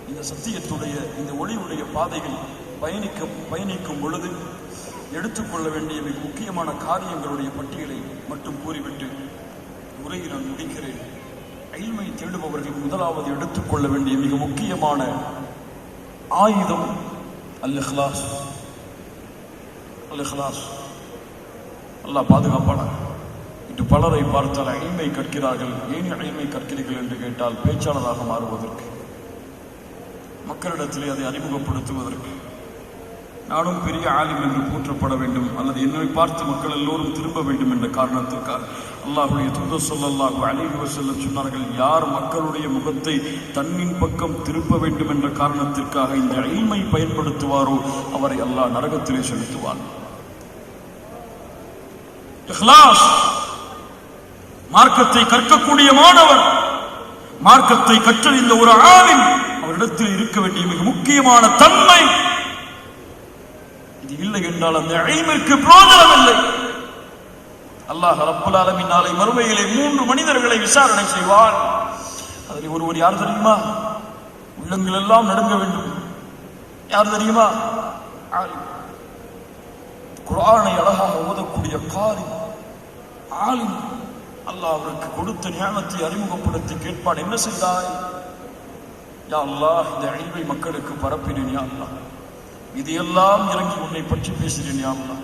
இந்த சத்தியத்துடைய, இந்த ஒளியுடைய பாதைகள் பயணிக்கும் பொழுது எடுத்துக்கொள்ள வேண்டிய மிக முக்கியமான காரியங்களுடைய பட்டியலை மட்டும் கூறிவிட்டு உரையை நான் முடிக்கிறேன். இல்மை தேடுபவர்கள் முதலாவது எடுத்துக்கொள்ள வேண்டிய மிக முக்கியமான ஆயுதம் அல்-இஹ்லாஸ். அல்-இஹ்லாஸ். அல்லாஹ் பாதுகாப்பானாக. இன்று பலரை பார்த்தால் இல்மை கற்கிறார்கள். ஏன் இல்மை கற்கிறீர்கள் என்று கேட்டால் பேச்சாளராக மாறுவதற்கு, மக்களிடத்திலே அதை அறிமுகப்படுத்துவதற்கு, நானும் பெரிய ஆலிம் என்று போற்றப்பட வேண்டும், அல்லது என்னை பார்த்து மக்கள் எல்லோரும் திரும்ப வேண்டும் என்ற காரணத்திற்காக அல்லாஹ்வுடைய தூதர் ஸல்லல்லாஹு அலைஹி வஸல்லம் சொன்னார்கள், யார் மக்களுடைய முகத்தை தன்னின் பக்கம் திருப்ப வேண்டும் என்ற காரணத்திற்காக இந்த இல்மை பயன்படுத்துவாரோ அவரை அல்லாஹ் நரகத்திலே செலுத்துவான். இஹ்லாஸ். மார்க்கத்தை கற்கக்கூடிய மாணவர், மார்க்கத்தை கற்றறிந்த ஒரு ஆலிம், அவரிடத்தில் இருக்க வேண்டிய மிக முக்கியமான தன்மை இது இல்லை என்றால் அந்த இல்மிற்கு பிரயோஜனம் இல்லை. அல்லாஹ் ரப்புல் ஆலமீன் நாளை மறுமையிலே 3 மனிதர்களை விசாரணை செய்வார். அதில் ஒருவர் யார் தெரியுமா? உள்ளங்கள் எல்லாம் நடுங்க வேண்டும். யார் தெரியுமா? ஆலிம். குர்ஆனை அழகாக ஓதக்கூடிய காரி ஆலிம். அல்லாஹ் அவருக்கு கொடுத்த நியாமத்தை அறிமுகப்படுத்தி கேட்பான், என்ன செய்தாய்? யா அல்லாஹ், இந்த இல்மை மக்களுக்கு பரப்பினேன் யா அல்லாஹ், இதையெல்லாம் இறங்கி உன்னை பற்றி பேசினேன் யா அல்லாஹ்,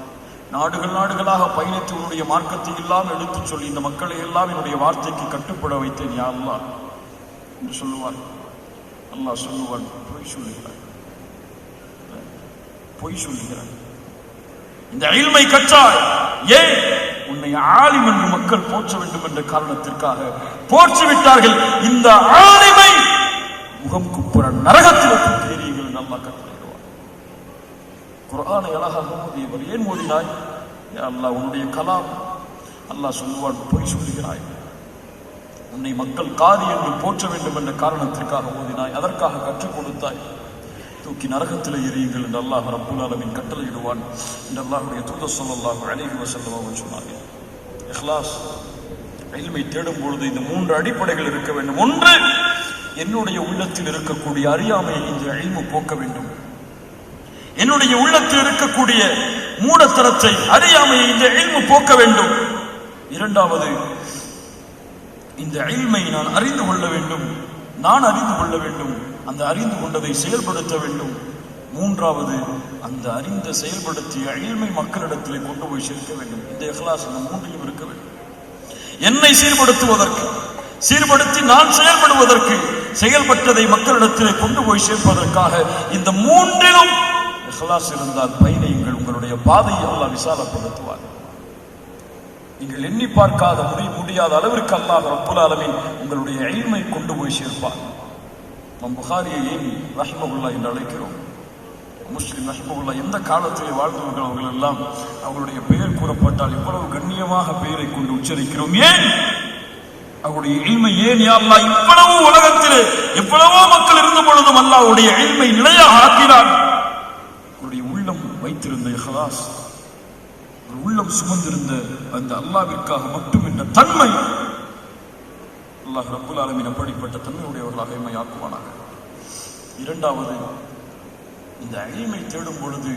நாடுகளாக பயணித்து உன்னுடைய மார்க்கத்தை எல்லாம் எடுத்துச் சொல்லி இந்த மக்களை எல்லாம் என்னுடைய வார்த்தைக்கு கட்டுப்பட வைத்தேன் யா அல்லாஹ் என்று சொல்லுவார். அல்லாஹ் சொல்லுவான், பொய் சொல்லுகிறார், பொய் சொல்லுகிறார். இந்த இல்மை கற்றாய், ஏன்? உன்னை ஆலிம் என்று மக்கள் போற்ற வேண்டும் என்ற காரணத்திற்காக போற்றிவிட்டார்கள். இந்த ஆலிமை முகம் குப்புற நரகத்தில் தூக்கிறீர்கள் என்று அல்லாஹ் கட்டளையிடுவார். குர்ஆனை அழகாக ஓதியவர், ஏன் ஓதினாய்? யா அல்லாஹ், உன்னுடைய கலாம். அல்லாஹ் சொல்லுவான், பொய் சொல்லுகிறாய், உன்னை மக்கள் காரி என்று போற்ற வேண்டும் என்ற காரணத்திற்காக ஓதினாய், அதற்காக கற்றுக் கொடுத்தாய், தூக்கி நரகத்தில் எறியுங்கள் என்று அல்லாஹ் ரப்புல் ஆலமீன் கட்டளையிடுவான் என்று அல்லாஹ்வுடைய தூதர் ஸல்லல்லாஹு அலைஹி வஸல்லம் அவர்கள் சொன்னார்கள். இஹ்லாஸ். இல்மை தேடும் பொழுது இந்த 3 அடிப்படைகள் இருக்க வேண்டும். ஒன்று, என்னுடைய உள்ளத்தில் இருக்கக்கூடிய அறியாமையை இந்த இல்மு போக்க வேண்டும். என்னுடைய உள்ளத்தில் இருக்கக்கூடிய மூடத்தனத்தை, அறியாமையை இந்த இல்மு போக்க வேண்டும். இரண்டாவது, இந்த இல்மை நான் அறிந்து கொள்ள வேண்டும், நான் அறிந்து கொள்ள வேண்டும், அந்த அறிந்து கொண்டதை செயல்படுத்த வேண்டும். மூன்றாவது, அந்த அறிந்த செயல்படுத்திய இல்மை மக்களிடத்திலே கொண்டு போய் சேர்க்க வேண்டும். இந்த இஹ்லாஸ் இந்த மூன்றிலும் இருக்க வேண்டும். என்னை சீர்படுத்துவதற்கு, சீர்படுத்தி நான் செயல்படுவதற்கு, செயல்பட்டதை மக்களிடத்திலே கொண்டு போய் சேர்ப்பதற்காக இந்த மூன்றிலும் இஹ்லாஸ் இருந்தால் பயணியுங்கள். உங்களுடைய பாதையை அல்லாஹ் விசாலப்படுத்துவார். நீங்கள் எண்ணி பார்க்காத முடியாத அளவிற்கு அல்லாஹ் ரப்புல் ஆலமீன் உங்களுடைய இல்மை கொண்டு போய் சேர்ப்பார். நம் புகாரியை ஏன் ரஹ்மத்துல்லாஹ் என்று அழைக்கிறோம்? முஸ்லிம் ரஹ்மத்துல்லாஹ் எந்த காலத்திலே வாழ்ந்தவர்கள் அவர்கள் எல்லாம் அவர்களுடைய பெயர் கூறப்பட்டால் எவ்வளவு கண்ணியமாக பெயரை கொண்டு உச்சரிக்கிறோம். ஏன் அவருடைய இல்மை? ஏன் யா அல்லாஹ் இவ்வளவு உலகத்திலே எவ்வளவோ மக்கள் இருந்த பொழுதும் அல்லாஹ்வுடைய இல்மை நிலையாக ஆக்கினார். அவருடைய உள்ளம் வைத்திருந்த இஹ்லாஸ், உள்ளம் சுமந்திருந்த அந்த அல்லாஹ்விற்காக மட்டும் என்ற தன்மை, அல்லாஹ் ரப்புல் ஆலமீன் அப்படிப்பட்ட தன்மையுடையவர்களாக இல்மை ஆக்குவானாக. இரண்டாவது, இந்த இல்மை தேடும் பொழுது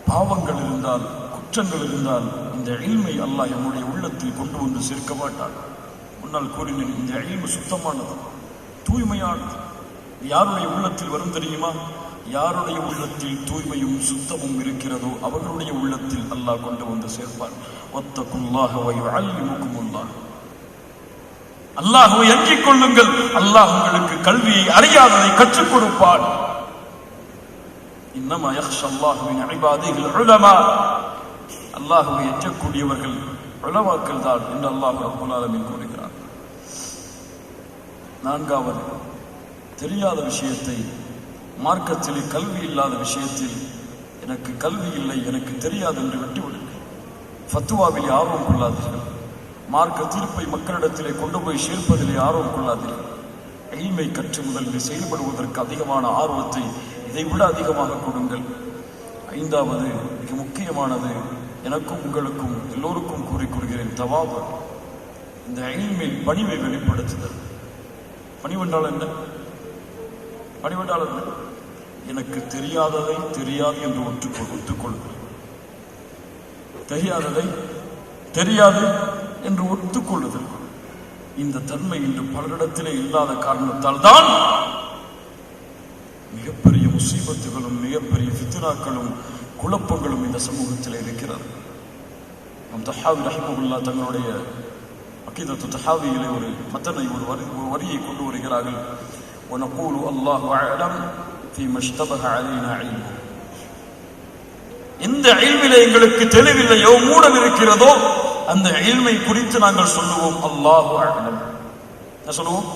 பாவங்கள் இருந்தால், குற்றங்கள் இருந்தால், இந்த இல்மை அல்லாஹ் நம்முடைய உள்ளத்தில் கொண்டு வந்து சேர்க்க மாட்டார். முன்னால் கூறினேன், இந்த இல்மு சுத்தமானது, தூய்மையானது. யாருடைய உள்ளத்தில் வரும் தெரியுமா? யாருடைய உள்ளத்தில் தூய்மையும் சுத்தமும் இருக்கிறதோ அவர்களுடைய உள்ளத்தில் அல்லாஹ் கொண்டு வந்து சேர்ப்பார். வத்தகுல்லாஹ வ யுஅல்லிமுகுமுல்லாஹ். அல்லாஹ்வை அஞ்சிக் கொள்ளுங்கள், அல்லாஹ் உங்களுக்கு கல்வியை அறியாததை கற்றுக் கொடுப்பார். இன்னமா யக்ஷல்லாஹ மின் இபாதிஹில் உலமா. அல்லாஹ்வை அஞ்சக்கூடியவர்கள் உலமாக்கள் தான் என்று அல்லாஹ் ரப்புல் ஆலமீன் கூறுகிறார். நான்காவது, தெரியாத விஷயத்தை, மார்க்கத்திலே கல்வி இல்லாத விஷயத்தில் எனக்கு கல்வி இல்லை, எனக்கு தெரியாது என்று விட்டுவிடுங்கள். ஃபத்துவாவிலே ஆர்வம் கொள்ளாதீர்கள். மார்க்க தீர்ப்பை மக்களிடத்திலே கொண்டு போய் சேர்ப்பதிலே ஆர்வம் கொள்ளாதீர்கள். இல்மை கற்று முதலில் செயல்படுவதற்கு அதிகமான ஆர்வத்தை இதைவிட அதிகமாக கொடுங்கள். ஐந்தாவது, மிக முக்கியமானது, எனக்கும் உங்களுக்கும் எல்லோருக்கும் கூறுகிறேன், தவாபு. இந்த இல்மில் பணிவை வெளிப்படுத்துதல். பணிவென்றால் என்ன? பணிவென்றால் என்ன? எனக்கு தெரியாததை தெரியாது என்று ஒத்துக்கொள்ளுங்கள். தெரியாததை தெரியாது என்று ஒத்துக்கொள்ளுதல். இந்த தன்மை இன்று பலரிடத்திலே இல்லாத காரணத்தால் தான் மிகப்பெரிய முசீபத்துகளும் மிகப்பெரிய ஃபித்னாக்களும் குழப்பங்களும் இந்த சமூகத்தில் இருக்கிறது. நம் தஹாவி ரஹ்மத்துல்லாஹ் தங்களுடைய அகீதத்து தஹாவியிலே ஒரு மத்தனை, ஒரு வரியை கொண்டு வருகிறார்கள். وَنَقُولُ اللَّهُ أَعْلَمُ فِيمَا اشْتَبَهَ عَلَيْنَا عِلْمُهُ. இந்த இல்மிலே எங்களுக்கு தெளிவில்லையோ, மூடம் இருக்கிறதோ, அந்த இல்மை குறித்து நாங்கள் சொல்லுவோம் அல்லாஹு அஅலம். என்ன சொல்லுவோம்?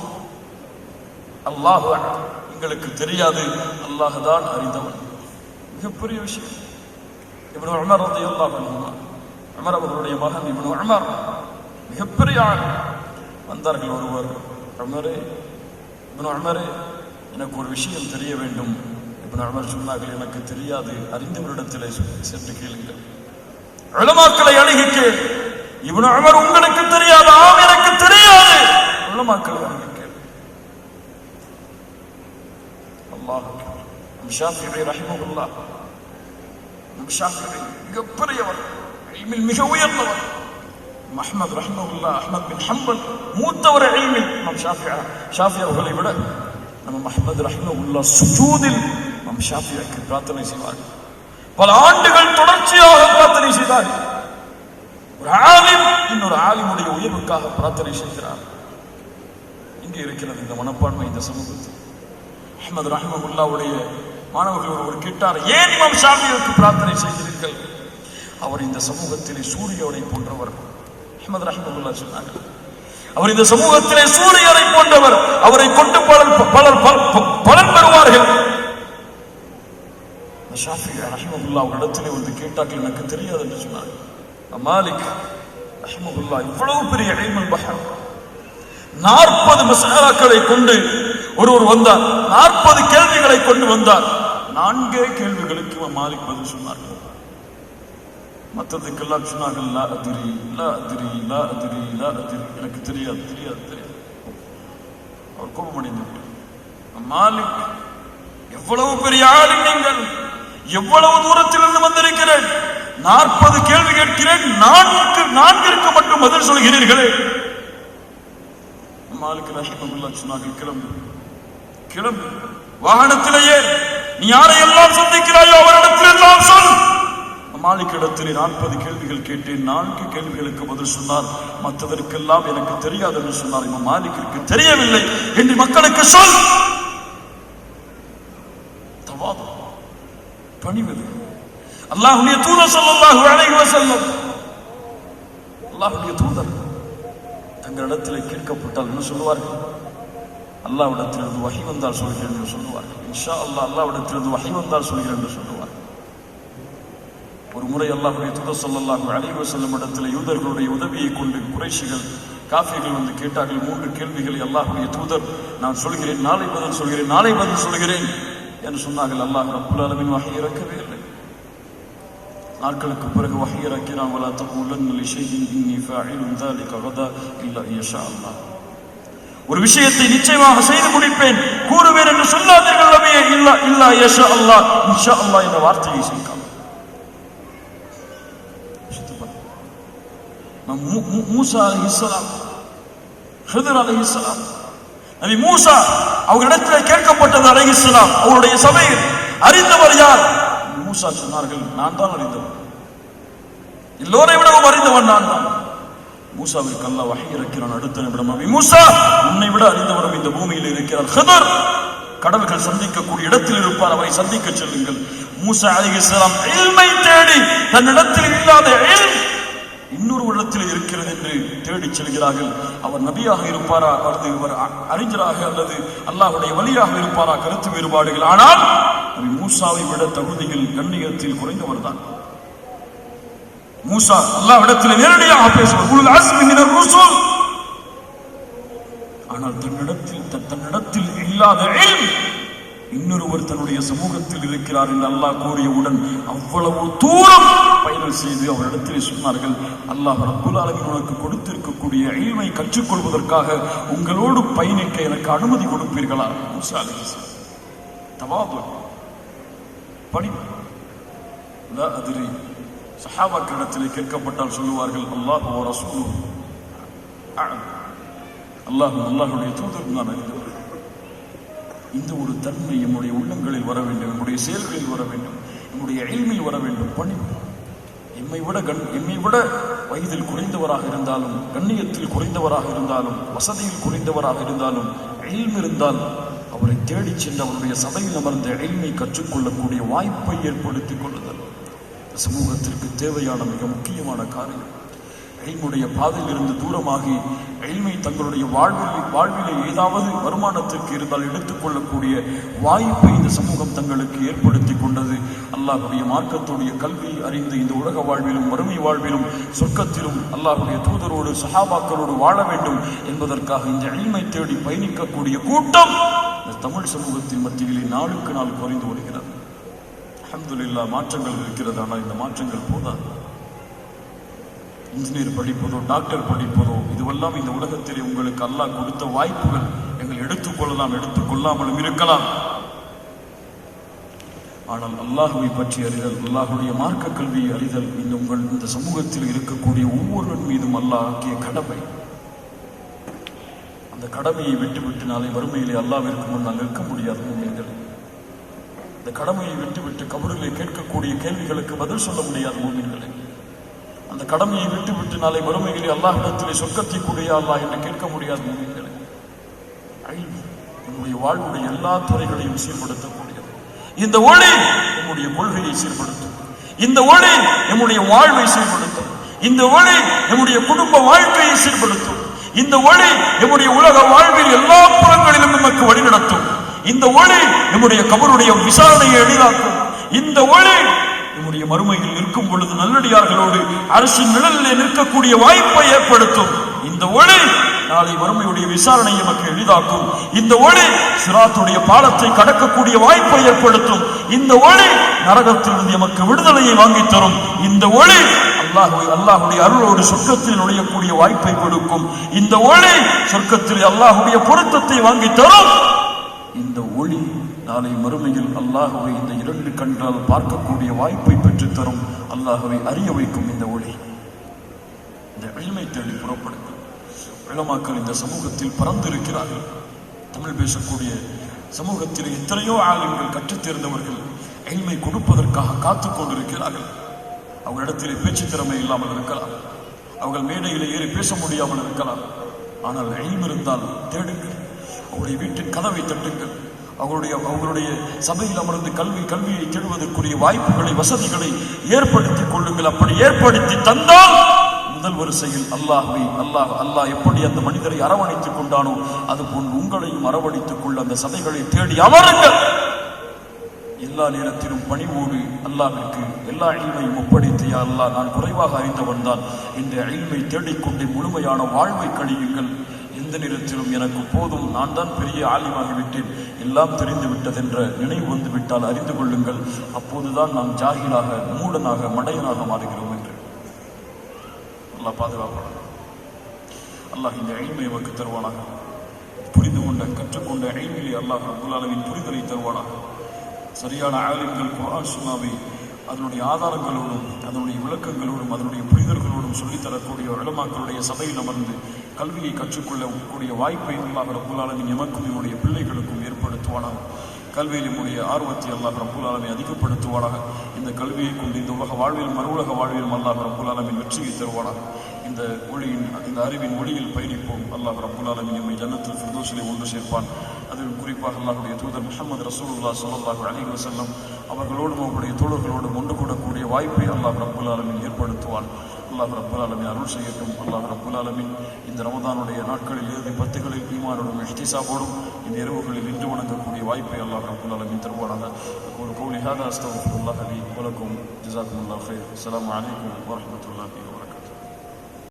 அல்லாஹு அஅலம். எங்களுக்கு தெரியாது, அல்லாஹ் தான் அறிந்தவன். மிகப்பெரிய விஷயம். இப்னு உமர் ரலியல்லாஹு அன்ஹு, உமர் அவர்களுடைய மகன் இப்னு உமர் மிகப்பெரிய ஆள். வந்தார்கள் ஒருவர், உமரே, இப்னு உமரே, எனக்கு ஒரு விஷயம் தெரிய வேண்டும். இப்னு உமர் சொன்னார்கள், எனக்கு தெரியாது, அறிந்தவரிடத்திலே சென்று கேளுங்கள். உலமாக்களை அணுகி கேள். இப்னு உமர், உங்களுக்கு தெரியாது? ஆம், எனக்கு தெரியாது. உலமாக்களை அணுகி கேள். அல்லாஹ் அக்பர். ஷாஃபிஈ ரஹிமஹுல்லாஹ், ஷாஃபிஈ மிகப்பெரியவர், இல்மில் மிக உயர்ந்தவர். அஹ்மத் ரஹிமஹுல்லாஹ், அஹ்மத் பின் ஹம்பல் மூத்தவர் இல்மில். நம் ஷாஃபி அவர்களை விட நம்ம அஹ்மத் ரஹிமஹுல்லாஹ் சுஜூதில் நம் ஷாஃபிக்கு பிரார்த்தனை செய்வார்கள். பல ஆண்டுகள் தொடர்ச்சியாக பிரார்த்தனை செய்தார்கள். ஒரு ஆலிம் இன்னொரு ஆலிமுடைய உயர்வுக்காக பிரார்த்தனை செய்கிறார். இங்கே இருக்கிறது இந்த மனப்பான்மை இந்த சமூகத்தில். அஹ்மத் ரஹிமஹுல்லாஹ்வுடைய மாணவர்கள் ஒருவர் கேட்டார், ஏன் இமாம் ஷாஃபிக்கு பிரார்த்தனை செய்கிறீர்கள்? அவர் இந்த சமூகத்திலே சூரியனை போன்றவர். அஹ்மத் ரஹிமஹுல்லாஹ் சொன்னார்கள், அவர் இந்த சமூகத்திலே சூரியனை போன்றவர், அவரை கொண்டு பலன் பெறுவார்கள். ஷாஃபி ரஹிமஹுல்லாஹ் அவரிடத்திலே வந்து கேட்டார்கள், எனக்கு தெரியாது என்று சொன்னார்கள். மாலிக் ரஹிமஹுல்லாஹ் இவ்வளவு பெரிய இல்முல் பஹர், 40 மஸ்அலாக்களை கொண்டு ஒருவர் வந்தார், 40 கேள்விகளை கொண்டு வந்தார். 4 கேள்விகளுக்கு மாலிக் பதில் சொன்னார்கள். மற்றதுக்கெல்லாம் சொன்னார்கள், லா அதிரி லா அதிரி லா அதிரி லா அதிரி, எனக்கு தெரியாது தெரியாது தெரியாது. அவர் கோபமடைந்து விட்டார். மாலிக், எவ்வளவு பெரிய ஆளும் நீங்கள், எவ்வளவு தூரத்திலிருந்து வந்திருக்கிறேன், 40 கேள்வி கேட்கிறேன், நான்கிற்கு மட்டும் பதில் சொல்கிறீர்களே. மாலிக் ரஹிமஹுல்லாஹ் சொன்னார்கள், கிளம்பு, வாகனத்திலேயே நீ யாரையெல்லாம் சந்திக்கிறாயோ அவரிடத்திலெல்லாம் சொல். மாலிக் இடத்திலே 40 கேள்விகள் கேட்டேன், 4 கேள்விகளுக்கு பதில் சொன்னார். மற்றதற்கெல்லாம் எனக்கு தெரியாது என்று சொன்னார். இமாம் மாலிக்கிற்கு தெரியவில்லை என்று மக்களுக்கு சொல். தவாது, பணிவது. அல்லாஹ்வுடைய தூதர் ஸல்லல்லாஹு அலைஹி வஸல்லம், அல்லாஹ்வுடைய தூதர் தங்களிடத்தில் கேட்கப்பட்டால் என்ன சொல்லுவார்கள்? அல்லாஹ்விடத்திலிருந்து வஹி வந்தால் சொல்கிறேன் என்று சொல்லுவார்கள். இன்ஷா அல்லாஹ் அல்லாஹ்விடத்திலிருந்து வஹி வந்தால் சொல்கிறேன் என்று சொல்லுவார்கள். ஒரு முறை அல்லாஹ்வுடைய தூதர் ஸல்லல்லாஹு அலைஹி வஸல்லம் இடத்தில் யூதர்களுடைய உதவியை கொண்டு குறைஷிகள் காஃபிர்கள் வந்து கேட்டார்கள் 3 கேள்விகளை. அல்லாஹ்வுடைய தூதர், நான் சொல்கிறேன், நாளை பதில் சொல்கிறேன் என்று சொன்னார்கள். அல்லாஹ் ரப்புல் ஆலமீன் வஹி இறக்கவே இல்லை. நாட்களுக்கு பிறகு வஹி இறக்கினான். வலா தகூலன்ன லிஷைஇன் இன்னி ஃபாஇலுன் ذلك غدا இல்லா இன்ஷா அல்லாஹ். ஒரு விஷயத்தை நிச்சயமாக செய்து முடிப்பேன், கூறுவேன் என்று சொல்லாதீர்கள் நபியே, இல்லா இன்ஷா அல்லாஹ், இன்ஷா அல்லாஹ் என்ற வார்த்தையை சேர்க்காம. மூசா அலைஹிஸ்ஸலாம், ஹிதர் அலைஹிஸ்ஸலாம், நபி மூசா அவர்களிடத்தில் கேட்கப்பட்டது அலைஹிஸ்ஸலாம், அவருடைய சபையில் அறிந்தவர் யார்? மூசா சொன்னார்கள், நான் தான் அறிந்தவன், எல்லோரை விடவும் அறிந்தவன் நான் தான். மூசாவிற்கு அல்லாஹ் வஹி இறக்கிறான். அடுத்த நிமிடம், நபி மூசா, உன்னை விட அறிந்தவரும் இந்த பூமியில் இருக்கிறார். ஹிதர் கடல்கள் சந்திக்கக்கூடிய இடத்தில் இருப்பார், அவரை சந்திக்க செல்லுங்கள். மூசா அலைஹிஸ்ஸலாம் இல்மை தேடி தன்னிடத்தில் இல்லாத இல்ம் இன்னொரு இடத்தில் இருக்கிறது என்று தேடி செல்கிறார்கள். அவர் நபியாக இருப்பாரா அல்லது இவர் அறிஞராக அல்லது அல்லாஹ்வுடைய வலியாக இருப்பாரா, கருத்து வேறுபாடுகள். ஆனால் நபி மூசாவை விட தகுதியில் கண்ணியத்தில் குறைந்தவர் தான் மூசா. அல்லாஹ்விடத்தில் நேரடியாக பேசுவார், உலுல் அஸ்மி மினர் ருசுல். ஆனால் தன்னிடத்தில் இல்லாத இல்ம் இன்னொருவர் தன்னுடைய சமூகத்தில் இருக்கிறார் என்று அல்லாஹ் கூறியவுடன் அவ்வளவு தூரம் பயணம் செய்து அவரிடத்திலே சொன்னார்கள், அல்லாஹ் ரப்புல் ஆலமீன் உனக்கு கொடுத்திருக்கக்கூடிய இல்மை கற்றுக்கொள்வதற்காக உங்களோடு பயணிக்க எனக்கு அனுமதி கொடுப்பீர்களா? மூசா அலைஹிஸ்ஸலாம் தவாது, பணிவு. லா அத்ரி, சஹாபாக்களிடத்திலே கேட்கப்பட்டால் சொல்லுவார்கள், அல்லாஹ் வ ரசூலுஹு அஅலம், அல்லாஹ்வுடைய தூதர் தான் அறிந்தவர். இந்த ஒரு தன்மை நம்முடைய உள்ளங்களில் வர வேண்டும், நம்முடைய செயல்களில் வர வேண்டும், நம்முடைய இல்மில் வர வேண்டும். பணிவு. எம்மை விட வயதில் குறைந்தவராக இருந்தாலும், கண்ணியத்தில் குறைந்தவராக இருந்தாலும், வசதியில் குறைந்தவராக இருந்தாலும், இல்ம் இருந்தால் அவரை தேடிச் சென்று அவருடைய சபையில் அமர்ந்த இல்மை கற்றுக்கொள்ளக்கூடிய வாய்ப்பை ஏற்படுத்திக் கொள்ளுதல் சமூகத்திற்கு தேவையான மிக முக்கியமான காரியம். இல்முடைய பாதையில் இருந்து தூரமாகி இல்மை தங்களுடைய வாழ்விலே ஏதாவது வருமானத்திற்கு இருந்தால் எடுத்துக்கொள்ளக்கூடிய வாய்ப்பை இந்த சமூகம் தங்களுக்கு ஏற்படுத்தி கொண்டது. அல்லாஹ்வுடைய மார்க்கத்துடைய கல்வியை அறிந்து இந்த உலக வாழ்விலும் மறுமை வாழ்விலும் சொர்க்கத்திலும் அல்லாஹ்வுடைய தூதரோடு சஹாபாக்களோடு வாழ வேண்டும் என்பதற்காக இந்த இல்மை தேடி பயணிக்கக்கூடிய கூட்டம் இந்த தமிழ் சமூகத்தின் மத்தியிலே நாளுக்கு நாள் குறைந்து வருகிறது. அல்ஹம்துலில்லாஹ், மாற்றங்கள் இருக்கிறது. ஆனால் இந்த மாற்றங்கள் போதாது. இன்ஜினியர் படிப்பதோ, டாக்டர் படிப்பதோ, இதுவெல்லாம் இந்த உலகத்திலே உங்களுக்கு அல்லாஹ் கொடுத்த வாய்ப்புகள். எங்கள் எடுத்துக்கொள்ளலாம், எடுத்துக்கொள்ளாமலும் இருக்கலாம். ஆனால் அல்லாஹுவை பற்றி அறிதல், அல்லாஹுடைய மார்க்க கல்வியை அறிதல் இந்த சமூகத்தில் இருக்கக்கூடிய ஒவ்வொருவன் மீதும் அல்லாஹ் ஆக்கிய கடமை. அந்த கடமையை விட்டுவிட்டு நாளை வறுமையிலே அல்லாஹ்விற்கு முன்னால் நிற்க முடியாது. நீங்கள் இந்த கடமையை விட்டுவிட்டு கபரிலே கேட்கக்கூடிய கேள்விகளுக்கு பதில் சொல்ல முடியாது. மூமின்களே, அந்த கடமையை விட்டுவிட்டு நாளை வறுமையிலே அல்லாஹ்விடத்திலே சொர்க்கத்தை கூடிய அல்லாஹ் என்று கேட்க முடியாது. மூமின்களே, நம்முடைய வாழ்வுடைய எல்லா துறைகளையும் சீர்படுத்தக்கூடியது. இந்த ஒளி நம்முடைய கொள்கையை சீர்படுத்தும். இந்த ஒளி நம்முடைய வாழ்வை சீர்படுத்தும். இந்த ஒளி நம்முடைய குடும்ப வாழ்க்கையை சீர்படுத்தும். இந்த ஒளி நம்முடைய உலக வாழ்வில் எல்லா புறங்களிலும் நமக்கு வழிநடத்தும். இந்த ஒளி நம்முடைய கபருடைய விசாரணையை எளிதாக்கும். இந்த ஒளி நம்முடைய மறுமையில் நிற்கும் பொழுது நல்லடியார்களோடு அரசின் நிழலிலே நிற்கக்கூடிய வாய்ப்பை ஏற்படுத்தும். இந்த ஒளி நாளை மறுமையுடைய விசாரணை நமக்கு எளிதாக்கும். இந்த ஒளி சிராத்துடைய பாலத்தை கடக்கக்கூடிய வாய்ப்பை ஏற்படுத்தும். இந்த ஒளி நரகத்திலிருந்து நமக்கு விடுதலையை வாங்கி தரும். இந்த ஒளி அல்லாஹுடைய அருளோடு சொர்க்கத்தில் நுழையக்கூடிய வாய்ப்பை கொடுக்கும். இந்த ஒளி சொர்க்கத்தில் அல்லாஹுடைய பொருத்தத்தை வாங்கி தரும். இந்த ஒளி நாளை மறுமையில் அல்லாஹ்வை இந்த 2 கண்களால் பார்க்கக்கூடிய வாய்ப்பை பெற்றுத்தரும், அல்லாஹ்வை அறிய வைக்கும் இந்த ஒளி. இந்த இல்மை தேடி புறப்படுங்கள். உலமாக்கள் இந்த சமூகத்தில் பறந்திருக்கிறார்கள். தமிழ் பேசக்கூடிய சமூகத்தில் எத்தனையோ ஆலிம்கள் கற்றுத் தேர்ந்தவர்கள் இல்மை கொடுப்பதற்காக காத்துக் கொண்டிருக்கிறார்கள். அவர்களிடத்திலே பேச்சு திறமை இல்லாமல் இருக்கலாம், அவர்கள் மேடையிலே ஏறி பேச முடியாமல் இருக்கலாம். ஆனால் இல்ம் இருந்தால் தேடுங்கள், அவருடைய வீட்டின் கதவை தட்டுங்கள், அவர்களுடைய சபையில் அமர்ந்து கல்வியை தேடுவதற்குரிய வாய்ப்புகளை வசதிகளை ஏற்படுத்திக் கொள்ளுங்கள். அப்படி ஏற்படுத்தி தந்தால் முதல் வரிசையில் அல்லாஹ் எப்படி அந்த மனிதரை அரவணைத்துக் கொண்டானோ அதுபோன்று உங்களையும் அரவணைத்துக் கொள்ள அந்த சபைகளை தேடி அமருங்கள். எல்லா நேரத்திலும் பணிவோடு அல்லாஹ்விற்கு எல்லா இல்மையும் ஒப்படைத்து, யா அல்லாஹ், நான் குறைவாக அறிந்தவன் தான், இந்த இல்மை தேடிக்கொண்டே முழுமையான வாழ்வை கழியுங்கள். எந்த நேரத்திலும் எனக்கு போதும், நான் தான் பெரிய ஆலிமாகிவிட்டேன், எல்லாம் தெரிந்து விட்டதென்ற நினைவு வந்து விட்டால் அறிந்து கொள்ளுங்கள், அப்போதுதான் நாம் ஜாகிலாக, மூடனாக, மடையனாக மாறுகிறோம் என்று அல்லாஹ் பாதுகாப்பான். அல்லாஹ் இந்த இல்மை நமக்கு தருவானாக. புரிந்து கொண்ட கற்றுக்கொண்ட இல்மிலே அல்லாஹ் ரப்புல் ஆலமீன் புரிதலை தருவானாக. சரியான ஆலிம்கள் குர்ஆன் சுன்னாவை அதனுடைய ஆதாரங்களோடும் அதனுடைய விளக்கங்களோடும் அதனுடைய புரிதல்களோடும் சொல்லித்தரக்கூடிய உலமாக்களுடைய சபையில் அமர்ந்து கல்வியை கற்றுக்கொள்ளக்கூடிய வாய்ப்பை அல்லாஹ் ரப்புல் ஆலமீன் எமக்கும் என்னுடைய பிள்ளைகளுக்கும் ஏற்படுத்துவானாக. கல்வியில் நம்முடைய ஆர்வத்தை அல்லாஹ் ரப்புல் ஆலமீன் அதிகப்படுத்துவானாக. இந்த கல்வியை கொண்டு இந்த உலக வாழ்வில் மறு உலக வாழ்விலும் அல்லாஹ் ரப்புல் ஆலமீன் வெற்றியை தருவானாக. இந்த ஒளியின் இந்த அறிவின் ஒளியில் பயணிப்போம். அல்லாஹ் ரப்புல் ஆலமீன் நம்மை ஜன்னத்துல் ஃபிர்தௌஸிலே ஒன்று சேர்ப்பான். அதில் குறிப்பாக அல்லாஹ்வுடைய தூதர் முஹம்மது ரசூலுல்லாஹ் ஸல்லல்லாஹு அலைஹி வஸல்லம் அவர்களோடும் அவருடைய தோழர்களோடும் ஒன்று கூடக்கூடிய வாய்ப்பை அல்லாஹ் ரப்புல் ஆலமீன் ஏற்படுத்துவான். அல்லாஹ் ரப்புல் ஆலமீன் அருள் செய்யட்டும். அல்லாஹ் ரப்புல் ஆலமீன் இந்த ரமதானுடைய நாட்களில் இறுதி 10களில் ஈமானோடும் இஹ்திசாபோடும் இந்த இரவுகளில் நின்று வணங்கக்கூடிய வாய்ப்பை அல்லாஹ் ரப்புல் ஆலமீன் தருவானாக. قولي هذا استغفر الله لي ولكم جزاكم الله خير. السلام عليكم ورحمة الله وبركاته.